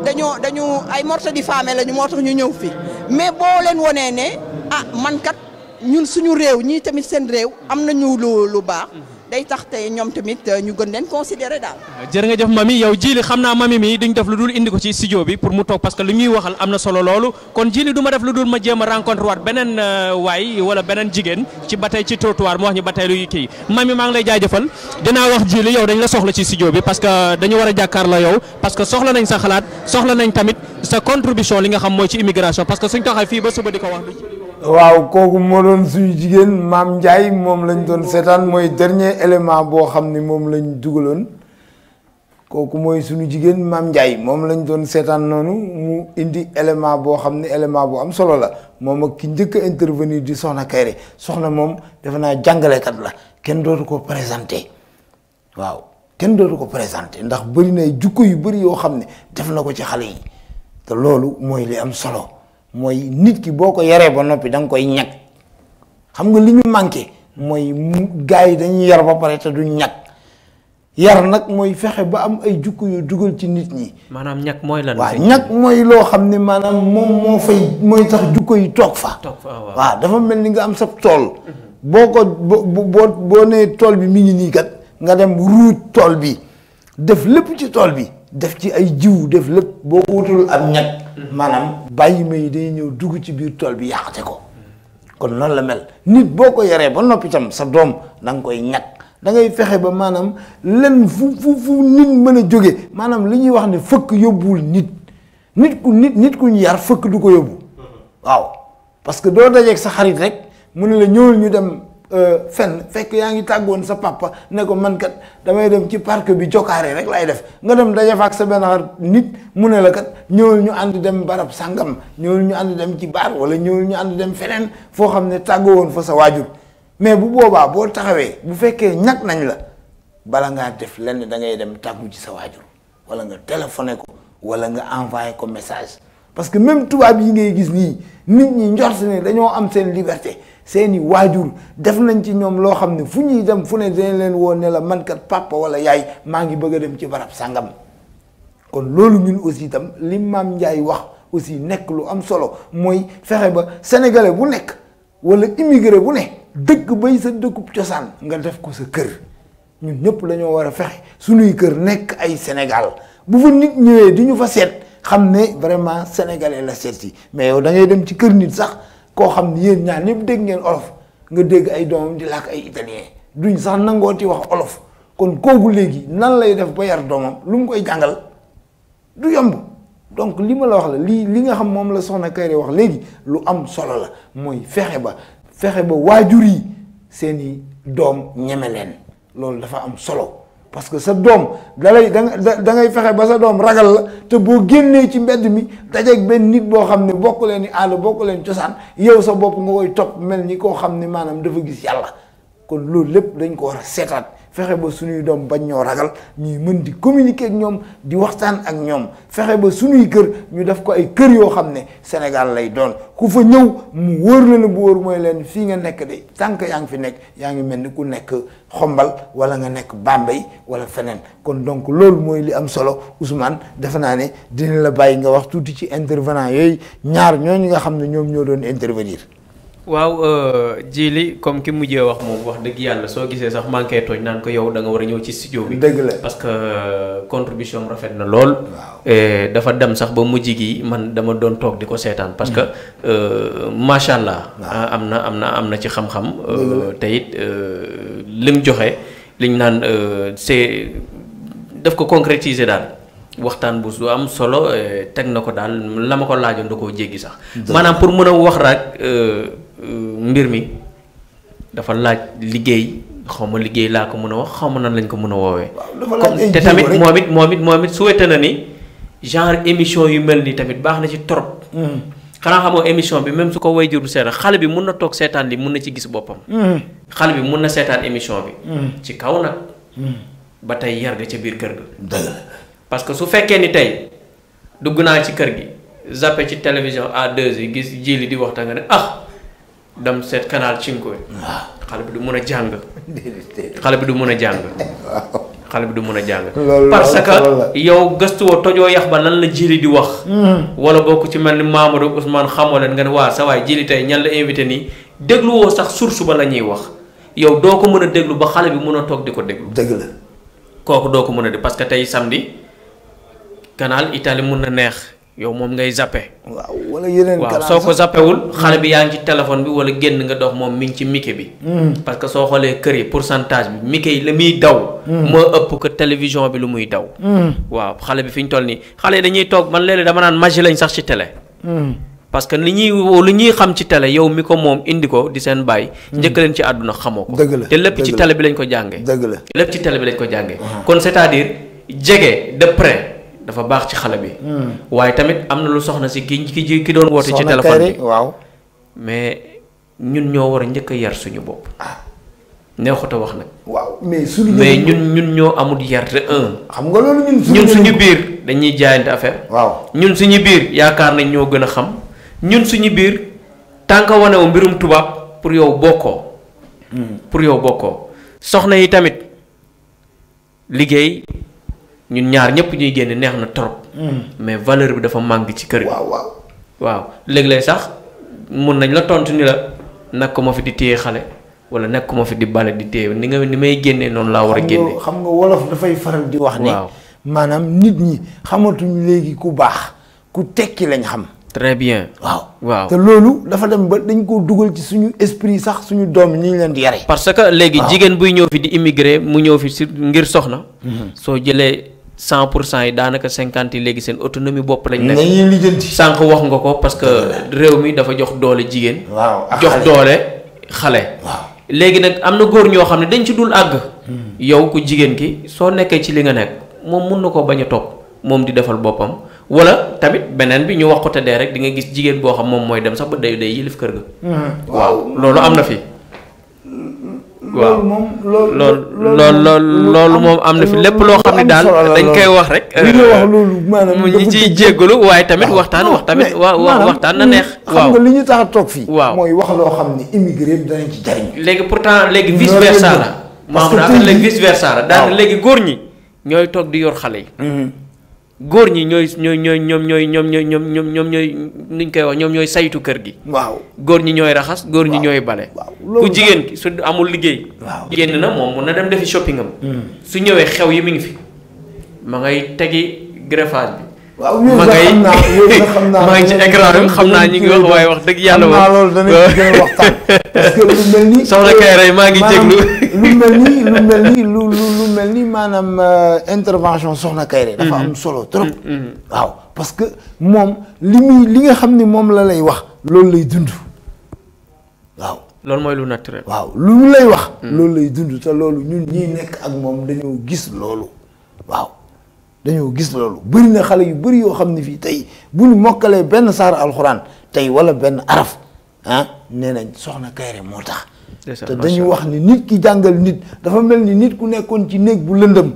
H: dañu ay morte di femme lañu moo tax ñu ñëw fi mais boo leen wonee ne ah man kat ñun suñu réew ñii tamit seen réew am nañu lu baax day tax te ñoom tamit ñu gën leen considérer daal.
D: jërëjëf mami yow Djily xam naa mami mi duñ def lu dul indi ko ci studio bi pour mu toog parce que li ñuy waxal am na solo loolu kon Djily du ma def lu dul ma jéem a rencontre waat beneen waay wala beneen jigéen ci ba tey ci trottoir mu wax ñu ba tey luy kii mami maa ngi lay jaajëfal dinaa wax Djily yow dañ la soxla ci studio bi parce que dañu war a jàkkaarloo yow parce que soxla nañ sa xalaat soxla nañ tamit sa contribution li nga xam mooy ci immigration parce que suñ taxaw fii ba suba di ko wax.
A: waaw kooku moo doon suñu jigéen Maam Ndiaye moom lañ doon seetaan mooy dernier élément boo xam ni moom lañ dugaloon kooku mooy suñu jigéen Maam Ndiaye moom lañ doon seetaan noonu mu indi élément boo xam ne élément bu am solo la moom ak ki njëkk a intervenir di Soxna Kayre soxna moom defe naa jàngalekat la kenn dootu ko présenté waaw kenn dootu ko présenté ndax bëri na ay jukko yu bëri yoo xam ne def na ko ci xale yi te loolu mooy li am solo. mooy nit ki boo ko yaree ba noppi da nga koy ñag xam nga li ñu manqué mooy gars yi dañuy yar ba pare te duñ ñag yar nag mooy fexe ba am ay jukko yu dugal ci nit ñi.
B: maanaam ñag mooy lan.
A: waaw ñag mooy loo xam ne maanaam moom moo fay mooy tax jukko yi toog fa. waaw dafa mel ni nga am sa tool. boo ko boo nee tool bi mi ngi nii kat nga dem ruuj tool bi def lépp ci tool bi. def ci ay jiw def lépp boo ko wutul am ñag maanaam bàyyi ma yi day ñëw dugg ci biir tool bi yàqate ko kon noonu la mel nit boo ko yaree ba noppi tam sa doom da nga koy ñag da ngay fexe ba maanaam len fu nit mën a jóge maanaam li ñuy wax ne fëkk yóbbuwul nit ku ñu yar fëkk du ko yóbbu waaw parce que doo dajeeg sa xarit rek mu ne la ñëwul ñu dem fenn fekk yaa ngi tàggoon sa papa ne ko man kat damay dem ci parc bi jokkaare rek lay def nga dem daje fa ak sa benn xar nit mu ne la kat ñëwul ñu ànd dem barab sàngam ñëwul ñu ànd dem ci baar wala ñëwul ñu ànd dem feneen foo xam ne tàggoo woon fa sa waajur mais bu boobaa boo taxawee bu fekkee ñag nañ la bala ngaa def lenn da ngay dem tàggu ci sa waajur wala nga téléphoné ko wala nga envoyé ko message parce que même tubaab yi ngay gis nii nit ñi njort ne dañoo am seen liberté seeni waajur def nañ ci ñoom loo xam ne fu ñuy dem fu ne dañ leen woo ne la man kat papa wala yaay maa ngi bëgg a dem ci barab sàngam kon loolu ñun aussi itam li Maam Ndiaye wax aussi nekk lu am solo mooy fexe ba sénégalais bu nekk wala immigré bu ne dëkk bay sa dëkkub cosaan nga def ko sa kër ñun ñëpp dañoo war a fexe suñuy kër nekk ay Sénégal bu fa nit ñëwee di ñu fa seet xam ne vraiment sénégalais la seet si mais yow da ngay dem ci kër nit sax koo xam ne yéen ñaar ñëpp dégg ngeen olof nga dégg ay doomam di làkk ay italien duñ sax nangooti wax olof kon kooku léegi nan lay def ba yar doomam lu mu koy jàngal du yomb donc li ma la wax la li nga xam moom la soxna Kairé wax léegi lu am solo la mooy fexe ba waajur yi seeni doom ñeme leen loolu dafa am solo parce que sa doom da ngay fexe ba sa doom ragal la te boo génnee ci mbedd mi dajeeg benn nit boo xam ne bokk leen ni aada bokk leen cosaan yow sa bopp nga koy topp mel ni koo xam ne maanaam dafa gis yàlla kon loolu lépp dañ ko war a seetaat fexe ba suñuy doom bañ ñoo ragal ñuy mën di communiquer ak ñoom di waxtaan ak ñoom fexe ba suñuy kër ñu def ko ay kër yoo xam ne Sénégal lay doon ku fa ñëw mu wóor la ne bu wóor mooy leen fii nga nekk de tànk yaa ngi fi nekk yaa ngi mel ni ku nekk Xombal wala nga nekk Bambey wala feneen kon donc loolu mooy li am solo Ousmane defe naa ne dina la bàyyi nga wax tuuti ci intervenant yooyu ñaar ñooñu nga xam ne ñoom ñoo doon intervenir.
B: waaw Djily comme ki mujjee wax moom wax dëgg yàlla soo gisee sax manqué tooñ naan ko yow da nga war a ñëw ci studio bi.
A: dëgg la
B: parce que contribution rafet na lool. dafa dem sax ba mujj gi man dama doon toog di ko seetaan parce que macha allah. am na ci xam-xam. te it lim joxe liñ naan c'est daf ko concrétiser daal. waxtaan bu su am solo teg na ko daal la ma ko laajoon da koo jéggi sax. maanaam pour mën a wax rek mbir mi dafa laaj liggéey xaw ma liggéey laa ko mën a wax xaw ma nan lañ ko mën a woowee. te tamit moom it souhaité na ni genre émission yu mel nii tamit baax na ci trop. xanaa xamoo émission bi même su ko waajur bu seetaan xale bi mun na toog seetaan li mun na ci gis boppam. xale bi mun na seetaan émission bi. ci kaw nag. ba tey yar ga ca biir kër ga. parce que su fekkee ni tey dugg naa ci kër gi zappé ci télévision A2 yi gis Djily di waxtaan nga ne dem seet canal 5 xale bi du mun a jàng. xale bi du mun a jàng. xale bi du mun a jàng. parce que yow gëstuwoo tojoo yax ba lan la Djily di wax. wala bokk ci mel ni Mamadou Ousmane xamoo leen nga ne waa sa waay Djily tey ñan la invité nii dégluwoo sax source ba la ñuy wax yow doo ko mën a déglu ba xale bi mun a toog di ko déglu.
A: dëgg la
B: kooku doo ko mën a déglu parce que tey samedi canal Italie mun na neex yow moom ngay zappé.
A: waaw wala yeneen
B: waaw soo ko zappéwul xale bi yaa ngi ci téléphone bi wala génn nga dox moom mi ngi ci mike bi. parce que soo xoolee kër yi pourcentage bi mike yi la muy daw. moo ëpp que télévision bi lu muy daw. waaw xale bi fi ñu toll nii xale yi dañuy toog man léeg-léeg dama naan magie lañ sax ci télé. parce que li ñuy xam ci télé yow mi ko moom indi ko di seen bàyyi. njëkk leen ci àdduna xamoo ko.
A: dëgg la
B: te lépp ci télé bi lañ ko jàngee.
A: dëgg la
B: lépp ci télé bi lañ ko jàngee. kon c'est-à-dire jege de près. dafa baax ci xale bi. waaye tamit am na lu soxna si ki doon woote ci téléphone bi
A: waaw.
B: mais ñun ñoo war a njëkk a yar suñu bopp. neexut a wax nag.
A: waaw
B: mais ñun ñoo amul yar te
A: xam nga loolu
B: ñun suñu biir dañuy jaayante affaire.
A: waaw
B: ñun suñu biir yaakaar nañ ñoo gën a xam ñun suñu biir tant que wane wu mbirum tubaab pour yow bokkoo. pour yow bokkoo soxna yi tamit liggéey. ñun ñaar ñëpp ñuy génne neex na trop. mais valeur bi dafa manque ci kër gi. waaw léeg-léeg sax mun nañ la tontu ni la nekk ma fi di téye xale wala nekk ma fi di bale di téye ni may génnee noonu laa war a génne.
A: xam nga wolof dafay faral di wax ne. maanaam nit ñi xamatuñ léegi ku baax ku tekki lañ xam.
B: très bien. waaw
A: te loolu dafa dem ba dañ ko dugal ci suñu esprit sax suñu doom yi ñu leen di yare.
B: parce que léegi jigéen buy ñëw fi di immigré mu ñëw fi si ngir soxna. soo jëlee. 100% yi daanaka 50 yi léegi seen autonomie bopp lañ nekk.
A: nañuy lijjanti.
B: sànq wax nga ko parce que réew mi dafa jox doole jigéen. jox doole xale. léegi nag am na góor ñoo xam ne dañ ci dul àgg. yow ku jigéen ki soo nekkee ci li nga nekk moom mun na koo bañ a topp moom di defal boppam wala tamit beneen bi ñu wax ko te dee rek di nga gis jigéen boo xam moom mooy dem sax ba day yilif kër ga. waaw loolu am na fi. waaw loolu moom am na fi lépp loo xam ne daal dañ koy wax rek.
A: li nga wax loolu maanaam
B: mu ñi ciy jéggalu waaye tamit waxtaan waxtaan na neex.
A: xam nga li ñu tax a toog fii.
B: waaw
A: mooy wax loo xam ne immigré bi danañ ci jariñ.
B: léegi pourtant léegi vice versa la. maanaam léegi vice versa la daanaka léegi góor ñi ñooy toog di yor xale yi. góor ñi ñoom ñooy nuñ koy wax ñoom ñooy saytu kër gi.
A: waaw
B: góor ñi ñooy raxas góor ñi ñooy bale. ku jigéen ki su amul liggéey.
A: waaw
B: génn na moom mun na dem defi shopping am. su ñëwee xew yi mi ngi fi ma ngay tegi greffage bi.
A: waaw yooyu xam naa
B: maa ngi ci écran bi xam naa ñi ngi wax waaye wax dëgg yàlla
A: xam naa loolu danañ ci gën a waxtaan parce que lu mel ni
B: soxna Kayre maa ngi jéglu
A: lu mel ni maanaam intervention soxna Kayre dafa am solo trop waaw parce que moom li nga xam ne moom la lay wax loolu lay dund waaw
B: loolu mooy lu naturel
A: waaw lu lay wax loolu lay dund te loolu ñun ñii nekk ak moom dañoo gis loolu waaw dañoo gis loolu bëri na xale yu bëri yoo xam ne fii tey bu ñu mokkalee benn saar alxuraan tey wala benn araf nee nañ soxna Kayre moo tax te dañu wax ni nit ki jàngal nit dafa mel ni nit ku nekkoon ci néeg bu lëndëm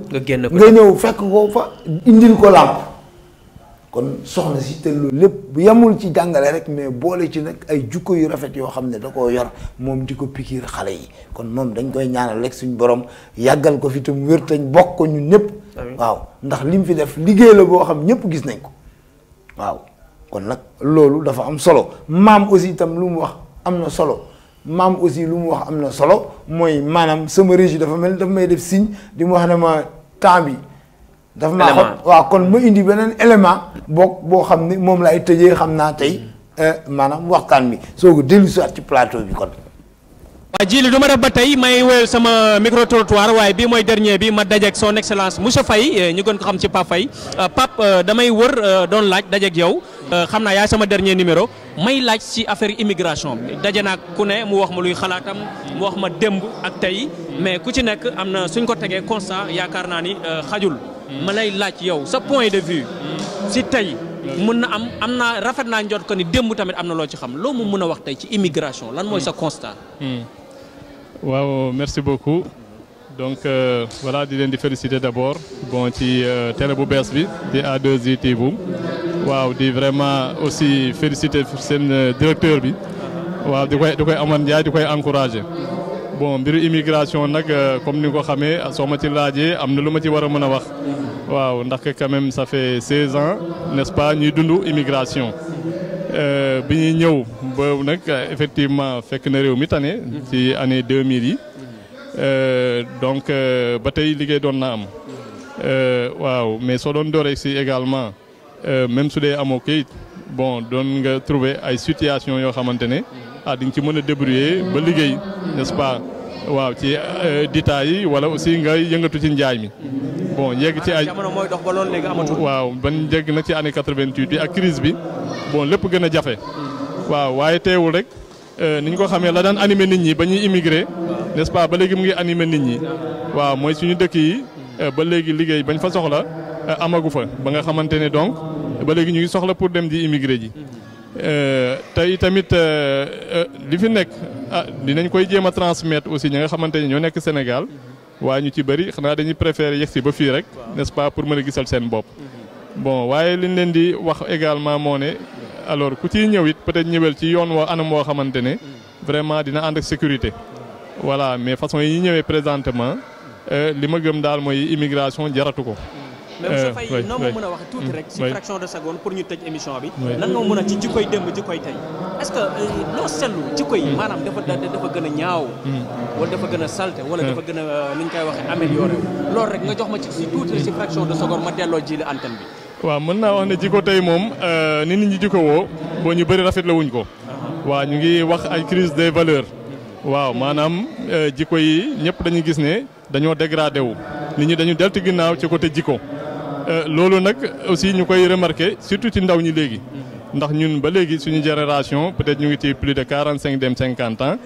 A: nga ñëw fekk ko fa indil ko làmp kon soxna si te loolu lépp bu yemul ci jàngale rek mais boole ci nag ay jukko yu rafet yoo xam ne da koo yor moom di ko pikiir xale yi kon moom dañ koy ñaanal rek suñ borom yàggal ko fi tam wér tañ bokk ko ñun ñëpp waaw ndax li mu fi def liggéey la boo xam ñëpp gis nañ ko waaw kon nag loolu dafa am solo maam aussi itam lu mu wax am na solo maam aussi lu mu wax am na solo mooy maanaam sama régie dafa mel dafa may def signe di mu wax ne ma temps bi dafa maa xot waaw kon ma indi beneen élément boo xam ne moom laay tëjee xam naa tey maanaam waxtaan bi soo ko dellu si waat ci plateau bi kon
D: waaw jili du ma def ba tey may wéyal sama micro trottoir waaye bii mooy dernier bi ma dajeeg son excellence monsieur Faye ñu gën ko xam ci Pape Faye Pape damay wër doon laaj dajeeg yow xam naa yaay sama dernier numéro may laaj ci affaire immigration bi daje naa ku ne mu wax ma luy xalaatam mu wax ma démb ak tey mais ku ci nekk am na suñ ko tegee constat yaakaar naa ni xajul ma lay laaj yow sa point de vue si tey mën na am naa rafet naa njot ko ni démb tamit am na loo ci xam loo mu mën a wax tey ci immigration lan mooy sa constat.
I: waaw merci beaucoup donc voilà di leen di féliciter d'abord bon ci télé bu bees bi di A2I TV waaw di vraiment aussi féliciter seen directeur bi waaw di koy Amane Ndiaye di koy encourager bon mbiru immigration nag comme ni nga ko xamee soo ma ci laajee am na lu ma ci war a mën a wax waaw ndax quand même ça fait 16 ans n'est-ce pas ñuy dund immigration bi ñuy ñëw ba nag effectivement fekk na réew mi tane ci année 2000 yi donc ba tey liggéey doon na am waaw mais soo doon dooree si également même su dee amoo kayit bon doon nga trouver ay situation yoo xamante ne di nga ci mën a débrouiller ba liggéey n'est-ce pas waaw ci dita yi wala aussi nga yëngatu ci njaay mi bon yegg ci ay
D: jamono mooy dox ba loolu léegi amatul
I: waaw ban yegg na ci année 88 bi ak crise bi bon lépp gën a jafe waaw waaye teewul rek ni ñu ko xamee la daan animé nit ñi ba ñuy immigré n'est-ce pas ba léegi mu ngi animé nit ñi waaw mooy suñu dëkk yi ba léegi liggéey bañ fa soxla amagu fa ba nga xamante ne donc ba léegi ñu ngi soxla pour dem di immigré ji tey tamit li fi nekk dinañ koy jéem a transmettre aussi ñi nga xamante ne ñoo nekk Sénégal waaye ñu ci bëri xanaa dañuy préférer yegsi ba fii rek n'est-ce pas pour mën a gisal seen bopp bon waaye liñ leen di wax également moo ne alors ku ciy ñëw it peut-être ñëwal ci yoon woo anam woo xamante ne vraiment dina ànd ak sécurité voilà mais façon yi ñëwee présentement li ma gëm daal mooy immigration jaratu ko.
D: mais monsieur Faye noo ma mën a wax tuuti rek ci fraction de seconde pour ñu tëj émission bi lan moo mën a ci jikkoy démb jikkoy tey est-ce que loo seetlu jikko yi maanaam dafa gën a ñaaw wala dafa gën a salte wala dafa gën a ni ñu koy waxee amélioré loolu rek nga jox ma ci tuuti ci fraction de seconde ma delloo ji la antenne bi
I: waaw mën naa wax ne jikko tey moom ni nit ñi jikko woo boo ñu bëri rafet la wuñ ko waaw ñu ngi wax ay crise des valeurs waaw maanaam jikko yi ñëpp dañuy gis ne dañoo dégradé wu nit ñi dañu deltu ginnaaw ci côté jikko loolu nag aussi ñu koy remarqué surtout ci ndaw ñi léegi ndax ñun ba léegi suñu génération peut-être ñu ngi ci plus de 45 dem 50 ans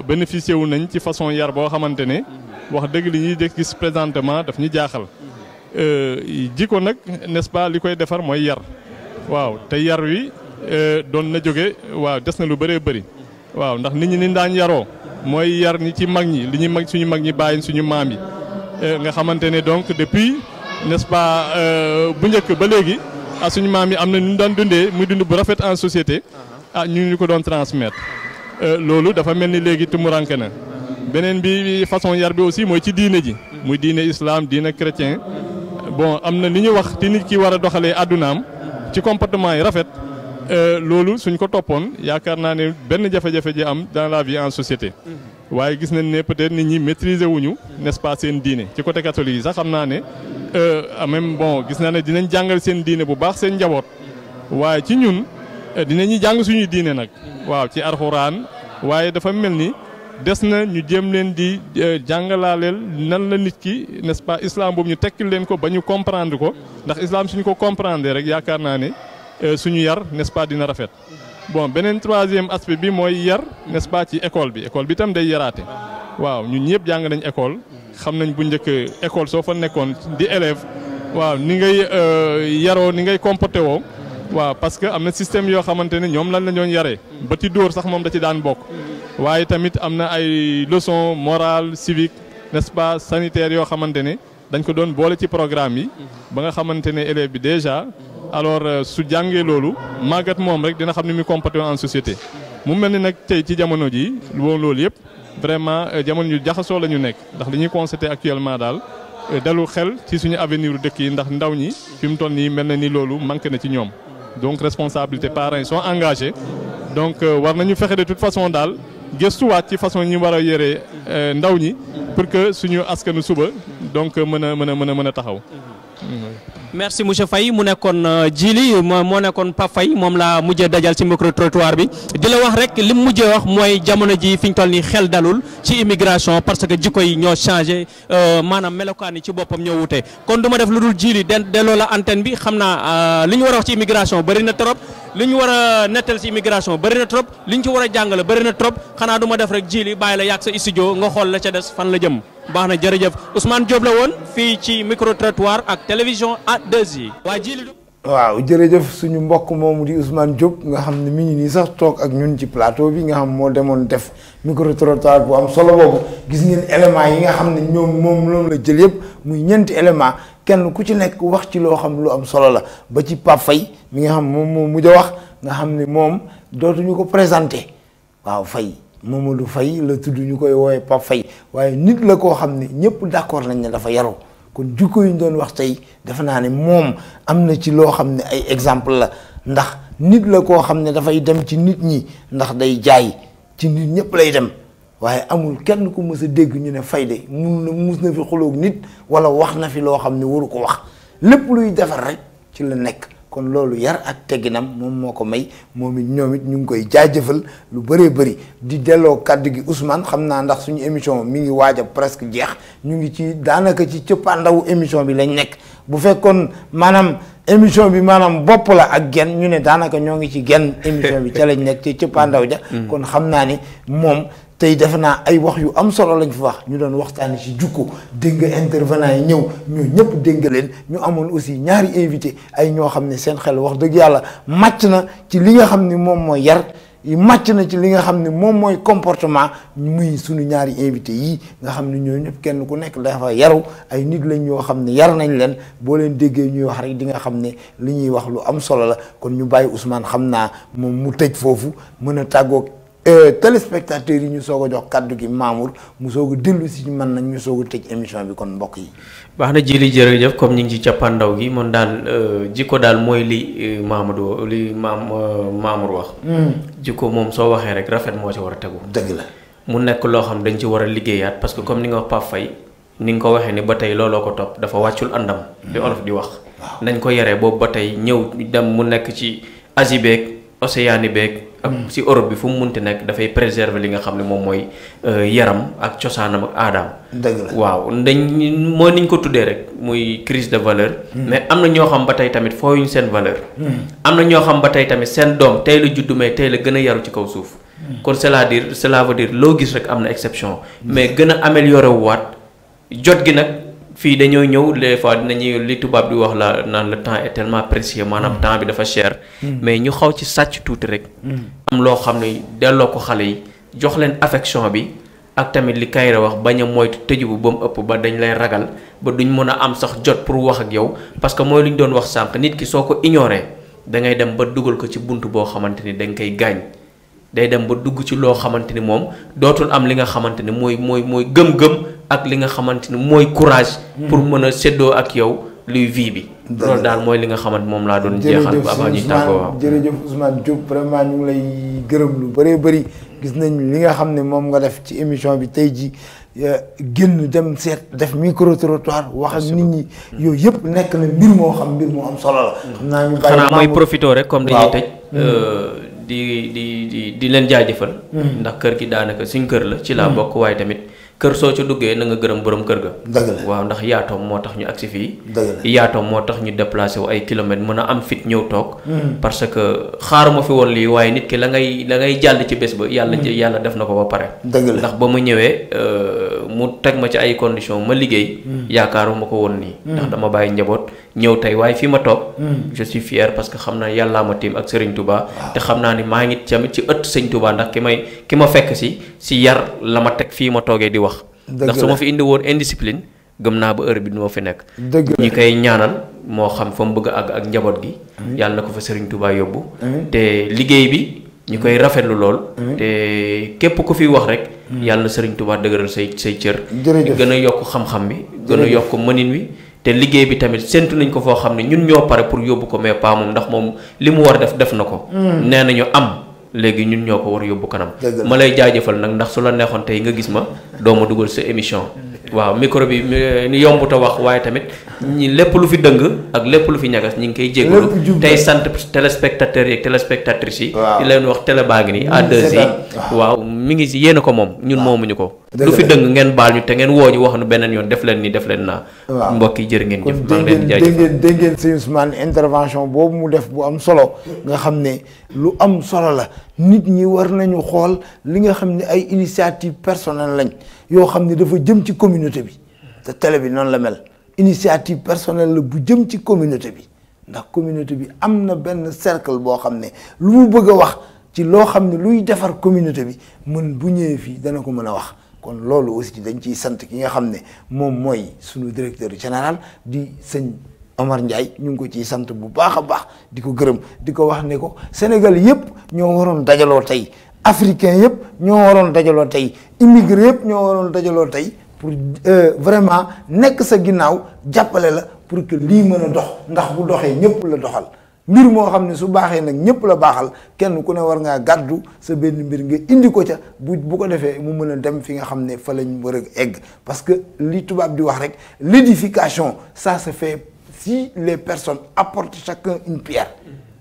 I: bénéficié wu nañ ci façon yar boo xamante ne wax dëgg li ñuy gis présentement daf ñu jaaxal jikko nag n'est-ce pas li koy defar mooy yar waaw te yar wi doon na jóge waaw des na lu bëree bëri waaw ndax nit ñi ni daan yaroo mooy yar ñi ci mag ñi li ñuy mag suñu mag ñi bàyyi suñu maam yi nga xamante ne donc depuis n'est-ce pas bu njëkk ba léegi suñu maam yi am na ñu daan dundee muy dund bu rafet en société ñu ko doon transmettre loolu dafa mel ni léegi tumuranke na beneen bi façon yar bi aussi mooy ci diine ji muy diine islam diine chrétien bon am na li ñu wax te nit ki war a doxalee àddunaam ci comportement yi rafet loolu suñ ko toppoon yaakaar naa ne benn jafe-jafe ji am dans la vie en société. waaye gis nañ ne peut-être nit ñi maîtriser wuñu n'est-ce pas seen diine ci côté catholique yi sax xam naa ne même bon gis naa ne dinañ jàngal seen diine bu baax seen njaboot waaye ci ñun dinañu jàng suñuy diine nag. waaw ci alxuraan waaye dafa mel ni des na ñu jéem leen di jàngalaaleel nan la nit ki n'est-ce pas islam boobu ñu tekkil leen ko ba ñu comprendre ko ndax islam suñu ko comprendre rek yaakaar naa ne suñu yar n'est-ce pas dina rafet. bon beneen troisième aspect bi mooy yar n'est-ce pas ci école bi tam day yaraate waaw ñun ñëpp jàng nañ école xam nañ bu njëkk école soo fa nekkoon di élève waaw ni ngay yaroo ni ngay comporté woo waaw parce que am na système yoo xamante ne ñoom lan la ñoon yaree ba ci dóor sax moom da ci daan bokk waaye tamit am na ay leçons morales civiques n'est-ce pas sanitaires yoo xamante ne dañ ko doon boole ci programme yi ba nga xamante ne élève bi déjà alors su jàngee loolu màggat moom rek dina xam ni muy comporter en société mu mel ni nag tey ci jamono ji loolu yëpp vraiment jamono ñu jaxasoo la ñu nekk ndax li ñuy constater actuellement daal dalu xel ci suñu avenir u dëkk yi ndax ndaw ñi fi mu toll nii mel na ni loolu manqué na ci ñoom donc responsabilité parents yi sont engagés donc war nañu fexe de toute façon daal gëstuwaat ci façon ñi war a yore ndaw ñi pour que suñu askanu suba donc mën a taxaw.
D: merci monsieur Faye mu nekkoon Djily moo nekkoon Pape Faye moom laa mujjee dajal ci micro trottoir bi di la wax rek li mu mujjee wax mooy jamono ji fi ñu toll nii xel dalul ci immigration parce que jikko yi ñoo changé maanaam melokaan yi ci boppam ñoo wute kon du ma def lu dul Djily delloo la antenne bi xam naa li ñu war a wax ci immigration bëri na trop li ñu war a nettal ci immigration bëri na trop li ñu ci war a jàngale bëri na trop xanaa du ma def rek Djily bàyyi la yàgg sa studio nga xool la ca des fan la jëm baax na jërëjëf Ousmane Diop la woon fii ci micro trottoir ak télévision A2I. waa Djily.
A: waaw jërëjëf suñu mbokk moomu di Ousmane Diop nga xam ne mi ngi nii sax toog ak ñun ci plateau bi nga xam moo demoon def micro trottoir bu am solo boobu gis ngeen éléments yi nga xam ne moom la jël yëpp muy ñeenti éléments kenn ku ci nekk wax ci loo xam lu am solo la ba ci Pape Faye mi nga xam moom moo mujj a wax nga xam ne moom dootuñu ko présenté waaw Faye. Mamadou Faye la tudd ñu koy woowee Pape Faye waaye nit la koo xam ne ñëpp d'accord nañ ne dafa yaru kon jikko yu ñu doon wax tey defe naa ne moom am na ci loo xam ne ay exemple la ndax nit la koo xam ne dafay dem ci nit ñi ndax day jaay ci nit ñëpp lay dem waaye amul kenn ku mës a dégg ñu ne Faye de mus na fi xuloog nit wala wax na fi loo xam ne waru ko wax lépp luy defar rek ci la nekk kon loolu yar ak tegginam moom moo ko may moom it ñoom it ñu ngi koy jaajëfal lu bëree bëri di delloo kàddu gi Ousmane xam naa ndax suñu émission mi ngi waaj a presque jeex ñu ngi ci daanaka ci cëppaandawu émission bi lañ nekk bu fekkoon maanaam émission bi maanaam bopp la ak genn ñu ne daanaka ñoo ngi ci genn émission bi ca lañ nekk ci cëppaandaw ja kon xam naa ni moom tey defe naa ay wax yu am solo lañ fi wax ñu doon waxtaani ci jukko dégg nga intervenant yi ñëw ñoo ñëpp dégg nga leen ñu amoon aussi ñaari invité ay ñoo xam ne seen xel wax dëgg yàlla màcc na ci li nga xam ne moom mooy yar màcc na ci li nga xam ne moom mooy comportement muy suñu ñaari invité yii nga xam ne ñoo ñëpp kenn ku nekk dafa yaru ay nit lañ ñoo xam ne yar nañ leen boo leen déggee ñuy wax rek di nga xam ne li ñuy wax lu am solo la kon ñu bàyyi Ousmane xam naa moom mu tëj foofu mën a tàggoog téléspectateurs yi ñu soog a jox kàddu gi Mamour mu soog a dellu si mën nañ ñu soog a tëj émission bi kon mbokk yi.
B: baax na Djily jërëjëf comme ñu ngi ci cappaandaw gi man daal jikko daal mooy li Mamour wax. jikko moom soo waxee rek rafet moo ci war a tegu.
A: dëgg la
B: mu nekk loo xam dañ ci war a liggéeyaat parce que comme ni nga wax Pape Faye ni nga ko waxee ni ba tey looloo ko topp dafa wàccul àndam. li olof di wax. nañ ko yaree boobu ba tey ñëw dem mu nekk ci Asie beeg Océanie beeg. ak ci Europe bi fu mu munti nekk dafay préserver li nga xam ne moom mooy yaram ak cosaanam ak aadaam.
A: dëgg la
B: waaw mooy niñ ko tuddee rek muy crise de valeur. mais am na ñoo xam ba tey tamit fooyuñ seen valeur. am na ñoo xam ba tey tamit seen doom tey la juddu mais tey la gën a yaru ci kaw suuf. kon cela veut dire loo gis rek am na exception. mais gën a amélioré wu waat jot gi nag. fii dañoo ñëw des fois dinañuy li tubaab di wax la naan le temps est tellement précieux maanaam temps bi dafa cher. mais ñu xaw ci sàcc tuuti rek. am loo xam ne delloo ko xale yi jox leen affection bi ak tamit li Kayra wax bañ a moytu tëju bu ba mu ëpp ba dañ lay ragal ba duñ mën a am sax jot pour wax ak yow parce que mooy lu ñu doon wax sànq nit ki soo ko ignoré da ngay dem ba dugal ko ci bunt boo xamante ni dañ koy gaañ. day dem ba dugg ci loo xamante ni moom dootul am li nga xamante ni mooy gëm-gëm ak li nga xamante ni mooy courage. pour mën a séddoo ak yow luy vie bi. loolu daal mooy li nga xamante moom laa doon jeexal avant ñuy tàggoo waaw.
A: jërëjëf Ousmane Diop vraiment ñu ngi lay gërëm lu bëree bëri gis nañ li nga xam ne moom nga def ci émission bi tey ji génn dem seet def micro trottoir wax ak nit ñi yooyu yëpp nekk na mbir moo xam mbir moo am solo la. xam naa ñu bàyyi
B: xanaa mooy profité rek comme dañuy tëj. di leen jaajëfal. ndax kër gi daanaka suñ kër la ci laa bokk waaye tamit kër soo ca duggee na nga gërëm borom kër ga.
A: dëgg la
B: waaw ndax yaatoom moo tax ñu agsi fii.
A: dëgg la
B: yaatoom moo tax ñu déplacé wu ay kilomètres mën a am fit ñëw toog. parce que xaaruma fi woon lii waaye nit ki la ngay jàll ci bés ba yàlla def na ko ba pare.
A: dëgg la
B: ndax ba mu ñëwee mu teg ma ci ay conditions ma liggéey. yaakaaruma ko woon nii. ndax dama bàyyi njaboot ñëw tey waaye fii ma toog. je suis fier parce que xam naa yàllaa ma tiim ak Serigne Touba. te xam naa ni maa ngi tamit ci ëtt Serigne Touba ndax ki ma fekk si yar la ma teg fii ma toogee di wax. ndax su ma fi indi woon indiscipline gëm naa ba heure bi du ma fi nekk. ñi koy ñaanal moo xam fa mu bëgg a àgg ak njaboot gi. yàlla na ko fa Serigne Touba yóbbu. te liggéey bi ñu koy rafetlu lool. te képp ku fi wax rek. yàlla na Serigne Touba dëgëral say cër. gën a yokk xam-xam bi. gën a yokk mënin wi. te liggéey bi tamit séntu nañ ko foo xam ne ñun ñoo pare pour yóbbu ko mais pas moom ndax moom li mu war def na ko. nee nañu am. léegi ñun ñoo ko war yóbbu kanam. ma lay jaajëfal nag ndax su la neexoon tey nga gis ma doo ma dugal sa émission. waaw micro bi ni yombut a wax waaye tamit ñi lépp lu fi dëng ak lépp lu fi ñagas ñi ngi koy jégalu. tey sant téléspectateurs yi ak téléspectatrices yi. di leen wax télé baa ngi nii A2I. waaw mi ngi si yéen a ko moom ñun moomuñu ko. lu fi dëng ngeen baal ñu te ngeen woo ñu wax nu beneen yoon def leen nii def leen naa. waaw mbokk yi jërë ngeen jëf. maa ngi leen di jaajëfal
A: dégg ngeen sëñ Ousmane intervention boobu mu def bu am solo nga xam ne lu am solo la nit ñi war nañu xool li nga xam ne ay initiative personnelle lañ yoo xam ne dafa jëm ci communauté bi te télé bi noonu la mel initiative personnelle la bu jëm ci communauté bi ndax communauté bi am na benn cercle boo xam ne lu mu bëgg a wax ci loo xam ne luy defar communauté bi mën bu ñëwee fii dana ko mën a wax kon loolu aussi dañ ciy sant ki nga xam ne moom mooy sunu directeur général di sëñ Omar Ndiaye ñu ngi ko ciy sant bu baax a baax di ko gërëm di ko wax ne ko Sénégal yëpp ñoo waroon dajaloo tey africain yëpp ñoo waroon dajaloo tey immigré yëpp ñoo waroon dajaloo tey pour vraiment nekk sa ginnaaw jàppale la pour que lii mën a dox ndax bu doxee ñëpp la doxal mbir moo xam ne su baaxee nag ñëpp la baaxal kenn ku ne war ngaa gàddu sa benn mbir nga indi ko ca bu ko defee mu mën a dem fi nga xam ne fa lañ war a egg parce que li tubaab di wax rek l'édification ça se fait si les personnes apportent chacun une pierre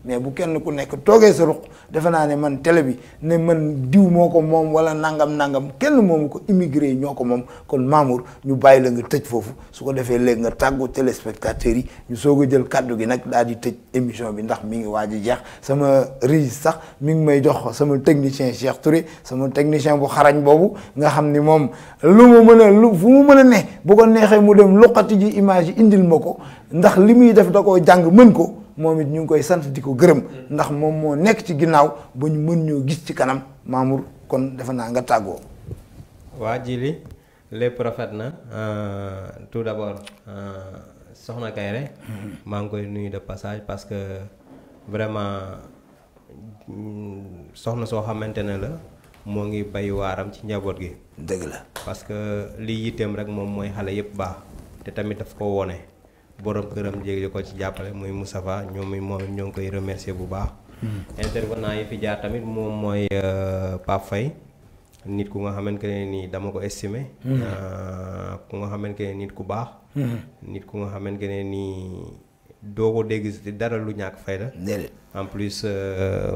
A: mais bu kenn ku nekk toogee sa ruq defe naa ne man télé bi ne man diw moo ko moom wala nangam kenn moomu ko immigré yi ñoo ko moom kon Mamour ñu bàyyi la nga tëj foofu su ko defee léegi nga tàggu téléspectateurs yi ñu soog a jël kàddu gi nag daal di tëj émission bi ndax mi ngi waaj a jeex sama régie sax mi ngi may jox sama technicien Cheikh Touré sama technicien bu xarañ boobu nga xam ni moom lu mu mën a fu mu mën a ne bu ko neexee mu dem luqati ji image yi indil ma ko ndax li muy def da koo jàng mën ko moom it ñu ngi koy sant di ko gërëm ndax moom moo nekk ci ginnaaw ba ñu mën ñoo gis ci kanam Mamour kon defe naa nga tàggoo.
C: waa Djily lépp rafet na tout d'abord soxna Kayre maa ngi koy nuyu de passage parce que vraiment soxna soo xamante ne la moo ngi bay waaram ci njaboot gi.
A: dëgg la
C: parce que lii yitteem rek moom mooy xale yëpp baax te tamit daf ko wone borom këram jéegi ko ci jàppale muy Moustapha moom ñoo ngi koy remercier bu baax. intervenant yi fi jaar tamit moom mooy Pape Faye nit ku nga xamante ne nii dama ko estimer. ku nga xamante ne nit ku baax. nit ku nga xamante ne nii doo ko dégg dara lu ñàkk fayda. en plus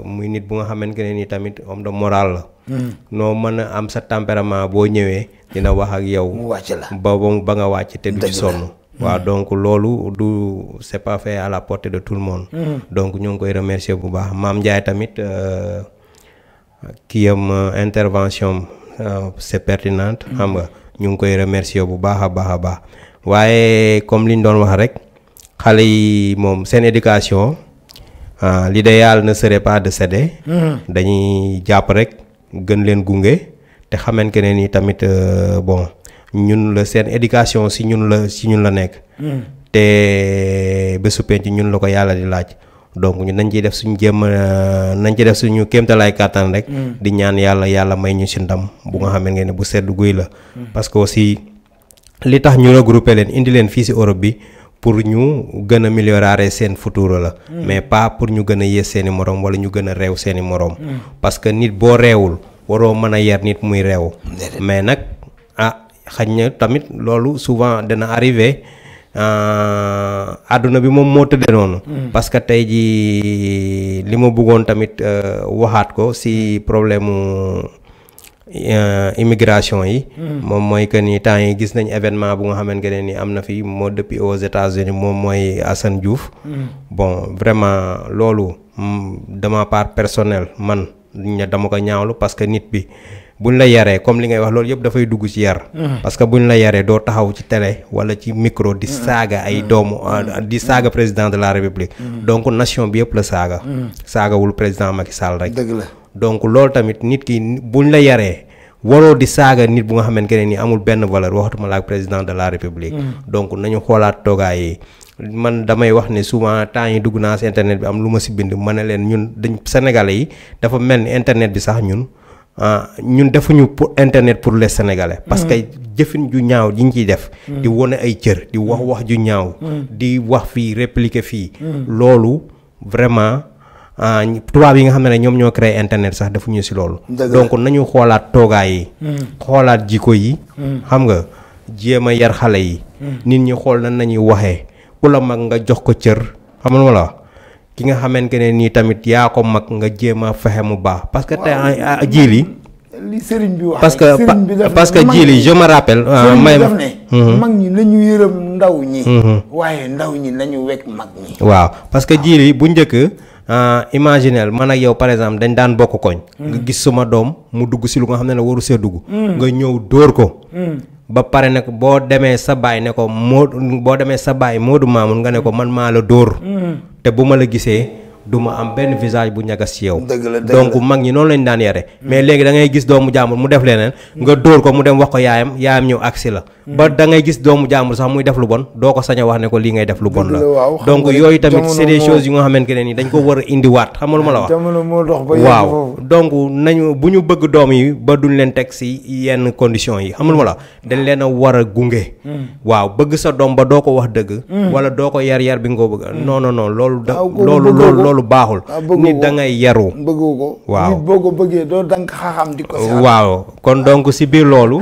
C: muy nit bu nga xamante ne nii tamit homme de morale la. noo mën a am sa tempérament boo ñëwee dina wax ak yow.
A: mu wàcc la
C: ba nga wàcc te du ci sonn. waaw donc loolu c'est pas fait à la portée de tout le monde. donc ñoo ngi koy remercier bu baax Maam Ndiaye tamit kii am intervention c'est pertinente. xam nga ñu ngi koy remercier bu baax a baax waaye comme li ñu doon wax rek xale yi moom seen éducation l'idéal ne serait pas de céder. dañuy jàpp rek gën leen gunge te xamante ne ni tamit bon. ñun la seen éducation si ñun la nekk. te bésu penc ñun la ko yàlla di laaj donc ñu nañ ciy def suñu nañ ci def suñu kéemtalaay kàttan rek. di ñaan yàlla may ñu si ndam bu nga xam ne bu sedd guy la. parce que aussi li tax ñu regroupé leen indi leen fii si Europe bi pour ñu gën a améliorer seen futur la mais pas pour ñu gën a yées seeni morom wala ñu gën a réew seeni morom parce que nit boo réewul waroo mën a yar nit muy réew mais nag xañ na tamit loolu souvent dana arrivé àdduna bi moom moo tëddee noonu parce que tey ji li ma bëggoon tamit waxaat ko ci problème immigration yi moom mooy que ni temps yi gis nañ événement bu nga xamante ne ni am na fi moo depuis aux États-Unis moom mooy Assane Diouf bon vraiment loolu de ma part personnelle man dama ko ñaawlu parce que nit bi buñ la yaree comme li ngay wax loolu yëpp dafay dugg ci yar parce que buñ la yaree doo taxaw ci télé wala ci micro di saaga ay doomu di saaga président de la République donc nation bi yëpp la saagawul président Macky Sall rek
A: dëgg la
C: donc loolu tamit nit ki buñ la yaree waroo di saaga nit bu nga xamante ne ni amul benn valeur waxatuma la ak président de la République donc nañu xoolaat toogaay yi man damay wax ne souvent temps yi dugg naa si internet bi am lu ma si bind ma ne leen ñun dañ Sénégalais yi dafa mel ni internet bi sax ñun defuñu pour internet pour les Sénégalais parce que jëfin ju ñaaw ji ñu ciy def di wone ay cër di wax ju ñaaw di wax fii répliquer fii loolu vraiment tubaab yi nga xam ne ñoom ñoo créé internet sax defuñu si loolu donc nañu xoolaat toogaay yi xoolaat jikko yi xam nga jéem a yar xale yi nit ñi xool nan nañuy waxee ku la mag nga jox ko cër xam nga la ki nga xamante ne nii tamit yaa ko mag nga jéem a fexe mu baax parce que tey jiili
A: li sëriñ bi wax
C: parce que jiili je me rappelle may
A: daf ne mag ñi nañu yërëm ndaw ñi waaye ndaw ñi nañu wekk mag ñi
C: waaw parce que jiili bu njëkk imaginel man ak yow par exemple dañ daan bokk koñ nga gis suma doom mu dugg si lu nga xam ne waru see dugg nga ñëw dóor ko ba pare nag boo demee sa baay ne ko Modou Mamoun nga ne ko man maa la dóor te bu ma la gisee du ma am benn visage bu ñagas ci yow donc mag ñi noonu lañ daan yare mais léegi da ngay gis doomu jàmbur mu def leneen nga dóor ko mu dem wax ko yaayam ñëw agsi la ba da ngay gis doomu jàmbur sax muy def lu bon doo ko sañ a wax ne ko lii ngay def lu bon la donc yooyu tamit c'est des choses yu nga xamante ne ni dañ ko war a indiwaat xam nga lu ma la wax waaw donc nañu bu ñu bëgg doom yi ba duñ leen teg ci yenn conditions yi xam nga lu ma la wax dañ leen a war a gunge waaw bëgg sa doom ba doo ko wax dëgg wala doo ko yar bi nga ko bëgg non loolu baaxul nit da ngay yaru
A: bëggu ko
C: waaw
A: nit boo ko bëggee doo dank xaxam di ko
C: waaw kon donc ci biir loolu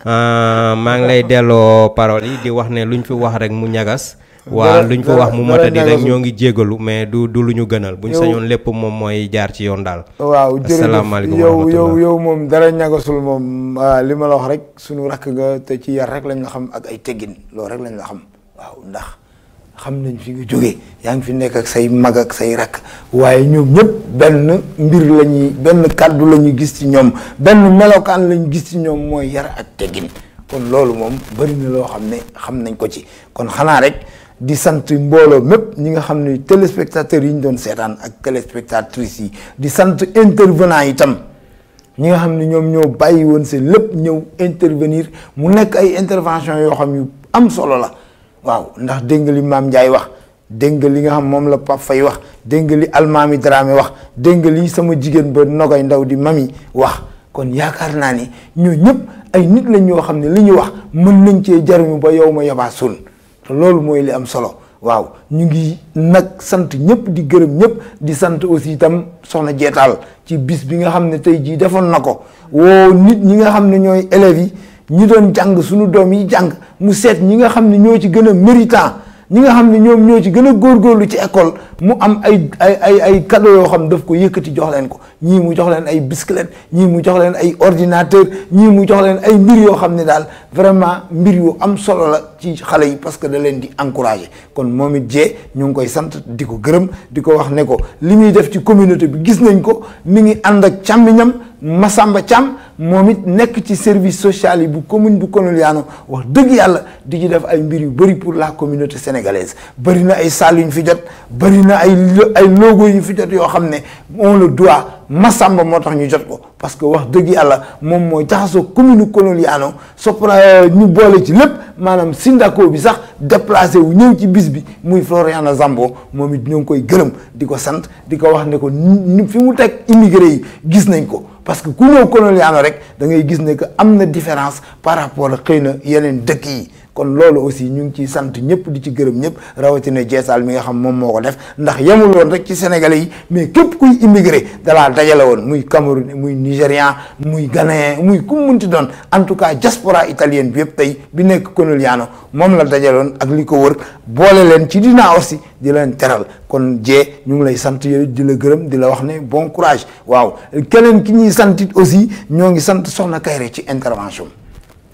C: maa ngi lay delloo parole yi di wax ne luñ fi wax rek mu ñagas waa luñ fi wax mu matadi rek ñoo ngi jégalu mais du lu ñu gënal buñ sañoon lépp moom mooy jaar ci yoon daal
A: waaw jërëjëf yow moom dara ñagasul moom li ma la wax rek suñu rakk nga te ci yar rek lañ la xam ak ay teggin loolu rek lañ la xam waaw ndax xam nañ fi nga jógee yaa ngi fi nekk ak say mag ak say rakk waaye ñoom ñëpp benn mbir benn kàddu la ñuy gis ci ñoom benn melokaan la ñu gis ci ñoom mooy yar ak teggin kon loolu moom bari na loo xam ne xam nañ ko ci kon xanaa rek di sant mbooloo mépp ñi nga xam ne téléspectateurs yi ñu doon seetaan ak téléspectatrices yi di sant intervenant itam ñi nga xam ne ñoom ñoo bàyyi woon seen lépp ñëw intervenir mu nekk ay intervention yoo xam yu am solo la waaw ndax dégg nga li Maam Ndiaye wax dégg nga li nga xam moom la Pape Faye wax dégg nga li Almaami Dramé wax dégg nga li sama jigéen ba Nogay Ndaw di Mami wax kon yaakaar naa ni ñoo ñëpp ay nit lañ ñoo xam ne li ñu wax mën nañ cee jariñu ba yow ma yabaa sun te loolu mooy li am solo waaw ñu ngi nag sant ñëpp di gërëm ñëpp di sant aussi itam soxna Jeetaal ci bis bi nga xam ne tey jii defoon na ko woo nit ñi nga xam ne ñooy élèves yi ñi doon jàng suñu doom yi jàng mu seet ñi nga xam ne ñoo ci gën a méritant ñi nga xam ne ñoom ñoo ci gën a góorgóorlu ci école mu am ay cadeau yoo xam daf ko yëkkati jox leen ko ñii mu jox leen ay bicyclette ñii mu jox leen ay ordinateur ñii mu jox leen ay mbir yoo xam ne daal vraiment mbir yu am solo la ci xale yi parce que da leen di encourager kon moom it jee ñu ngi koy sant di ko gërëm di ko wax ne ko li muy def ci communauté bi gis nañ ko mi ngi ànd ak càmmiñam Massamba Thiam moom it nekk ci service social yi bu commune bu Coloniano wax dëgg yàlla di ci def ay mbir yu bëri pour la communauté sénégalaise bëri na ay salles yu ñu fi jot bëri na ay logo yu ñu fi jot yoo xam ne on le doit Massamba moo tax ñu jot ko parce que wax dëgg yàlla moom mooy jaxasoo commune Coloniano sopra ñu boole ci lépp maanaam Sindako bi sax déplacé wu ñëw ci bis bi muy Floriana Zambo moom it ñoo ngi koy gërëm di ko sant di ko wax ne ko fi mu teg immigré yi gis nañ ko parce que ku ñëw Coloniano rek da ngay gis ne que am na différence par rapport ak xëy na yeneen dëkk yi kon loolu aussi ñu ngi ciy sant ñëpp di ci gërëm ñëpp rawatina jeesaal mi nga xam moom moo ko def ndax yemul woon rek ci sénégalais yi mais képp kuy immigré dalaa dajale woon muy Cameroun muy nigérian muy ghanéen muy ku mu munti doon en tout cas diaspora italienne bi yëpp tey bi nekk Conegliano moom la dajaloon ak li ko wër boole leen ci Dina aussi di leen teral kon jee ñu ngi lay sant yooyu di la gërëm di la wax ne bon courage waaw keneen ki ñuy sant it aussi ñoo ngi sant Soxna Kayre ci intervention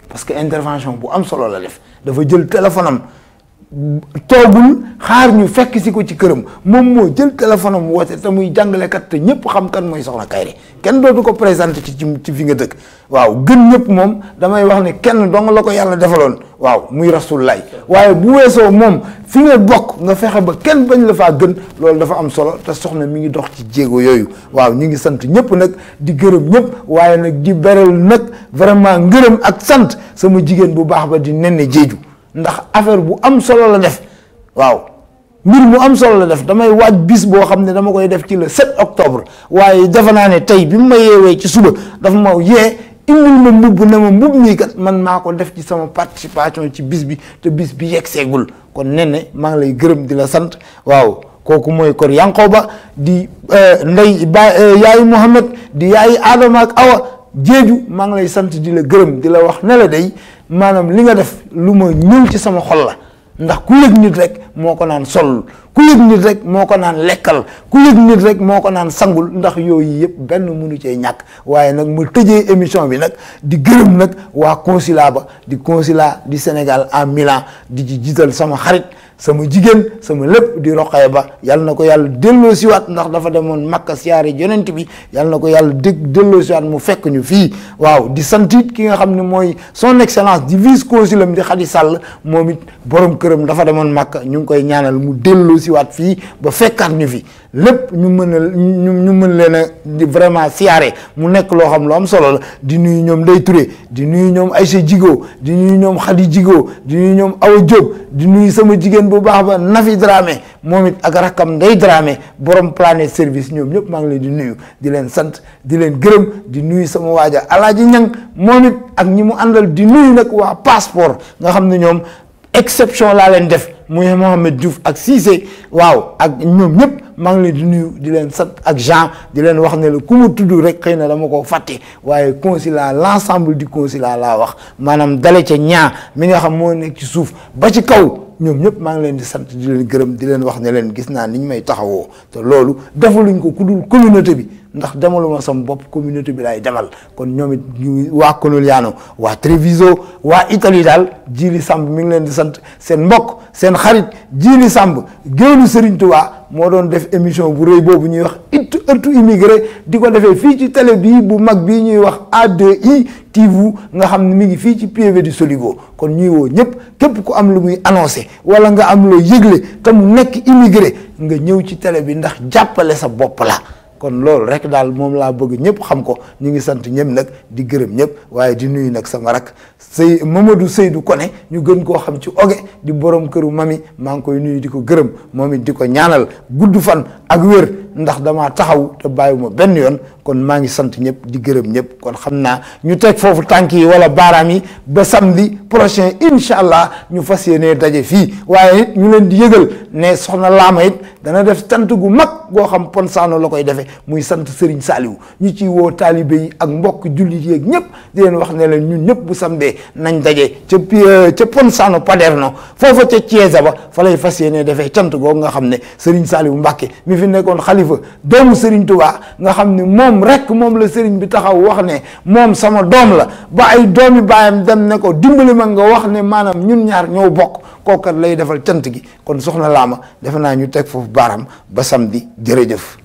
A: parce que intervention bu am solo la def dafa jël téléphone am toogul xaar ñu fekk si ko ci këram moom moo jël téléphone am woote te muy jàngalekat te ñëpp xam kan mooy Soxna Kayre kenn dootu ko présenté ci fi nga dëkk waaw gën ñëpp moom damay wax ne kenn dong la ko yàlla defaloon waaw muy Rasulullah waaye bu weesoo moom fi nga bokk nga fexe ba kenn bañ la faa gën loolu dafa am solo te soxna mi ngi dox ci jéego yooyu waaw ñu ngi sant ñëpp nag di gërëm ñëpp waaye nag di beral nag vraiment ngërëm ak sant sama jigéen bu baax ba di Nene Jeeju ndax affaire bu am solo la def waaw mbir mu am solo la def damay waaj bis boo xam ne dama koy def ci le 7 octobre waaye defe naa ne tey bi mu ma yeewee ci suba dafa ma yee indil ma mbubb ne ma mbubb mii kat man maa ko def ci sama participation ci bis bi te bis bi yegg seegul kon Nene maa ngi lay gërëm di la sant waaw kooku mooy kor Yankoba di ndey ba yaayu Mohamed di yaayu Adama ak Awa Jeeju maa ngi lay sant di la gërëm di la wax ne la day maanaam li nga def lu ma ñëw ci sama xol la ndax ku yëg nit rek moo ko naan sol ku yëg nit rek moo ko naan lekkal ku yëg nit rek moo ko naan sangul ndax yooyu yëpp benn mënu cee ñàkk waaye nag mu tëjee émission bi nag di gërëm nag waa consulat ba di consulat du Sénégal à Milan di ci jiital sama xarit sama jigéen sama lépp di Roqaya Ba yàlla na ko yàlla delloo siwaat ndax dafa demoon Makka siyaare yonent bi yàlla na ko yàlla delloo siwaat mu fekk ñu fii waaw di santit ki nga xam ne mooy son excellence di vice consulam di Khady Sall moom it borom këram dafa demoon Makka ñu ngi koy ñaanal mu delloo siwaat fii ba fekkaat ñu fi lépp ñu mën leen a di vraiment siyaare mu nekk loo xam lu am solo la di nuyu ñoom Ndeye Touré di nuyu ñoom Aïcha Jigo di nuyu ñoom Khady Jigo di nuyu ñoom Awa Diop di nuyu sama jigéen bu baax ba Nafi Dramé moom it ak rakkam Ndeye Dramé borom Planète Service ñoom ñëpp maa ngi leen di nuyu di leen sant di leen gërëm di nuyu sama waaja Alaaji Ñang moom it ak ñi mu àndal di nuyu nag waa passeport nga xam ne ñoom exception laa leen def muy Mohamed Diouf ak Cissé waaw ak ñoom ñëpp maa ngi leen di nuyu di leen sant ak Jean di leen wax ne la ku ma tudd rek xëy na dama ko fàtte waaye consulat l'ensemble du consulat laa wax maanaam dale ca ñaa mi nga xam moo nekk ci suuf ba ci kaw ñoom ñëpp maa ngi leen di sant di leen gërëm di leen wax ne leen gis naa ni ñu may taxawoo te loolu defaluñ ko ku dul communauté bi ndax demaluma sama bopp communauté bi laay demal kon ñoom it ñu waa Conegliano waa Treviso waa Italie daal Jili Samb mi ngi leen di sant seen mbokk seen xarit Jili Samb géwélu Serigne Touba moo doon def émission bu rëy boobu ñuy wax ëttu immigré di ko defee fii ci télé bii bu mag bii ñuy wax A2I TV nga xam ne mi ngi fii ci Pieve di Soligo kon ñuy woo ñëpp képp ku am lu muy annoncé wala nga am loo yëgle te mu nekk immigré nga ñëw ci télé bi ndax jàppale sa bopp la kon loolu rek daal moom laa bëgg ñëpp xam ko ñu ngi sant ñëpp nag di gërëm ñëpp waaye di nuyu nag sama rak Mamadou Seydou Koné ñu gën koo xam ci oge di borom këru mami maa ngi koy nuyu di ko gërëm moom it di ko ñaanal gudd fan ak wér ndax damaa taxaw te bàyyiwuma benn yoon kon maa ngi sant ñëpp di gërëm ñëpp kon xam naa ñu teg foofu tànk yi wala baaraam yi ba samedi prochain incha allah ñu fas yéenee daje fii waaye it ñu leen di yëgal ne soxna Laama it dana def sant gu mag goo xam Ponsano la koy defee muy sant Serigne Saliou ñu ciy woo taalibe yi ak mbokk jullit yeeg ñëpp di leen wax ne leen ñun ñëpp bu samedi nañ daje ca Ponsano Paderno foofa ca Chiesa ba fa lay fas yéenee defee cant googu nga xam ne Serigne Saliou Mbacké mi fi nekkoon xalifa doomu Serigne Touba nga xam ne moom rek moom la Serigne bi taxaw wax ne moom sama doom la ba ay doomi baayam dem ne ko dimbali ma nga wax ne maanaam ñun ñaar ñoo bokk kookat lay defal cant gi kon soxna Laama defe naa ñu teg foofu baaraam ba samedi jërëjëf